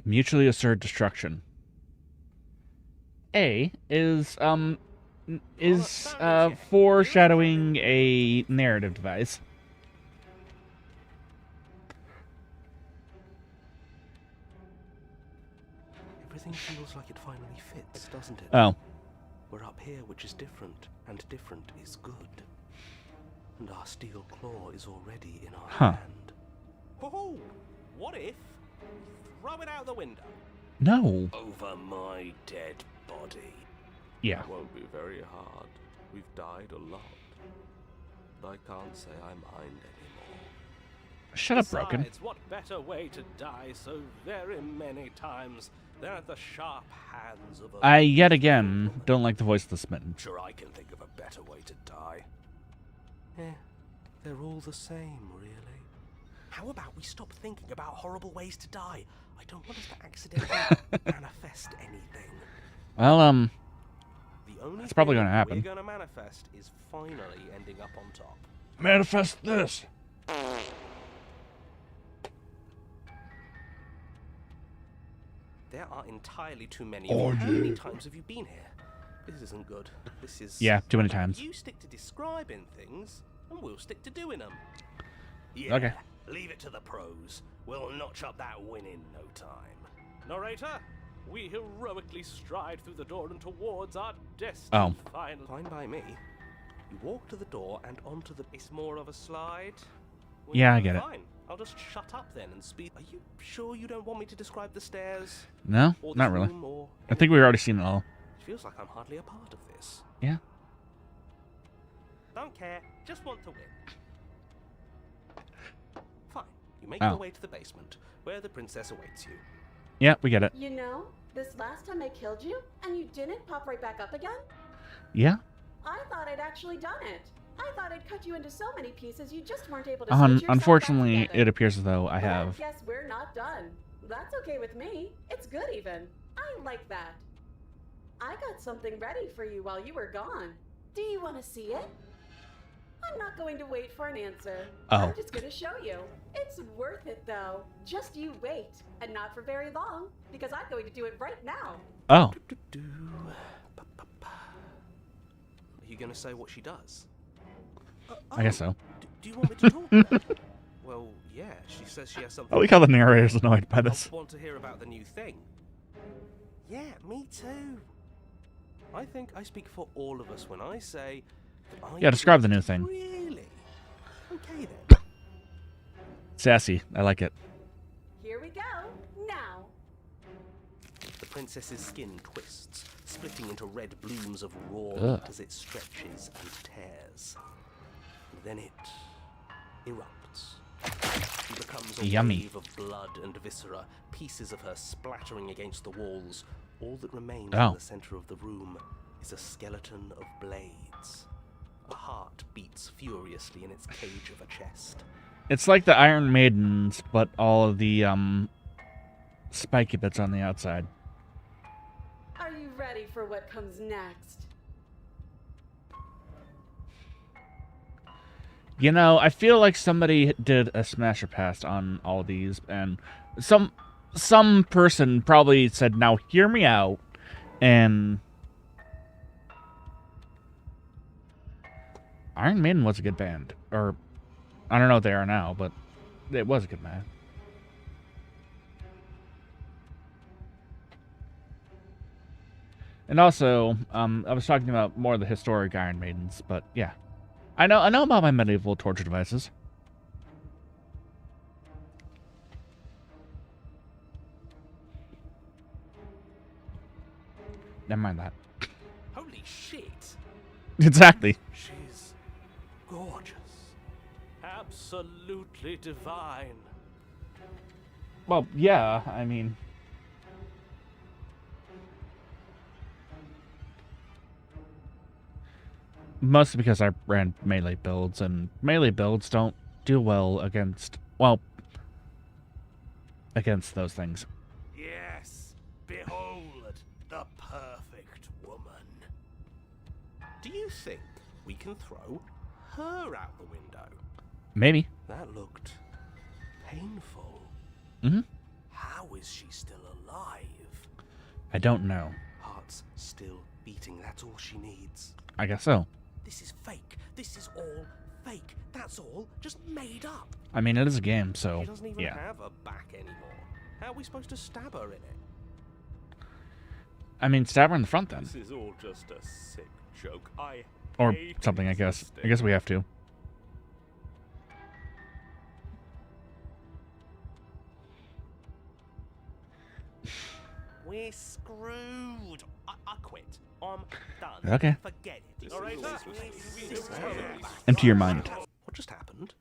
Mutually assured destruction. A is, is foreshadowing a narrative device. Everything feels like it finally fits, doesn't it? Oh. We're up here, which is different, and different is good. And our steel claw is already in our hand. Oh, what if we throw it out the window? No. Over my dead body. Yeah. It won't be very hard. We've died a lot. But I can't say I mind anymore. Shut up, Broken. Besides, what better way to die so very many times than at the sharp hands of a... I, yet again, don't like the voice of the smitten. Sure, I can think of a better way to die. They're all the same, really. How about we stop thinking about horrible ways to die? I don't want us to accidentally manifest anything. Well, The only that's probably thing gonna happen. we're gonna manifest is finally ending up on top. Manifest this. There are entirely too many. Oh, How many yeah. times have you been here? This isn't good. This is... Yeah, too many times. You stick to describing things, and we'll stick to doing them. Okay. Leave it to the pros. We'll notch up that win in no time. Narrator, we heroically stride through the door and towards our destined final... Fine by me. You walk to the door and onto the... It's more of a slide. Well, Yeah, I get it. Fine. I'll just shut up then and speed... Are you sure you don't want me to describe the stairs? No, Or not this really. room, or I think we've already seen it all. It feels like I'm hardly a part of this. Yeah. Don't care. Just want to win. Fine. You make Oh. your way to the basement, where the princess awaits you. Yeah, we get it. You know, this last time I killed you, and you didn't pop right back up again? Yeah. I thought I'd actually done it. I thought I'd cut you into so many pieces you just weren't able to stitch yourself Unfortunately, back together. it appears as though I But have. I guess we're not done. That's okay with me. It's good even. I like that. I got something ready for you while you were gone. Do you want to see it? I'm not going to wait for an answer. Oh. I'm just going to show you. It's worth it though. Just you wait. And not for very long, because I'm going to do it right now. Oh. Are you going to say what she does? I guess so. Do you want me to talk about it? Well, yeah, she says she has something... I like how the narrator's annoyed by this. I want to hear about the new thing. Yeah, me too. I think I speak for all of us when I say that I... Yeah, describe the new thing. Really? Okay then. Sassy. I like it. Here we go. Now. The princess's skin twists, splitting into red blooms of raw Ugh. meat as it stretches and tears. And then it erupts. She becomes a Yummy. wave of blood and viscera, pieces of her splattering against the walls. All that remains Oh. in the center of the room is a skeleton of blades. A heart beats furiously in its cage of a chest. It's like the Iron Maidens, but all of the spiky bits on the outside. Are you ready for what comes next? You know, I feel like somebody did a smasher pass on all these, and some person probably said, "Now hear me out," and Iron Maiden was a good band, or I don't know what they are now, but it was a good band. And also, I was talking about more of the historic Iron Maidens, but yeah. I know about my medieval torture devices. Never mind that. Holy shit! Exactly. She's gorgeous. Absolutely divine. Well, yeah, I mean... Mostly because I ran melee builds, and melee builds don't do well against, well, against those things. Yes, behold the perfect woman. Do you think we can throw her out the window? Maybe. That looked painful. Mm-hmm. How is she still alive? I don't know. Heart's still beating, that's all she needs. I guess so. This is fake. This is all fake. That's all. Just made up. I mean, it is a game, so She doesn't even yeah. have a back anymore. How are we supposed to stab her in it? I mean, stab her in the front then, This is all just a sick joke. I or hate something. I guess. existing. I guess we have to. We're screwed. I quit. I'm done. Okay. Forget it. All right, Empty your mind. What just happened?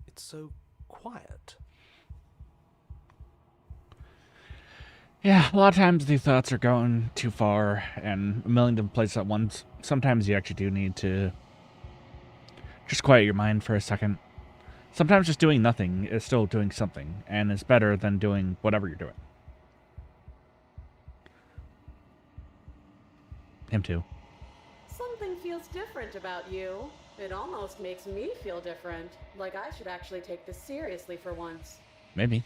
It's so quiet. Yeah, a lot of times these thoughts are going too far and a million different places at once. Sometimes you actually do need to just quiet your mind for a second. Sometimes just doing nothing is still doing something, and is better than doing whatever you're doing. Him too. Something feels different about you. It almost makes me feel different. Like I should actually take this seriously for once. Maybe.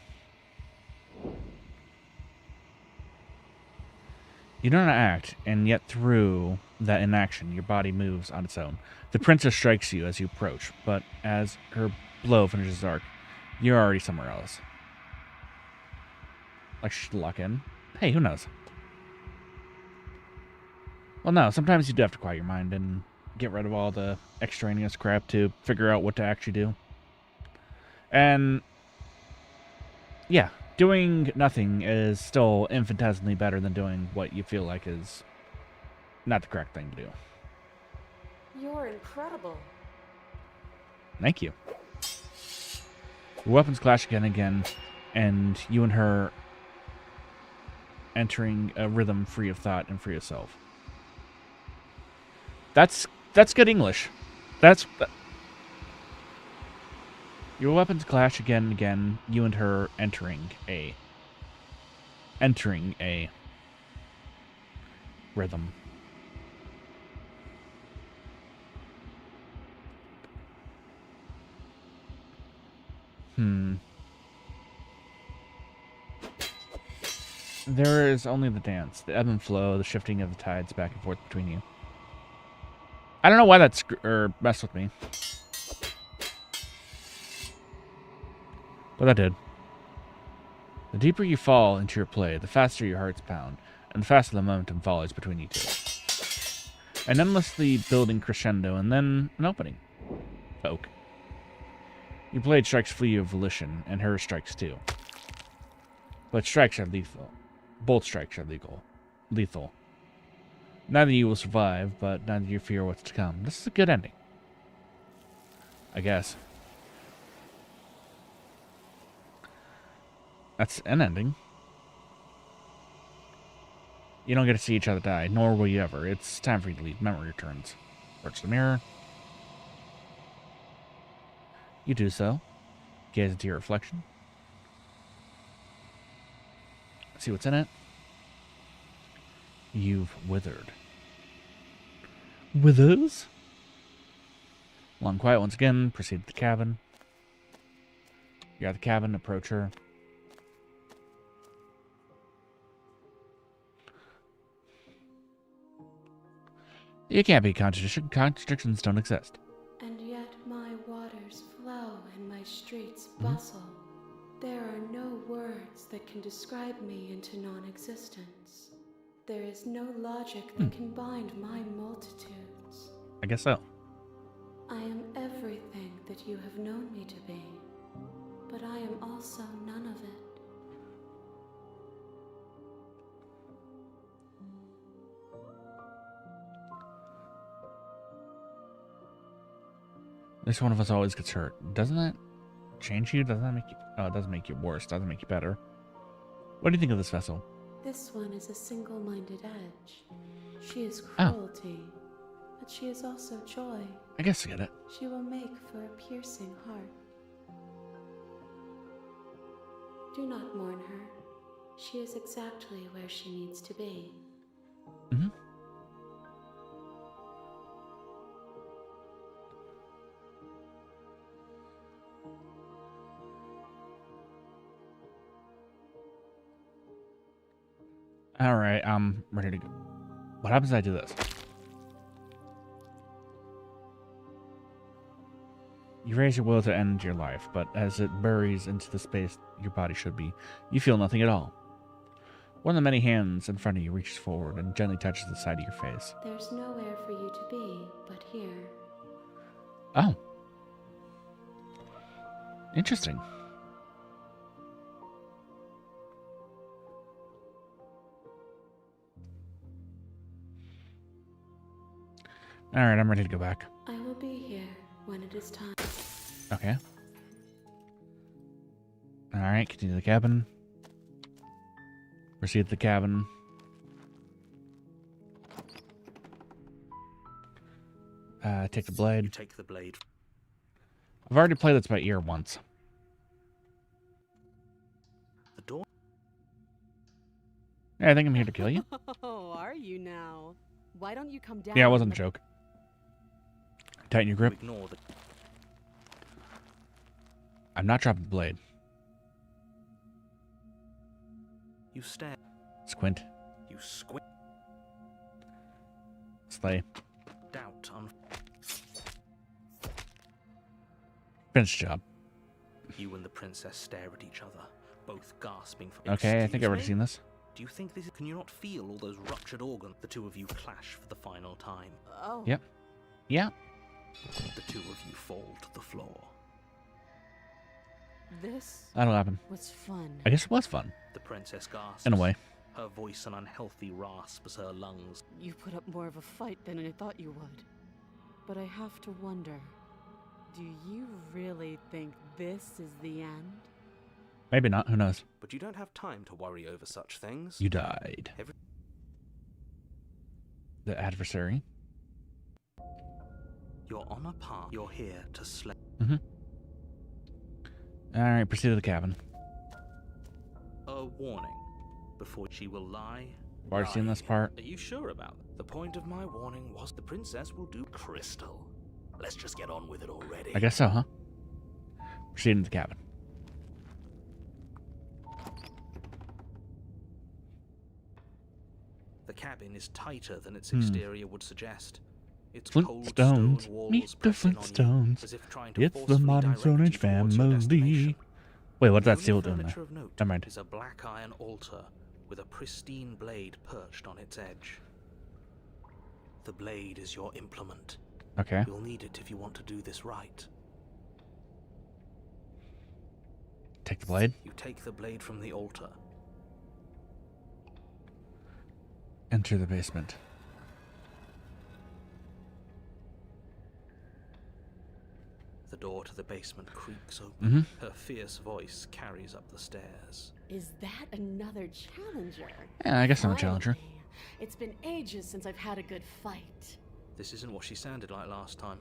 You do not act, and yet through that inaction, your body moves on its own. The princess strikes you as you approach, but as her blow finishes arc, you're already somewhere else. Like she should lock in. Hey, who knows? Well, no, sometimes you do have to quiet your mind and get rid of all the extraneous crap to figure out what to actually do. And yeah, doing nothing is still infinitesimally better than doing what you feel like is not the correct thing to do. You're incredible. Thank you. Your weapons clash again and again, and you and her entering a rhythm free of thought and free of self. That's good English. Your weapons clash again and again, you and her entering a rhythm. There is only the dance, the ebb and flow, the shifting of the tides back and forth between you. I don't know why that messed with me. But that did. The deeper you fall into your play, the faster your hearts pound, and the faster the momentum follows between you two. An endlessly building crescendo, and then an opening. Folk. Your blade strikes for your volition, and her strikes too. But strikes are lethal. Both strikes are lethal. Neither of you will survive, but neither of you fear what's to come. This is a good ending. I guess. That's an ending. You don't get to see each other die, nor will you ever. It's time for you to leave. Memory returns. Approach the mirror. You do so. Gaze into your reflection. See what's in it. You've withered. Withers? Long quiet once again. Proceed to the cabin. You're at the cabin. Approach her. You can't be a contradiction. Contradictions don't exist. And yet my waters flow and my streets bustle. There are no words that can describe me into non-existence. There is no logic that can bind my multitudes. I guess so. I am everything that you have known me to be, but I am also none of it. At least one of us always gets hurt. Doesn't that change you? Doesn't that make you... Oh, it doesn't make you worse. Doesn't make you better. What do you think of this vessel? This one is a single-minded edge. She is cruelty, but she is also joy. I guess I get it. She will make for a piercing heart. Do not mourn her. She is exactly where she needs to be. Mm-hmm. Alright, I'm ready to go. What happens if I do this? You raise your will to end your life, but as it buries into the space your body should be, you feel nothing at all. One of the many hands in front of you reaches forward and gently touches the side of your face. There's nowhere for you to be but here. Oh. Interesting. Alright, I'm ready to go back. I will be here when it is time. Okay. Alright, continue to the cabin. Proceed to the cabin. Take the blade. You take the blade. I've already played this by ear once. The door. Yeah, I think I'm here to kill you. Oh, are you now? Why don't you come down? Yeah, it wasn't a joke. Tighten your grip. Ignore the. I'm not dropping the blade. You stare. Squint. You squint. Slay. Doubt on. Finish the job. You and the princess stare at each other, both gasping for. Okay, I think I've already "Excuse seen me? this. Do you think this? Can you not feel all those ruptured organs? The two of you clash for the final time. Oh. Yep. Yeah. The two of you fall to the floor. This That'll happen. was fun. I guess it was fun. The princess gasps. In a way. Her voice an unhealthy rasp as her lungs. You put up more of a fight than I thought you would. But I have to wonder, do you really think this is the end? Maybe not. Who knows? But you don't have time to worry over such things. You died. The adversary. You're on a path. You're here to slay. Mm-hmm. Alright, proceed to the cabin. A warning. Before she will lie. I've already seen this part. Are you sure about it? The point of my warning was the princess will do crystal. Let's just get on with it already. I guess so, huh? Proceed to the cabin. The cabin is tighter than its exterior would suggest. Its cold Flintstones. stone walls Meet the press in on you, Flintstones. as if trying to It's the forcefully modern direct Stone you Age towards your family. destination. Wait, what's The that only seal doing there? furniture of note Never mind. is a black iron altar with a pristine blade perched on its edge. The blade is your implement. Okay. You'll need it if you want to do this right. Take the blade. You take the blade from the altar. Enter the basement. The door to the basement creaks open. Mm-hmm. Her fierce voice carries up the stairs. Is that another challenger? Yeah, I guess I'm a challenger. Finally. It's been ages since I've had a good fight. This isn't what she sounded like last time.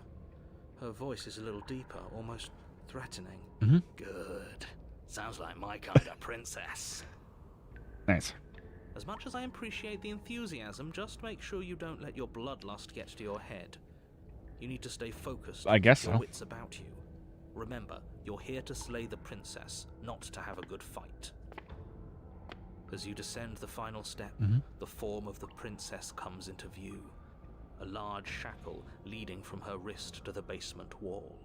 Her voice is a little deeper, almost threatening. Mm-hmm. Good. Sounds like my kind of princess. Nice. As much as I appreciate the enthusiasm, just make sure you don't let your bloodlust get to your head. You need to stay focused. I guess your so. wits about you. Remember, you're here to slay the princess, not to have a good fight. As you descend the final step, the form of the princess comes into view. A large shackle leading from her wrist to the basement wall.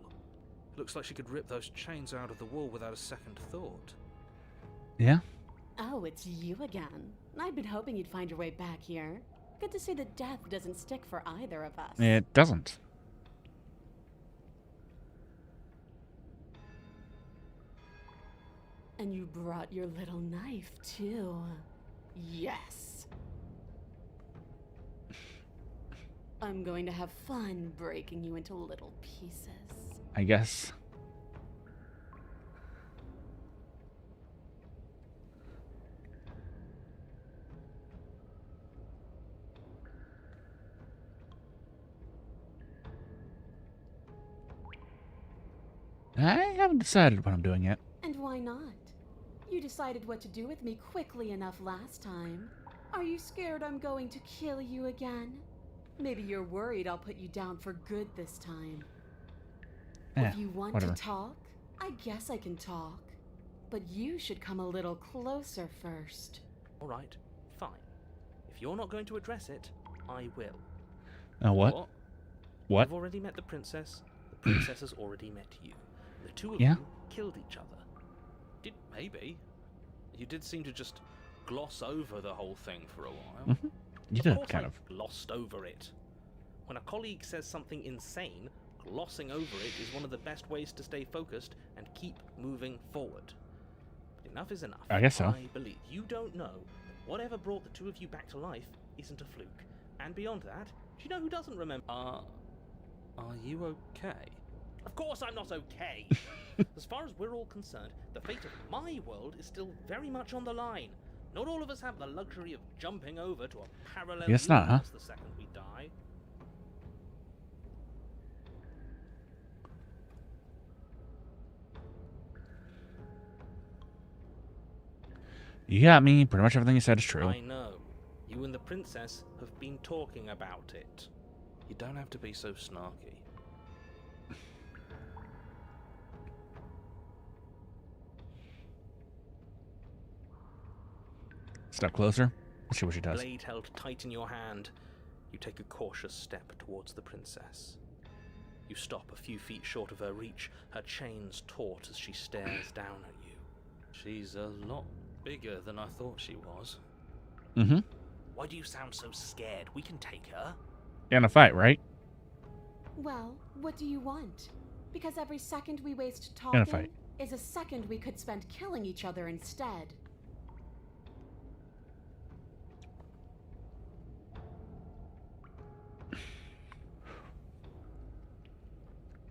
Looks like she could rip those chains out of the wall without a second thought. Yeah? Oh, it's you again. I've been hoping you'd find your way back here. Good to see that death doesn't stick for either of us. It doesn't. And you brought your little knife, too. Yes. I'm going to have fun breaking you into little pieces. I guess. I haven't decided what I'm doing yet. And why not? You decided what to do with me quickly enough last time. Are you scared I'm going to kill you again? Maybe you're worried I'll put you down for good this time. If you want whatever. to talk, I guess I can talk. But you should come a little closer first. Alright, fine. If you're not going to address it, I will. What? What? You've already met the princess. The princess has already met you. The two of Yeah. you killed each other. Maybe. You did seem to just gloss over the whole thing for a while. You did, course kind I of. glossed over it. When a colleague says something insane, glossing over it is one of the best ways to stay focused and keep moving forward. But enough is enough. I guess so. I believe you don't know that whatever brought the two of you back to life isn't a fluke. And beyond that, do you know who doesn't remember? Are you okay? Of course I'm not okay. As far as we're all concerned, the fate of my world is still very much on the line. Not all of us have the luxury of jumping over to a parallel Guess not, huh? universe the second we die. You got me. Pretty much everything you said is true. I know. You and the princess have been talking about it. You don't have to be so snarky. Step closer. Let's see what she does. Blade held tight in your hand, you take a cautious step towards the princess. You stop a few feet short of her reach, her chains taut as she stares down at you. She's a lot bigger than I thought she was. Mm-hmm. Why do you sound so scared? We can take her. In a fight, right? Well, what do you want? Because every second we waste In a talking fight. is a second we could spend killing each other instead.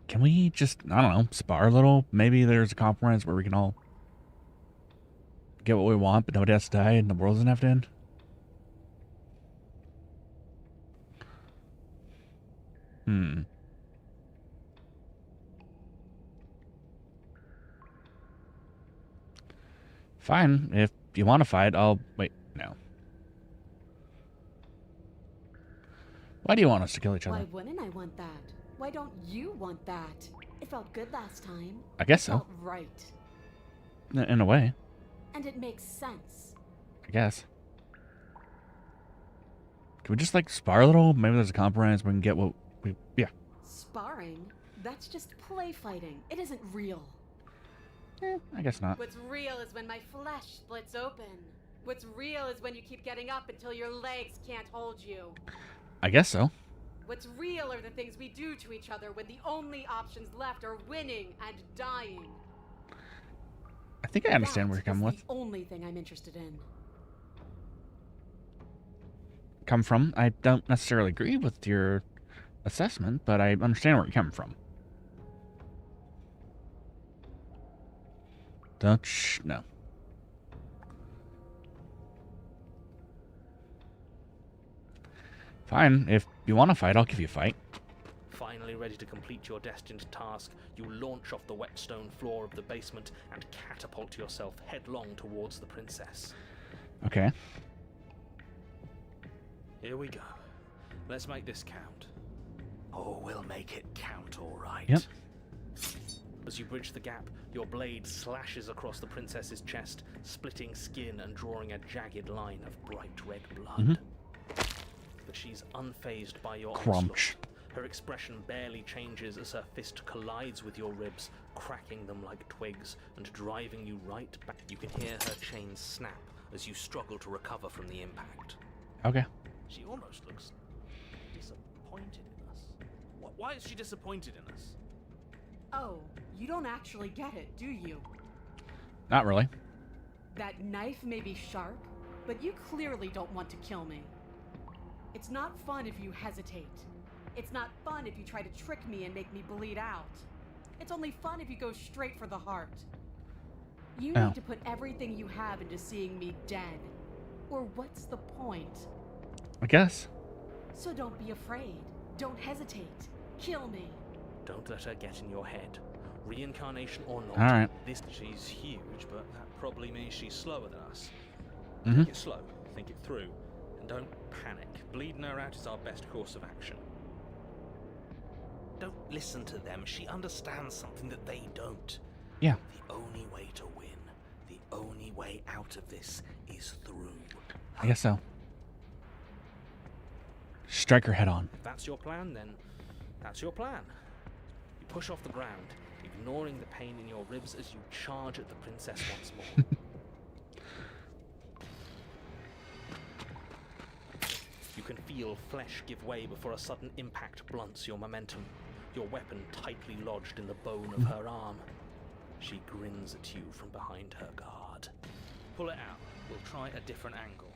Can we just, I don't know, spar a little? Maybe there's a compromise where we can all get what we want, but nobody has to die and the world doesn't have to end? Fine. If you want to fight, I'll... Wait, no. Why do you want us to kill each other? Why wouldn't I want that? Why don't you want that? It felt good last time. I guess It so. felt right. In a way, And it makes sense. I guess. Can we just, like, spar a little? Maybe there's a compromise. We can get what we... Yeah. Sparring? That's just play fighting. It isn't real. I guess not. What's real is when my flesh splits open. What's real is when you keep getting up until your legs can't hold you. I guess so. What's real are the things we do to each other when the only options left are winning and dying. I think I understand where you're coming That's with. the only thing I'm interested in. Come from. I don't necessarily agree with your assessment, but I understand where you're coming from. Don't no. Fine. If you want to fight, I'll give you a fight. Finally ready to complete your destined task, you launch off the wet stone floor of the basement and catapult yourself headlong towards the princess. Okay. Here we go. Let's make this count. Oh, we'll make it count, all right. Yep. As you bridge the gap, your blade slashes across the princess's chest, splitting skin and drawing a jagged line of bright red blood. But she's unfazed by your Crunch. onslaught. Her expression barely changes as her fist collides with your ribs, cracking them like twigs and driving you right back. You can hear her chains snap as you struggle to recover from the impact. Okay. She almost looks disappointed in us. Why is she disappointed in us? Oh, you don't actually get it, do you? Not really. That knife may be sharp, but you clearly don't want to kill me. It's not fun if you hesitate. It's not fun if you try to trick me and make me bleed out. It's only fun if you go straight for the heart. You Oh. need to put everything you have into seeing me dead. Or what's the point? I guess. So don't be afraid. Don't hesitate. Kill me. Don't let her get in your head. Reincarnation or not, Alright. she's huge, but that probably means she's slower than us. Mhm. Think it slow, think it through, and don't panic. Bleeding her out is our best course of action. Don't listen to them. She understands something that they don't. Yeah. The only way to win, the only way out of this is through. I guess so. Strike her head on. If that's your plan, then that's your plan. You push off the ground, ignoring the pain in your ribs as you charge at the princess once more. You can feel flesh give way before a sudden impact blunts your momentum, your weapon tightly lodged in the bone of her arm. She grins at you from behind her guard. Pull it out. We'll try a different angle.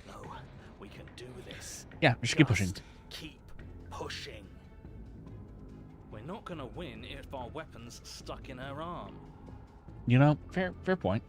No, we can do this. Yeah, we should keep pushing. Keep pushing. We're not gonna win if our weapon's stuck in her arm. You know, fair point.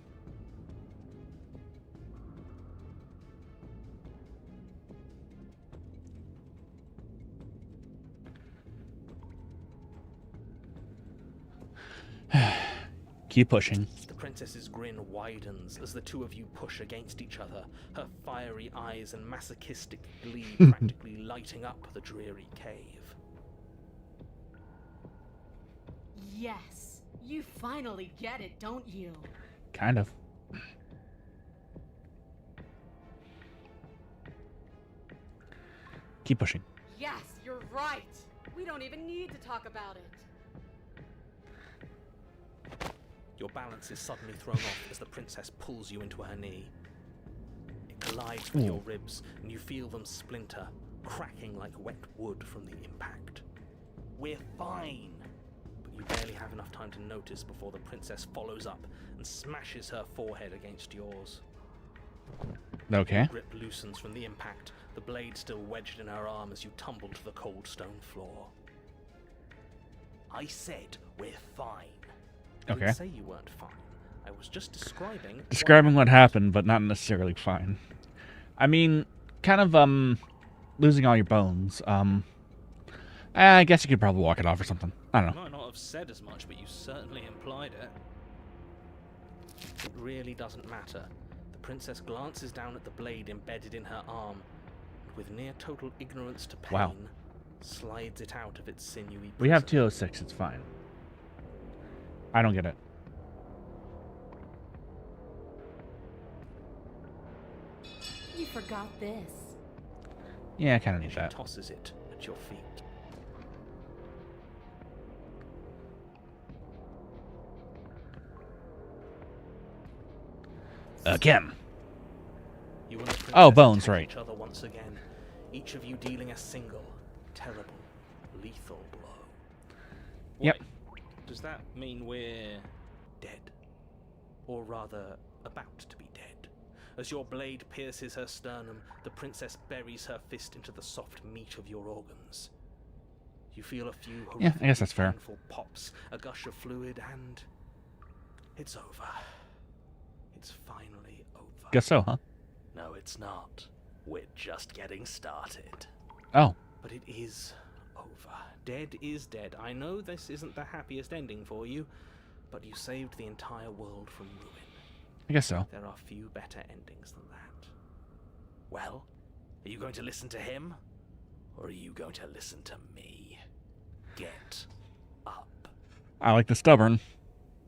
Keep pushing. The princess's grin widens as the two of you push against each other, her fiery eyes and masochistic glee practically lighting up the dreary cave. Yes, you finally get it, don't you? Kind of. Keep pushing. Yes, you're right. We don't even need to talk about it. Your balance is suddenly thrown off as the princess pulls you into her knee. It collides with your ribs, and you feel them splinter, cracking like wet wood from the impact. We're fine! But you barely have enough time to notice before the princess follows up and smashes her forehead against yours. Okay. Your grip loosens from the impact, the blade still wedged in her arm as you tumble to the cold stone floor. I said we're fine. I Okay. didn't say you weren't fine. I was just Describing what happened, but not necessarily fine. I mean, kind of, losing all your bones. I guess you could probably walk it off or something. I don't know. You might not have said as much, but you certainly implied it. It really doesn't matter. The princess glances down at the blade embedded in her arm, and with near total ignorance to pain, Wow. slides it out of its sinewy We have prison. 206, it's fine. I don't get it. You forgot this. Yeah, I kind of need She that. tosses it at your feet. Again. You and the Oh, princess bones, attack right. each other once again, each of you dealing a single, terrible, lethal blow. Yep. Wait, does that mean we're dead? Or rather, about to be dead? As your blade pierces her sternum, the princess buries her fist into the soft meat of your organs. You feel a few Yeah, I guess that's fair. painful pops, a gush of fluid, and it's over. It's finally over. Guess so, huh? No, it's not. We're just getting started. Oh. But it is over. Dead is dead. I know this isn't the happiest ending for you, but you saved the entire world from ruin. I guess so. There are few better endings than that. Well, are you going to listen to him? Or are you going to listen to me? Get up. I like the stubborn.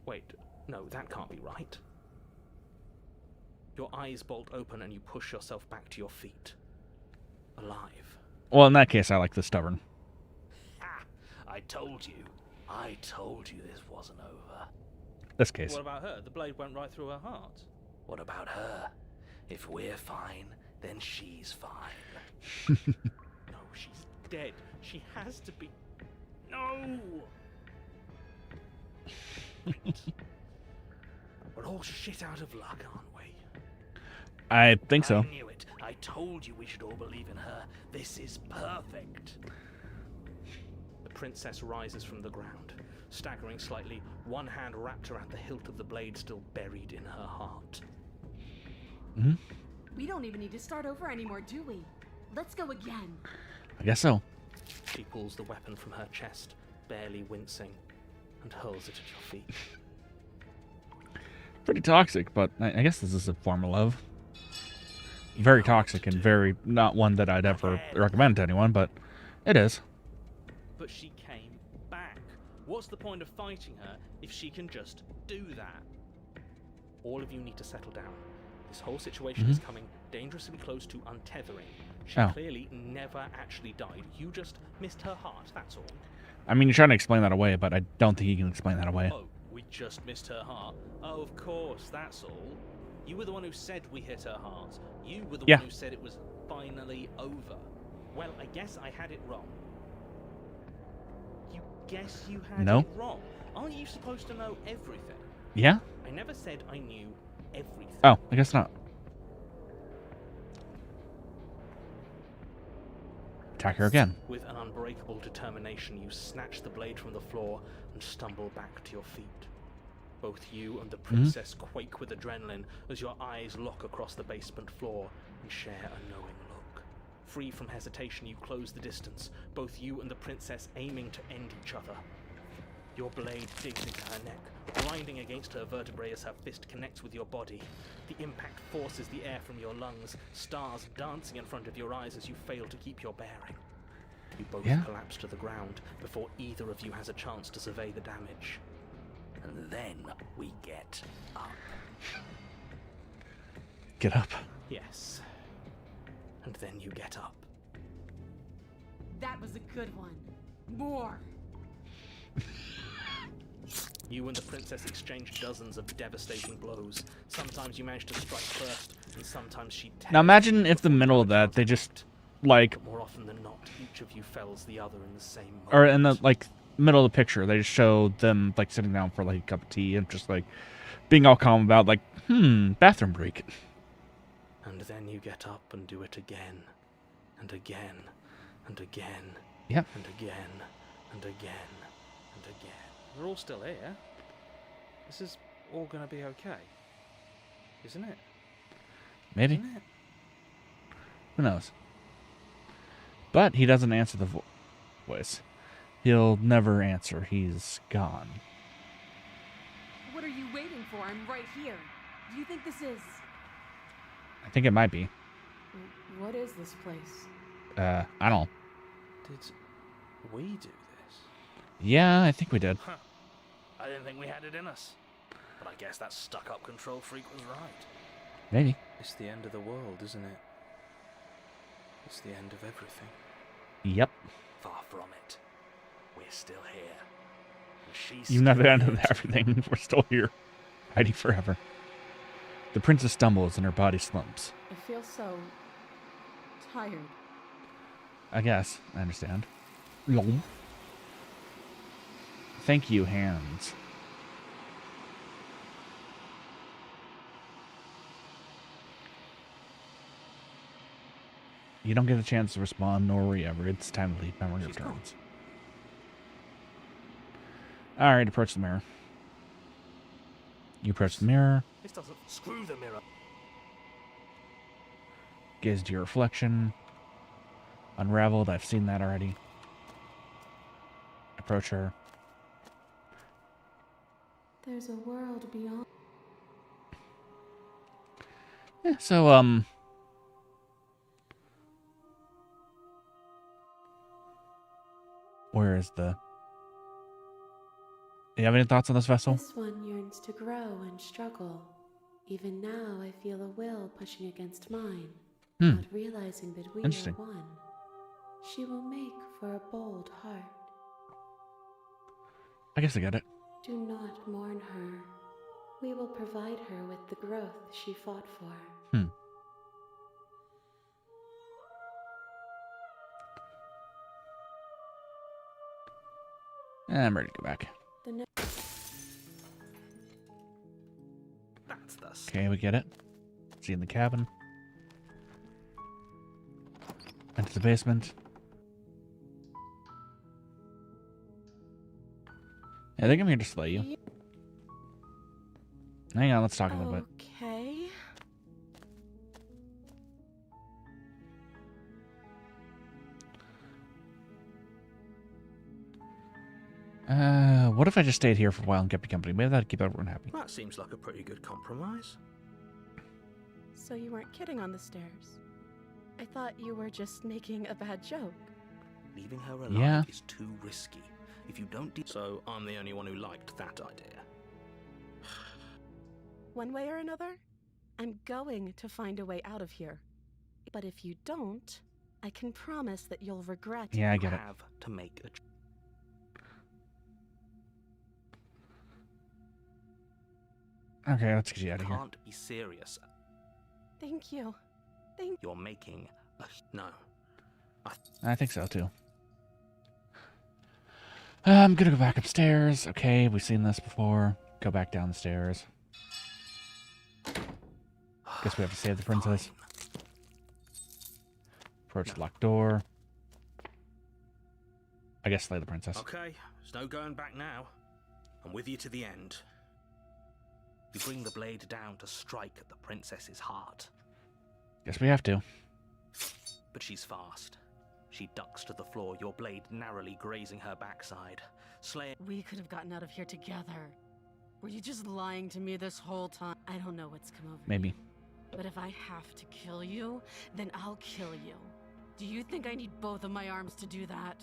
Wait, no, that can't be right. Your eyes bolt open and you push yourself back to your feet. Alive. Well, in that case, I like the stubborn. Ah, I told you. I told you this wasn't over. This case. What about her? The blade went right through her heart. What about her? If we're fine, then she's fine. No, she's dead. She has to be. No! Right. We're all shit out of luck, aren't we? I think so. I knew it. I told you we should all believe in her. This is perfect. The princess rises from the ground, staggering slightly, one hand wrapped around the hilt of the blade still buried in her heart. Hmm? We don't even need to start over anymore, do we? Let's go again. I guess so. She pulls the weapon from her chest, barely wincing, and hurls it at your feet. Pretty toxic, but I guess this is a form of love. Very toxic and very not one that I'd ever recommend to anyone, but it is. But she came back. What's the point of fighting her if she can just do that? All of you need to settle down. This whole situation is coming dangerously close to untethering. She clearly never actually died. You just missed her heart, that's all. I mean, you're trying to explain that away, but I don't think you can explain that away. Oh, we just missed her heart? Oh, of course, that's all. You were the one who said we hit her heart. You were the one who said it was finally over. Well, I guess I had it wrong. You guess you had it wrong? Aren't you supposed to know everything? Yeah? I never said I knew everything. Oh, I guess not. Attack her again. With an unbreakable determination, you snatch the blade from the floor and stumble back to your feet. Both you and the princess quake with adrenaline as your eyes lock across the basement floor and share a knowing look. Free from hesitation, you close the distance, both you and the princess aiming to end each other. Your blade digs into her neck, grinding against her vertebrae as her fist connects with your body. The impact forces the air from your lungs, stars dancing in front of your eyes as you fail to keep your bearing. You both collapse to the ground before either of you has a chance to survey the damage. And then we get up. Get up. Yes. And then you get up. That was a good one. More. You and the princess exchange dozens of devastating blows. Sometimes you manage to strike first, and sometimes she tears. Now imagine if the middle of that, they just, like... But more often than not, each of you fells the other in the same moment. Or in the, like, middle of the picture, they just show them, like, sitting down for, like, a cup of tea and just, like, being all calm about, like, bathroom break. And then you get up and do it again, and again, and again, Yep. and again, and again, and again. We're all still here. This is all gonna be okay. Isn't it? Maybe. Isn't it? Who knows? But he doesn't answer the voice. He'll never answer. He's gone. What are you waiting for? I'm right here. Do you think this is... I think it might be. What is this place? I don't know. Did we do this? Yeah, I think we did. Huh. I didn't think we had it in us. But I guess that stuck-up control freak was right. Maybe. It's the end of the world, isn't it? It's the end of everything. Yep. Far from it. We're still here. And she's Even at still the end here of too. everything, we're still here. Hiding forever. The princess stumbles and her body slumps. I feel so tired. I guess. I understand. Yum. Thank you, hands. You don't get a chance to respond, nor worry ever. It's time to leave. Memory returns. Alright, approach the mirror. You approach the mirror. This doesn't screw the mirror. Gaze to your reflection. Unraveled. I've seen that already. Approach her. There's a world beyond. Yeah, so, where is the... You have any thoughts on this vessel? This one yearns to grow and struggle. Even now, I feel a will pushing against mine, not realizing that we are Interesting. one. She will make for a bold heart. I guess I get it. Do not mourn her. We will provide her with the growth she fought for. I'm ready to go back. That's the stuff. Okay, we get it. See you in the cabin. Into the basement. I think I'm here to slay you. Hang on, let's talk a little bit. Okay. What if I just stayed here for a while and kept you company? Maybe that'd keep everyone happy. That seems like a pretty good compromise. So you weren't kidding on the stairs. I thought you were just making a bad joke. Leaving her alive Yeah. is too risky. If you don't so I'm the only one who liked that idea. One way or another? I'm going to find a way out of here. But if you don't, I can promise that you'll regret it. Yeah, I get it. Have to make a Okay, let's get you out of here. Can't be serious. Thank you. You're making a no. I think so too. I'm gonna go back upstairs. Okay, we've seen this before. Go back down the stairs. Guess we have to save the princess. Approach the locked door. I guess slay the princess. Okay, there's no going back now. I'm with you to the end. You bring the blade down to strike at the princess's heart. Guess we have to. But she's fast. She ducks to the floor, your blade narrowly grazing her backside. Slay. We could have gotten out of here together. Were you just lying to me this whole time? I don't know what's come over Maybe. you. But if I have to kill you, then I'll kill you. Do you think I need both of my arms to do that?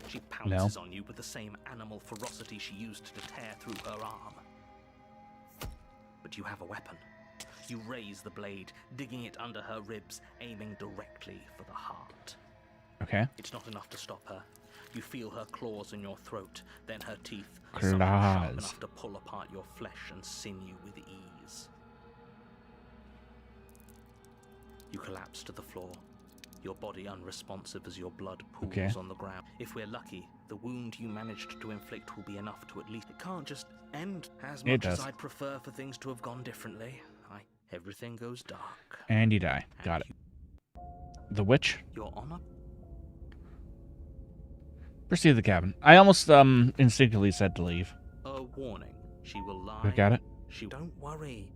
She pounces on you with the same animal ferocity she used to tear through her arm. But you have a weapon. You raise the blade, digging it under her ribs, aiming directly for the heart. Okay. It's not enough to stop her. You feel her claws in your throat, then her teeth, something sharp Claws. enough to pull apart your flesh and sinew with ease. You collapse to the floor, your body unresponsive as your blood pools on the ground. If we're lucky, the wound you managed to inflict will be enough to at least... It can't just end. As much as I'd prefer for things to have gone differently, everything goes dark. And you die. Got it. The witch? Your honor? Proceed to the cabin. I almost instinctively said to leave. A warning. She will lie. We got it? Don't worry.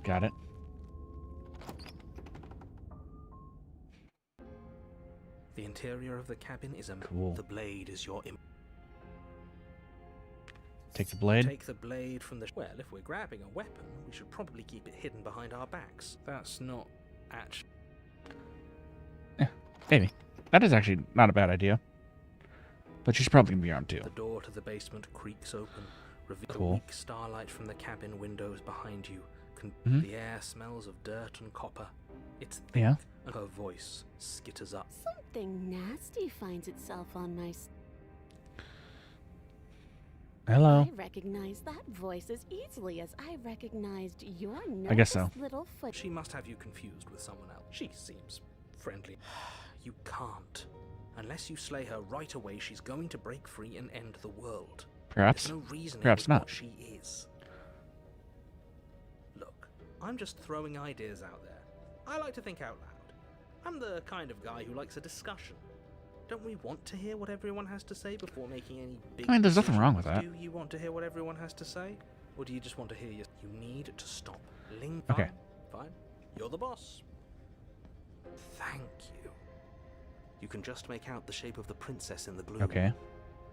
Got it. The interior of the cabin is cool. The blade is your... Take the blade. Take the blade from the... Well, if we're grabbing a weapon, we should probably keep it hidden behind our backs. That's not actually... Yeah, maybe. That is actually not a bad idea. But she's probably going to be armed too. The door to the basement creaks open, revealing Cool. the weak starlight from the cabin windows behind you. The air smells of dirt and copper. It's thick, and her voice skitters up. Something nasty finds itself on my... Hello. I recognize that voice as easily as I recognized your I guess so. little foot. She must have you confused with someone else. She seems friendly. You can't. Unless you slay her right away, she's going to break free and end the world. Perhaps. There's no reason Perhaps not. What she is. Look, I'm just throwing ideas out there. I like to think out loud. I'm the kind of guy who likes a discussion. Don't we want to hear what everyone has to say before making any big I mean, there's nothing decisions? wrong with that. Do you want to hear what everyone has to say? Or do you just want to hear You need to stop. Okay. Fine. You're the boss. Thank you. You can just make out the shape of the princess in the gloom. Okay.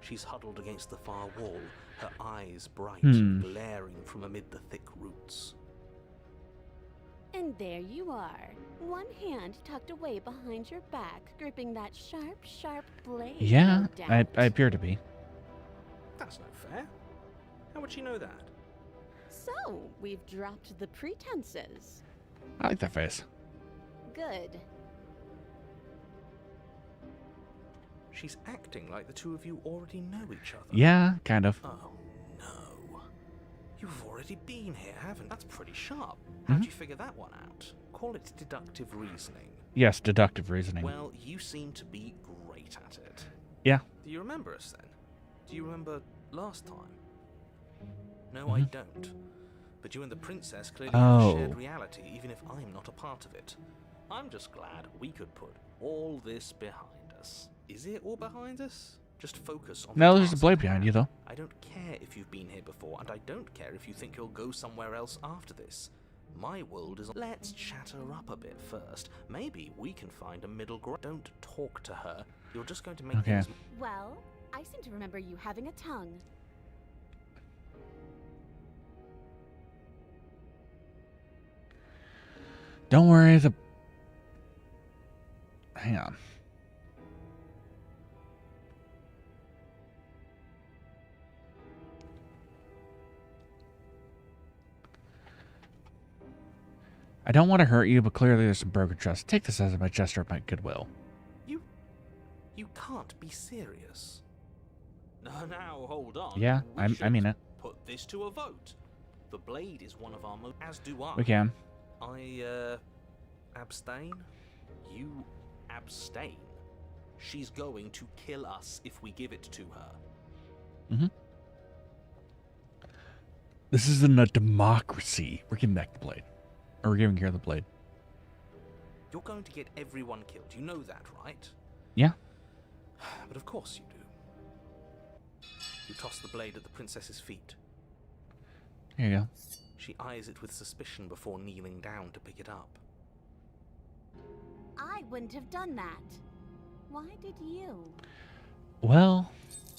She's huddled against the far wall, her eyes bright, glaring from amid the thick roots. And there you are, one hand tucked away behind your back, gripping that sharp, sharp blade. Yeah, no I doubt. appear to be. That's no fair. How would she know that? So, we've dropped the pretenses. I like that face. Good. She's acting like the two of you already know each other. Yeah, kind of. Oh, no. You've already been here, haven't you? That's pretty sharp. How'd you figure that one out? Call it deductive reasoning. Yes, deductive reasoning. Well, you seem to be great at it. Yeah. Do you remember us then? Do you remember last time? No, I don't. But you and the princess clearly have a shared reality, even if I'm not a part of it. I'm just glad we could put all this behind us. Is it all behind us? Just focus on No, the there's a task blade at behind hand. you, though. I don't care if you've been here before, and I don't care if you think you'll go somewhere else after this. My world is... Let's chat her up a bit first. Maybe we can find a middle ground. Don't talk to her. You're just going to make things... Well, I seem to remember you having a tongue. Don't worry, Hang on. I don't want to hurt you, but clearly there's some broken trust. Take this as a gesture of my goodwill. You can't be serious. Now, hold on. Yeah, I mean it. Put this to a vote. The blade is one of our most... As do I. We can. I, abstain? You abstain? She's going to kill us if we give it to her. Mm-hmm. This isn't a democracy. We're giving back the blade. Or we're giving her the blade. You're going to get everyone killed. You know that, right? Yeah. But of course you do. You toss the blade at the princess's feet. Here you go. She eyes it with suspicion before kneeling down to pick it up. I wouldn't have done that. Why did you? Well...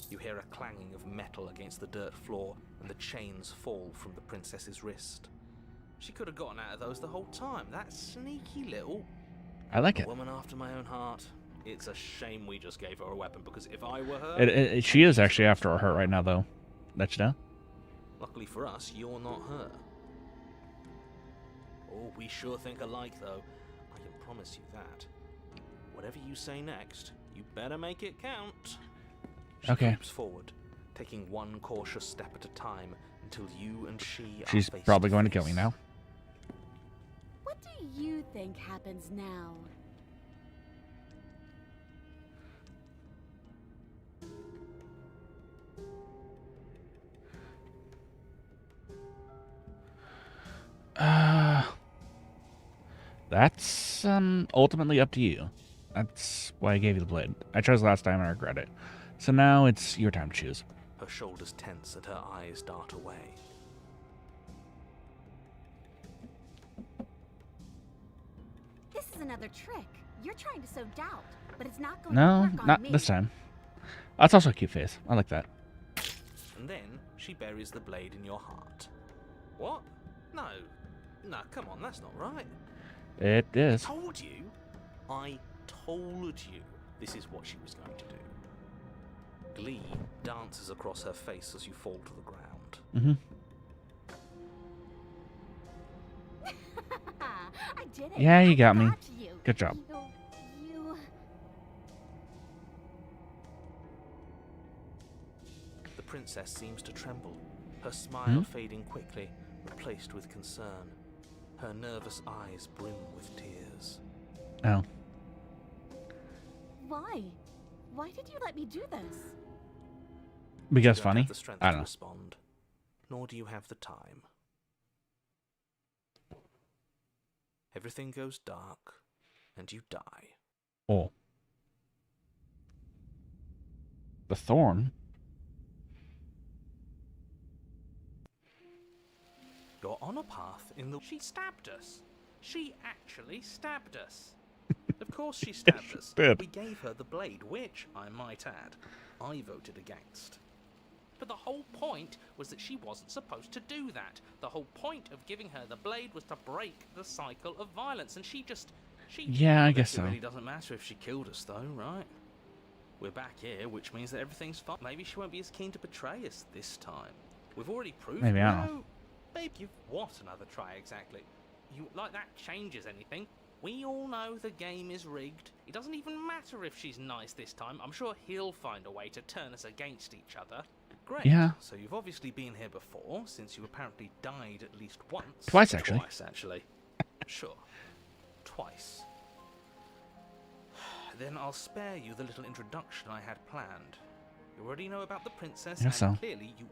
You hear a clanging of metal against the dirt floor, and the chains fall from the princess's wrist. She could have gotten out of those the whole time. That sneaky little... I like it. Woman after my own heart. It's a shame we just gave her a weapon, because if I were her... She is actually after her right now, though. Let you know. Luckily for us, you're not her. Oh, we sure think alike, though. I can promise you that. Whatever you say next, you better make it count. She Okay. creeps forward, taking one cautious step at a time until you and she are She's face probably to going to kill face. me now. What do you think happens now? That's ultimately up to you. That's why I gave you the blade. I chose last time and I regret it. So now it's your time to choose. Her shoulders tense and her eyes dart away. This is another trick. You're trying to sow doubt, but it's not going No, to work on not me. this time. That's also a cute face. I like that. And then she buries the blade in your heart. What? No. No, come on, that's not right. It is. I told you this is what she was going to do. Glee dances across her face as you fall to the ground. Mm-hmm. I did it. Yeah, you I got me. you. Good job. You... The princess seems to tremble, her smile fading quickly, replaced with concern. Her nervous eyes brim with tears. Oh. Why? Why did you let me do this? Because You don't funny? have the strength I to don't know. respond, nor do you have the time. Everything goes dark, and you die. Oh. The thorn? You're on a path in the... She stabbed us. She actually stabbed us. Of course she stabbed us. did. We gave her the blade, which, I might add, I voted against. But the whole point was that she wasn't supposed to do that. The whole point of giving her the blade was to break the cycle of violence, and she just... Yeah, I guess It so. really doesn't matter if she killed us, though, right? We're back here, which means that everything's fine. Maybe she won't be as keen to betray us this time. We've already proved... Maybe, I don't know. Babe, give what another try exactly? You like that changes anything? We all know the game is rigged. It doesn't even matter if she's nice this time. I'm sure he'll find a way to turn us against each other. Great. Yeah. So you've obviously been here before, since you apparently died at least once. Twice, actually. Twice, actually. Sure. Twice. Then I'll spare you the little introduction I had planned. You already know about the princess, Yes, and so. clearly you...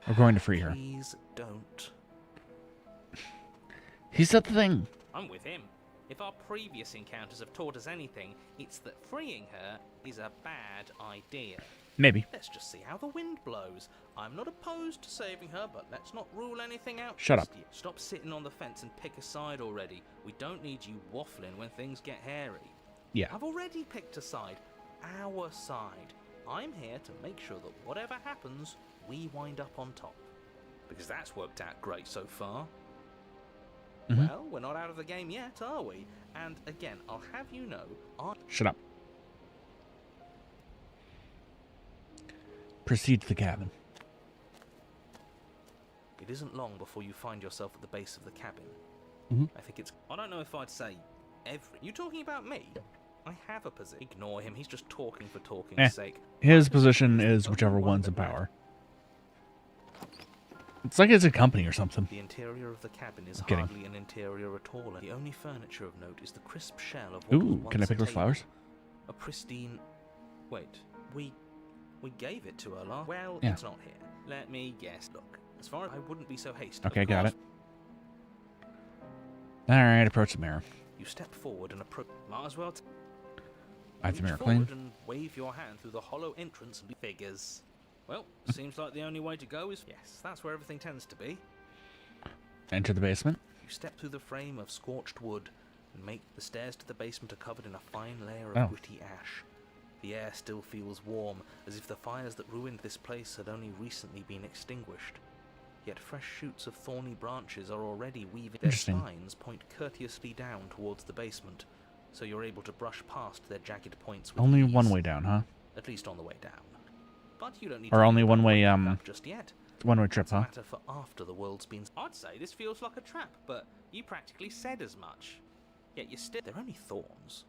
We're going to free her. Please don't. He's the thing. I'm with him. If our previous encounters have taught us anything, it's that freeing her is a bad idea. Maybe. Let's just see how the wind blows. I'm not opposed to saving her, but let's not rule anything out. Shut just up. yet. Stop sitting on the fence and pick a side already. We don't need you waffling when things get hairy. Yeah. I've already picked a side. Our side. I'm here to make sure that whatever happens, we wind up on top. Because that's worked out great so far. Mhm. Well, we're not out of the game yet, are we? And again, I'll have you know, Shut up. Proceed to the cabin. it It isn't long before you find yourself at the base of the cabin. Mhm. I think it's... I don't know if I'd say every... You talking about me? I have a position. Ignore him, he's just talking for talking's sake. His position is whichever one's in power. It's like it's a company or something. The interior of the cabin is I'm kidding. hardly an interior at all. The only furniture of note is the crisp shell of what was Ooh, once can I a pick those table. flowers? A pristine... Wait, we gave it to her last... Well, Yeah. it's not here. Let me guess. Look, as far as I wouldn't be so hasty. Okay, Of got course, it. Alright, approach the mirror. You step forward and approach... Might as well... I have the reach mirror forward clean. and wave your hand through the hollow entrance and figures. Well, seems like the only way to go is... Yes, that's where everything tends to be. Enter the basement. You step through the frame of scorched wood and make the stairs to the basement are covered in a fine layer of Oh. gritty ash. The air still feels warm, as if the fires that ruined this place had only recently been extinguished. Yet fresh shoots of thorny branches are already weaving. Their Interesting. spines point courteously down towards the basement, so you're able to brush past their jagged points with Only ease. one way down, huh? At least on the way down. But you don't need Or to only think one about way, going back just yet. One way trip, It's a huh? matter for after the world's been... I'd say this feels like a trap, but you practically said as much. Yet you still... They're only thorns.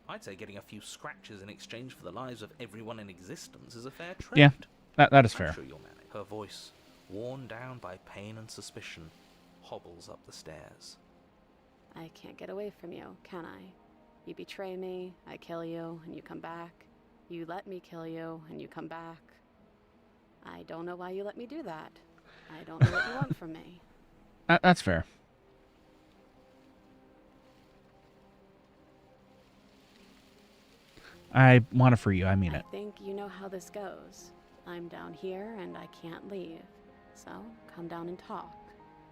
I'd say getting a few scratches in exchange for the lives of everyone in existence is a fair trade. Yeah, that is I'm fair. sure you'll manage. Her voice, worn down by pain and suspicion, hobbles up the stairs. I can't get away from you, can I? You betray me, I kill you, and you come back. You let me kill you, and you come back. I don't know why you let me do that. I don't know what you want from me. That's fair. I want to free you. I mean I it. think you know how this goes. I'm down here, and I can't leave. So, come down and talk.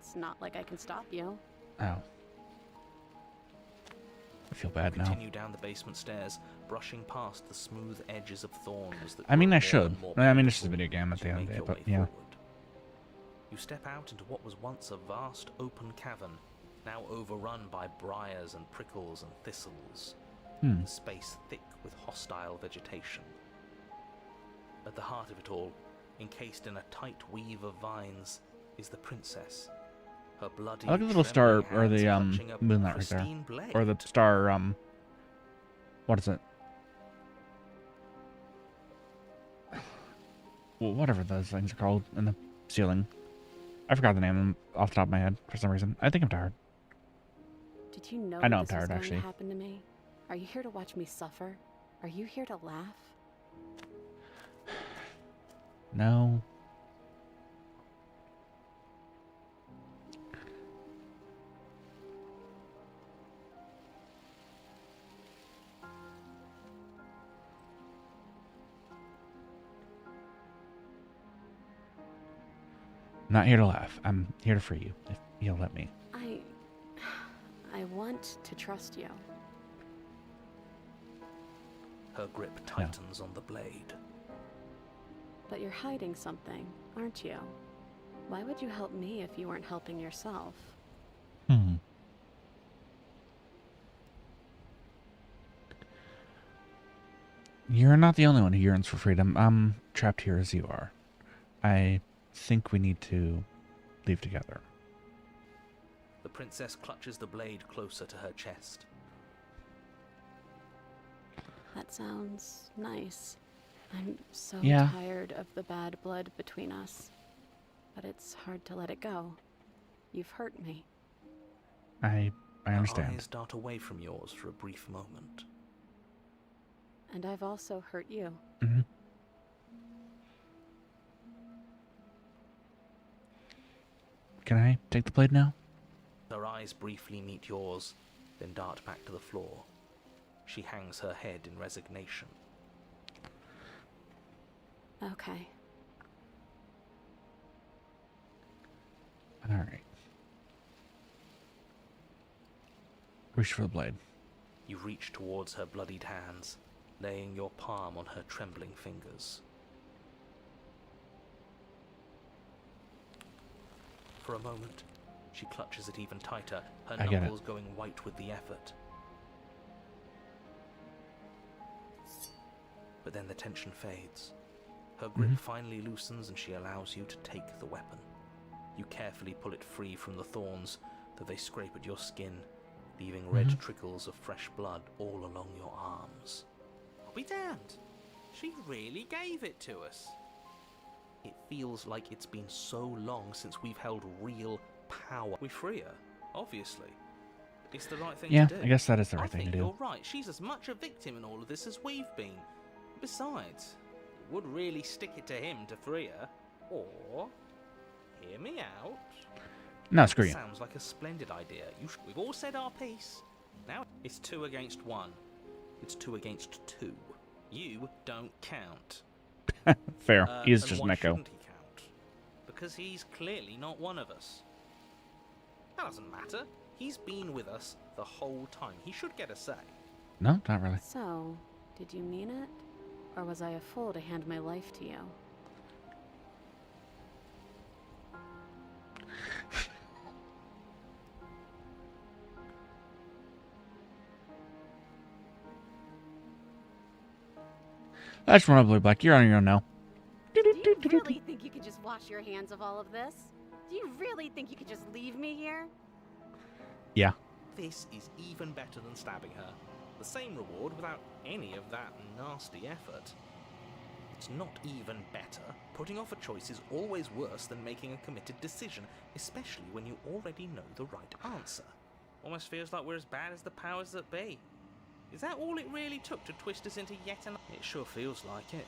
It's not like I can stop you. Oh. I feel bad now. Continue down the basement stairs, brushing past the smooth edges of thorns that I mean, grow I more should. and more I mean, it's just a plentiful video game at as the you end of make the day, your but way yeah. forward. You step out into what was once a vast open cavern, now overrun by briars and prickles and thistles. The space thick with hostile vegetation. At the heart of it all, encased in a tight weave of vines, is the princess. Her bloody, I like the little star, trembling or the hands clutching a moonlight right there, pristine blade. or the star. What is it? Well, whatever those things are called in the ceiling. I forgot the name off the top of my head for some reason. I think I'm tired. Did you know I know this I'm was tired, going actually. to happen to me? Are you here to watch me suffer? Are you here to laugh? No. I'm not here to laugh. I'm here to free you, if you'll let me. I want to trust you. Her grip tightens on the blade. But you're hiding something, aren't you? Why would you help me if you weren't helping yourself? You're not the only one who yearns for freedom. I'm trapped here as you are. I think we need to leave together. The princess clutches the blade closer to her chest. That sounds nice. I'm so Yeah. tired of the bad blood between us. But it's hard to let it go. You've hurt me. I Her understand. eyes dart away from yours for a brief moment. And I've also hurt you. hmm Can I take the blade now? Her eyes briefly meet yours, then dart back to the floor. She hangs her head in resignation. Okay. All right. Reach for the blade. You reach towards her bloodied hands, laying your palm on her trembling fingers. For a moment, she clutches it even tighter, her I get it. knuckles going white with the effort. But then the tension fades. Her grip finally loosens and she allows you to take the weapon. You carefully pull it free from the thorns, though they scrape at your skin, leaving red trickles of fresh blood all along your arms. I'll be damned. She really gave it to us. It feels like it's been so long since we've held real power. We free her, obviously. It's the right thing Yeah, to do. I guess that is the I right thing to think do. you're right. She's as much a victim in all of this as we've been. Besides, it would really stick it to him to free her. Or, hear me out. No, screw you. Sounds like a splendid idea. We've all said our piece. Now it's 2 against 1. It's 2 against 2. You don't count. Fair. He's And just why Neko. shouldn't he count? Because he's clearly not one of us. That doesn't matter. He's been with us the whole time. He should get a say. No, not really. So, did you mean it? Or was I a fool to hand my life to you? That's one of Blue Black. You're on your own now. Do you really think you could just wash your hands of all of this? Do you really think you could just leave me here? Yeah. This is even better than stabbing her. The same reward without any of that nasty effort. It's not even better. Putting off a choice is always worse than making a committed decision, especially when you already know the right answer. Almost feels like we're as bad as the powers that be. Is that all it really took to twist us into yet another? It sure feels like it.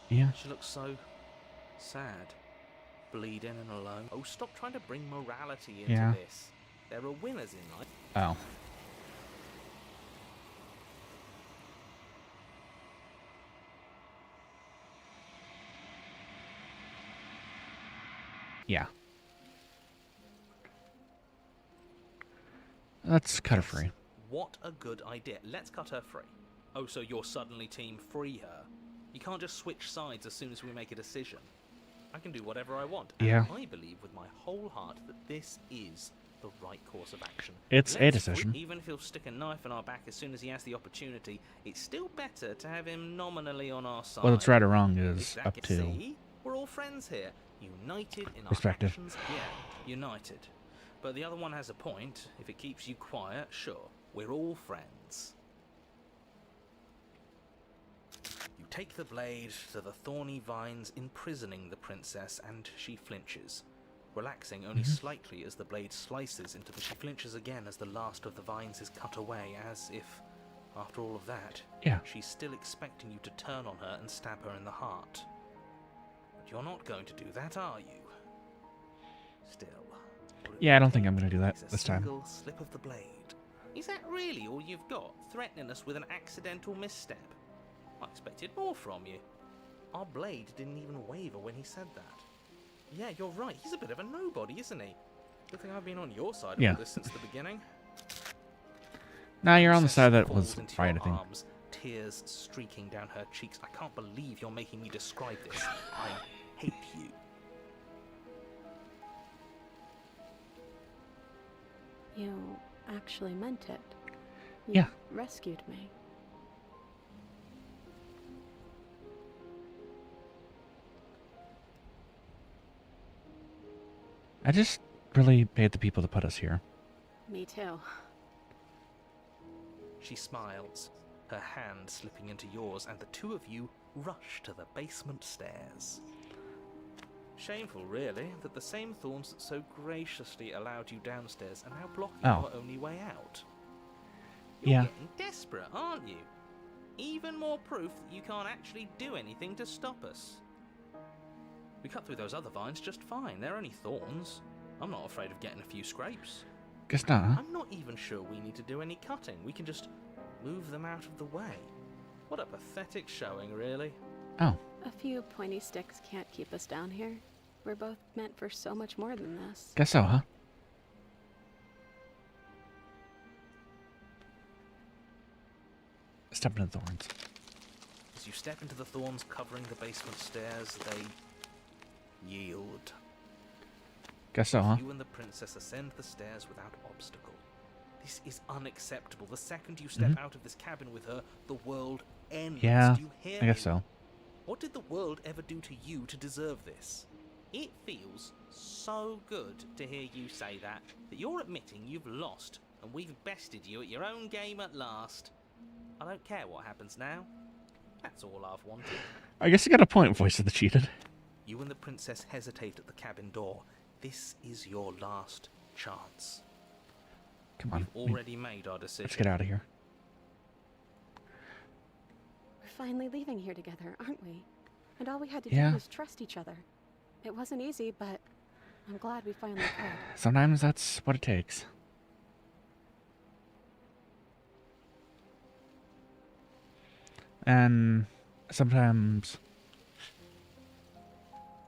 Yeah. She looks so sad. Bleeding and alone. Oh, stop trying to bring morality into Yeah. this. There are winners in life. Oh. Yeah. Let's cut her free. What a good idea. Let's cut her free. Oh, so you're suddenly team free her. You can't just switch sides as soon as we make a decision. I can do whatever I want. Yeah. And I believe with my whole heart that this is the right course of action. It's a Let's decision. Even if he'll stick a knife in our back as soon as he has the opportunity, it's still better to have him nominally on our side. Whether it's right or wrong is up Exactly. to See? We're all friends here. United in our perspective. actions. Yeah, united. But the other one has a point. If it keeps you quiet, sure. We're all friends. You take the blade to the thorny vines imprisoning the princess, and she flinches, relaxing only slightly as the blade slices into the... She flinches again as the last of the vines is cut away, as if, after all of that, Yeah. she's still expecting you to turn on her and stab her in the heart. But you're not going to do that, are you? Still. all it Yeah, I don't would think I'm take gonna do that is a this time. single slip of the blade. Is that really all you've got? Threatening us with an accidental misstep? I expected more from you. Our blade didn't even waver when he said that. Yeah, you're right. He's a bit of a nobody, isn't he? Good thing I've been on your side of Yeah. all this since the beginning. Now you're on the Princess side that falls was into right, I your think. arms, tears streaking down her cheeks. I can't believe you're making me describe this. I hate you. You actually meant it. You Yeah. rescued me. I just really paid the people to put us here. Me too. She smiles, her hand slipping into yours, and the two of you rush to the basement stairs. Shameful, really, that the same thorns that so graciously allowed you downstairs are now blocking Oh. our only way out. You're Yeah. Getting desperate, aren't you? Even more proof that you can't actually do anything to stop us. We cut through those other vines just fine. They're only thorns. I'm not afraid of getting a few scrapes. Guess not, huh? I'm not even sure we need to do any cutting. We can just move them out of the way. What a pathetic showing, really. Oh. A few pointy sticks can't keep us down here. We're both meant for so much more than this. Guess so, huh? Step into the thorns. As you step into the thorns covering the basement stairs, they yield. Guess so, huh? You and the princess ascend the stairs without obstacle. This is unacceptable. The second you step out of this cabin with her, the world ends. Yeah, Do you hear I guess me? so. What did the world ever do to you to deserve this? It feels so good to hear you say that you're admitting you've lost and we've bested you at your own game at last. I don't care what happens now. That's all I've wanted. I guess you got a point, Voice of the Cheated. You and the princess hesitate at the cabin door. This is your last chance. Come on. We've already made our decision. Let's get out of here. We're finally leaving here together, aren't we? And all we had to Yeah. do was trust each other. It wasn't easy, but I'm glad we finally could. Sometimes that's what it takes. And sometimes,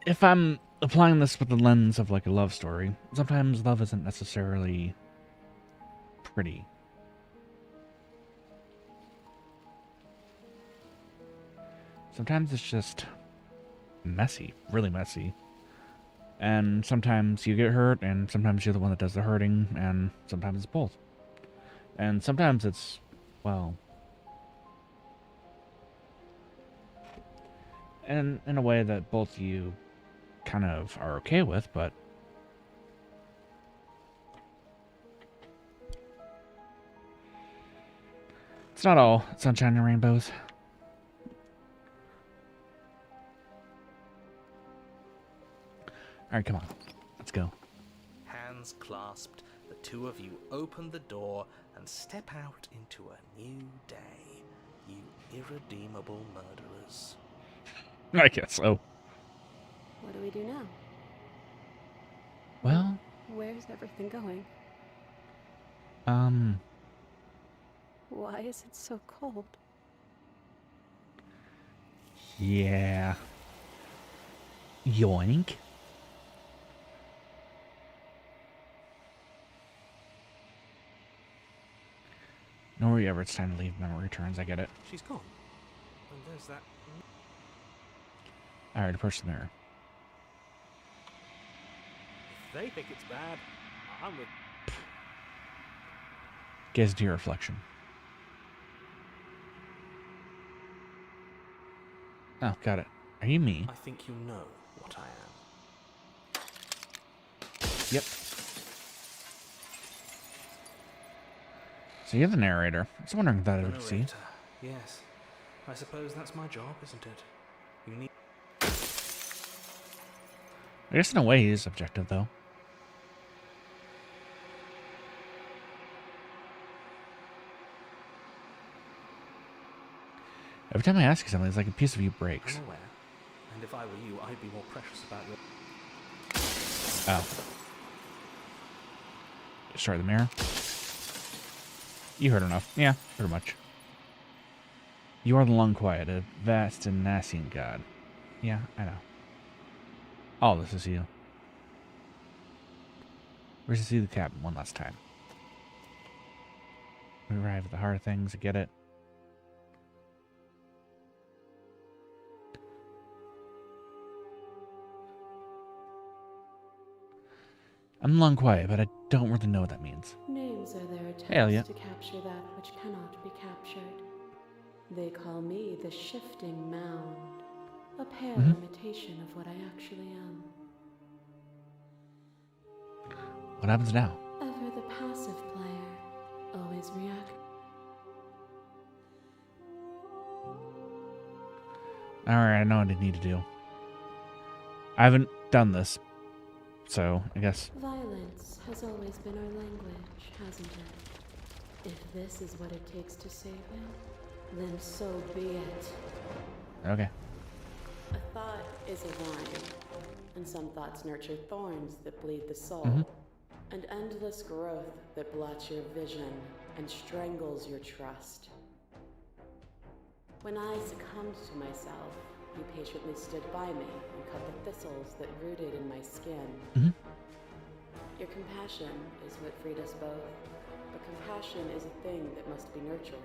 if I'm applying this with the lens of like a love story, sometimes love isn't necessarily pretty. Sometimes it's just messy, really messy. And sometimes you get hurt, and sometimes you're the one that does the hurting, and sometimes it's both. And sometimes it's, well, and in a way that both of you kind of are okay with, but it's not all sunshine and rainbows. Alright, come on. Let's go. Hands clasped, the two of you open the door and step out into a new day, you irredeemable murderers. I guess so. What do we do now? Well, Where's everything going? Why is it so cold? Yeah. Yoink. Don't worry ever, it's time to leave. Memory returns, I get it. She's gone. And there's that. Alright, approach the mirror. If they think it's bad, I'm with. Gaze into your reflection. Oh, got it. Are you me? I think you know what I am. Yep. So you're the narrator. I was wondering if that I The would see. narrator. Yes. I suppose that's my job, isn't it? You need. I guess in a way he is objective, though. Every time I ask you something, it's like a piece of you breaks. I'm aware. And if I were you, I'd be more precious about your. Oh. Destroy the mirror. You heard enough. Yeah, pretty much. You are the Lung Quiet, a vast and Nassian god. Yeah, I know. All this is you. We're to see the cabin one last time. We arrive at the heart of things, I get it. I'm Lung Quiet, but I don't really know what that means. Names are their Hell attempts yeah. to capture that which cannot be captured. They call me the shifting mound, a pale imitation of what I actually am. What happens now? Ever the passive player, always react. Alright, I know what I need to do. I haven't done this, so I guess. Violence has always been our language, hasn't it? If this is what it takes to save him, then so be it. Okay. A thought is a vine, and some thoughts nurture thorns that bleed the soul, and endless growth that blots your vision and strangles your trust. When I succumbed to myself, you patiently stood by me and cut the thistles that rooted in my skin. Your compassion is what freed us both, but compassion is a thing that must be nurtured,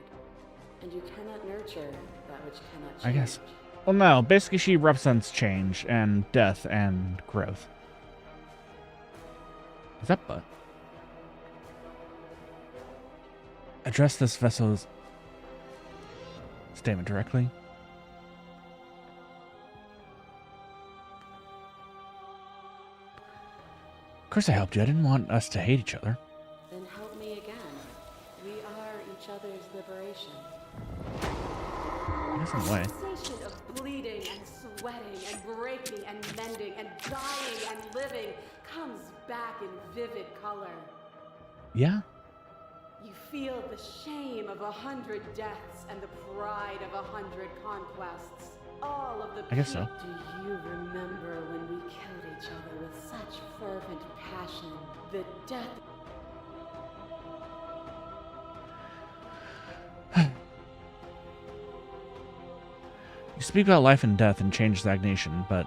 and you cannot nurture that which cannot change. I guess. Well, no. Basically, she represents change and death and growth. Is that but? Address this vessel's statement directly. course I helped you. I didn't want us to hate each other. Then help me again. We are each other's liberation. I guess in a way. Sensation of bleeding and sweating and breaking and mending and dying and living comes back in vivid color. Yeah? You feel the shame of 100 deaths and the pride of 100 conquests. All of the I guess so. Do you remember when we killed each other with such fervent passion? The death. You speak about life and death and change stagnation, but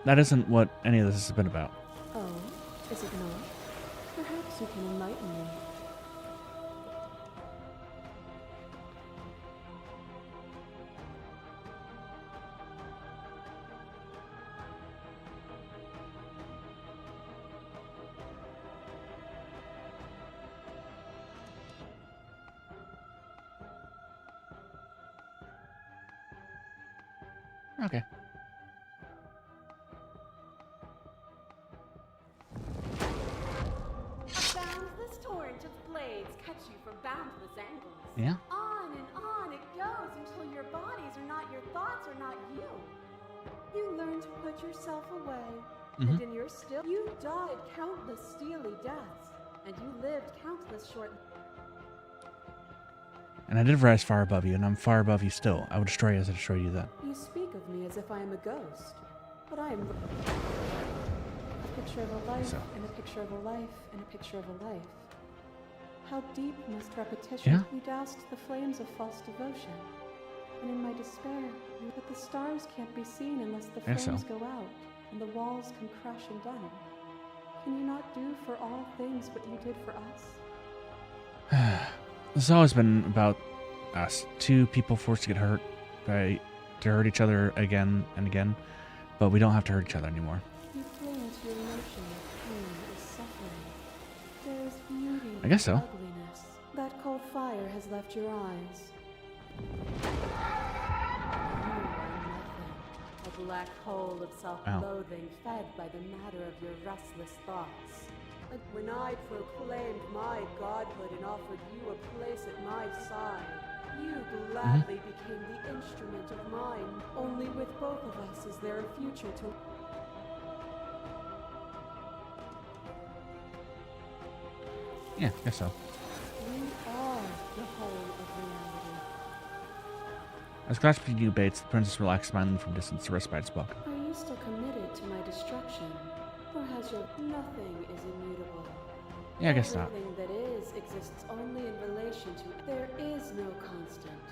that isn't what any of this has been about. Oh, is it not? Perhaps you can enlighten me. Okay. A boundless torrent of blades cuts you from boundless angles. Yeah? On and on it goes until your bodies are not your thoughts or not you. You learn to put yourself away, Mhm. and in your still, you died countless steely deaths, and you lived countless short. And I did rise far above you, and I'm far above you still. I would destroy you as I destroyed you then. You speak of me as if I am a ghost, but I am a picture of a life, So. and a picture of a life, and a picture of a life. How deep must repetition Yeah. be doused the flames of false devotion? And in my despair, but the stars can't be seen unless the Guess flames so. go out, and the walls come crashing down. Can you not do for all things what you did for us? This has always been about us. Two people forced to get hurt to hurt each other again and again, but we don't have to hurt each other anymore. You cling to your notion of pain is suffering. There is beauty I guess so. in ugliness. That cold fire has left your eyes. You are nothing. A black hole of self-loathing fed by the matter of your restless thoughts. When I proclaimed my godhood and offered you a place at my side, you gladly became the instrument of mine. Only with both of us is there a future to... Yeah, guess so. We are the whole of reality. As clasped between you baits, the princess relaxed, smiling from distance. The respite spoke. Are you still committed to my destruction? Or has your... Nothing is immutable. Yeah, I guess not. Everything that is exists only in relation to... There is no constant.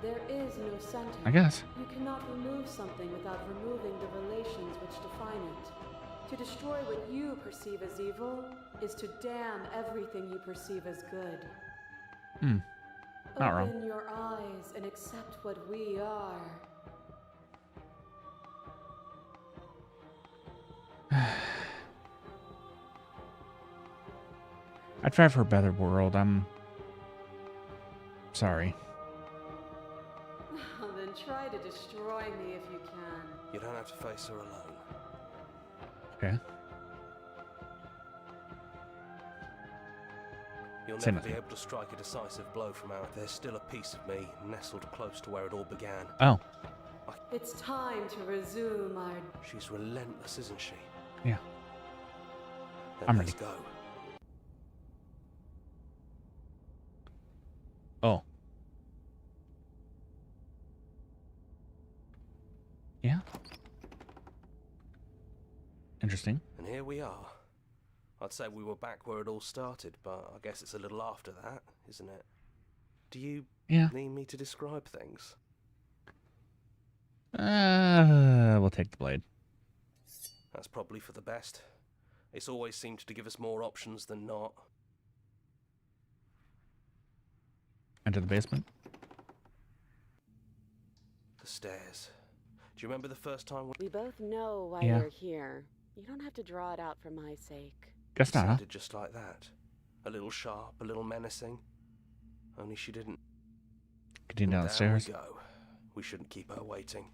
There is no center. I guess. You cannot remove something without removing the relations which define it. To destroy what you perceive as evil is to damn everything you perceive as good. Not wrong. Open your eyes and accept what we are. I'd try for a better world. I'm sorry. Then try to destroy me if you can. You don't have to face her alone. Okay. You'll Say never be nothing. able to strike a decisive blow from out. There's still a piece of me nestled close to where it all began. Oh, It's time to resume our... She's relentless, isn't she? yeah. Then I'm let's ready. go. Oh. Yeah. Interesting. And here we are. I'd say we were back where it all started, but I guess it's a little after that, isn't it? Do you Yeah. need me to describe things? We'll take the blade. That's probably for the best. It's always seemed to give us more options than not. Enter the basement. The stairs. Do you remember the first time we We both know why Yeah. you're here. You don't have to draw it out for my sake. Guess not, huh? sounded just like that? A little sharp, a little menacing. Only she didn't. Continue down the There we stairs. go. We shouldn't keep her waiting.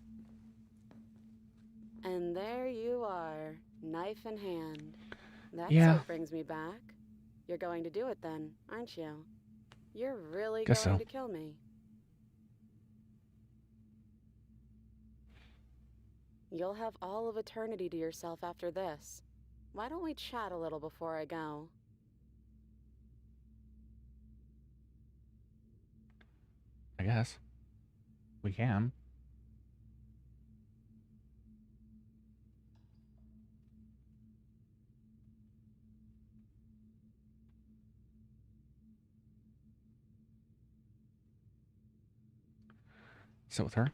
And there you are, knife in hand. That's Yeah. what brings me back. You're going to do it then, aren't you? You're really Guess going so. to kill me. You'll have all of eternity to yourself after this. Why don't we chat a little before I go? I guess. We can. Sit with her.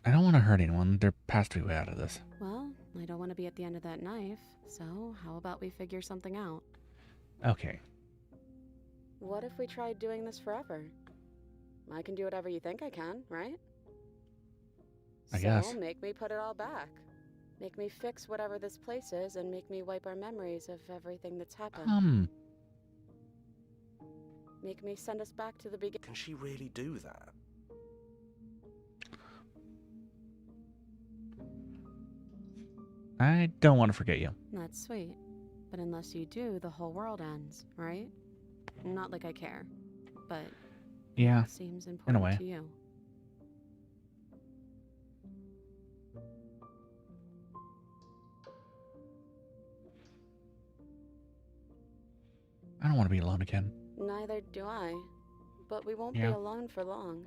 I don't want to hurt anyone. There has to be a way out of this. Well, I don't want to be at the end of that knife, so how about we figure something out? Okay. What if we tried doing this forever? I can do whatever you think I can, right? I guess. So make me put it all back. Make me fix whatever this place is and make me wipe our memories of everything that's happened. Make me send us back to the beginning. Can she really do that? I don't want to forget you. That's sweet. But unless you do, the whole world ends, right? Not like I care, but Yeah, it seems important way. to you. I don't want to be alone again. Neither do I. But we won't be Yeah. alone for long.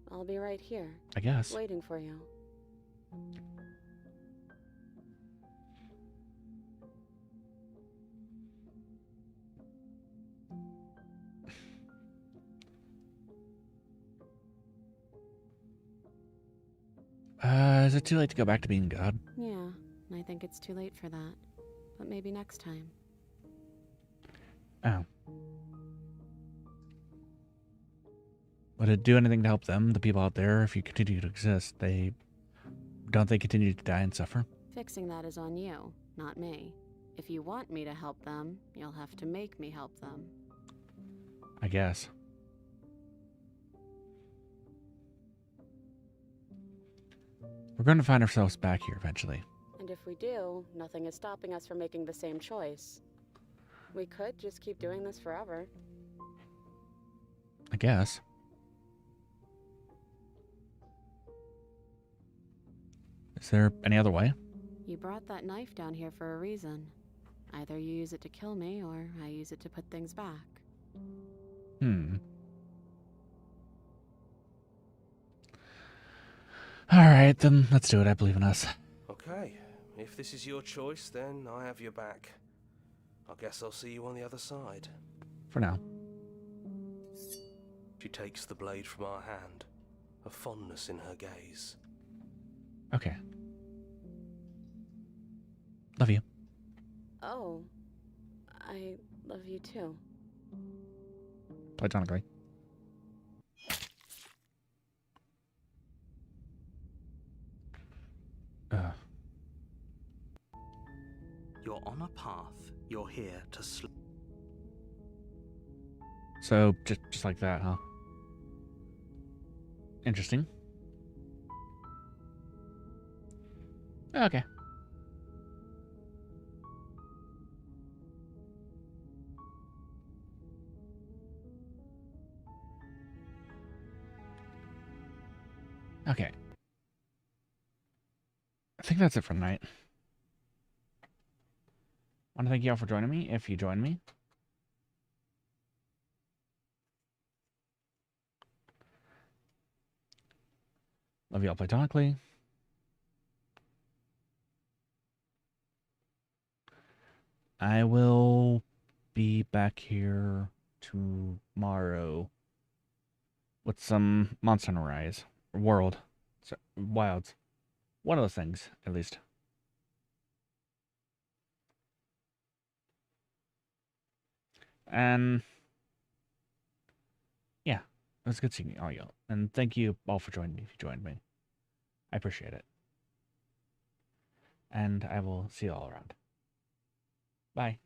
I'll be right here, I guess. waiting for you. Is it too late to go back to being God? Yeah, I think it's too late for that. But maybe next time. Oh. Would it do anything to help them, the people out there, if you continue to exist? Don't they continue to die and suffer? Fixing that is on you, not me. If you want me to help them, you'll have to make me help them. I guess. We're going to find ourselves back here eventually. And if we do, nothing is stopping us from making the same choice. We could just keep doing this forever. I guess. Is there any other way? You brought that knife down here for a reason. Either you use it to kill me, or I use it to put things back. Alright, then let's do it. I believe in us. Okay, if this is your choice, then I have your back. I guess I'll see you on the other side. For now. She takes the blade from our hand, a fondness in her gaze. Okay. Love you. Oh, I love you too. Platonically. You're on a path. You're here to So, just like that, huh? Interesting. Okay. Okay. I think that's it for tonight. I want to thank you all for joining me, if you joined me. Love you all platonically. I will be back here tomorrow with some Monster Hunter Rise. World. So, Wilds. One of those things, at least. And yeah, it was good seeing all y'all. And thank you all for joining me if you joined me. I appreciate it. And I will see you all around. Bye.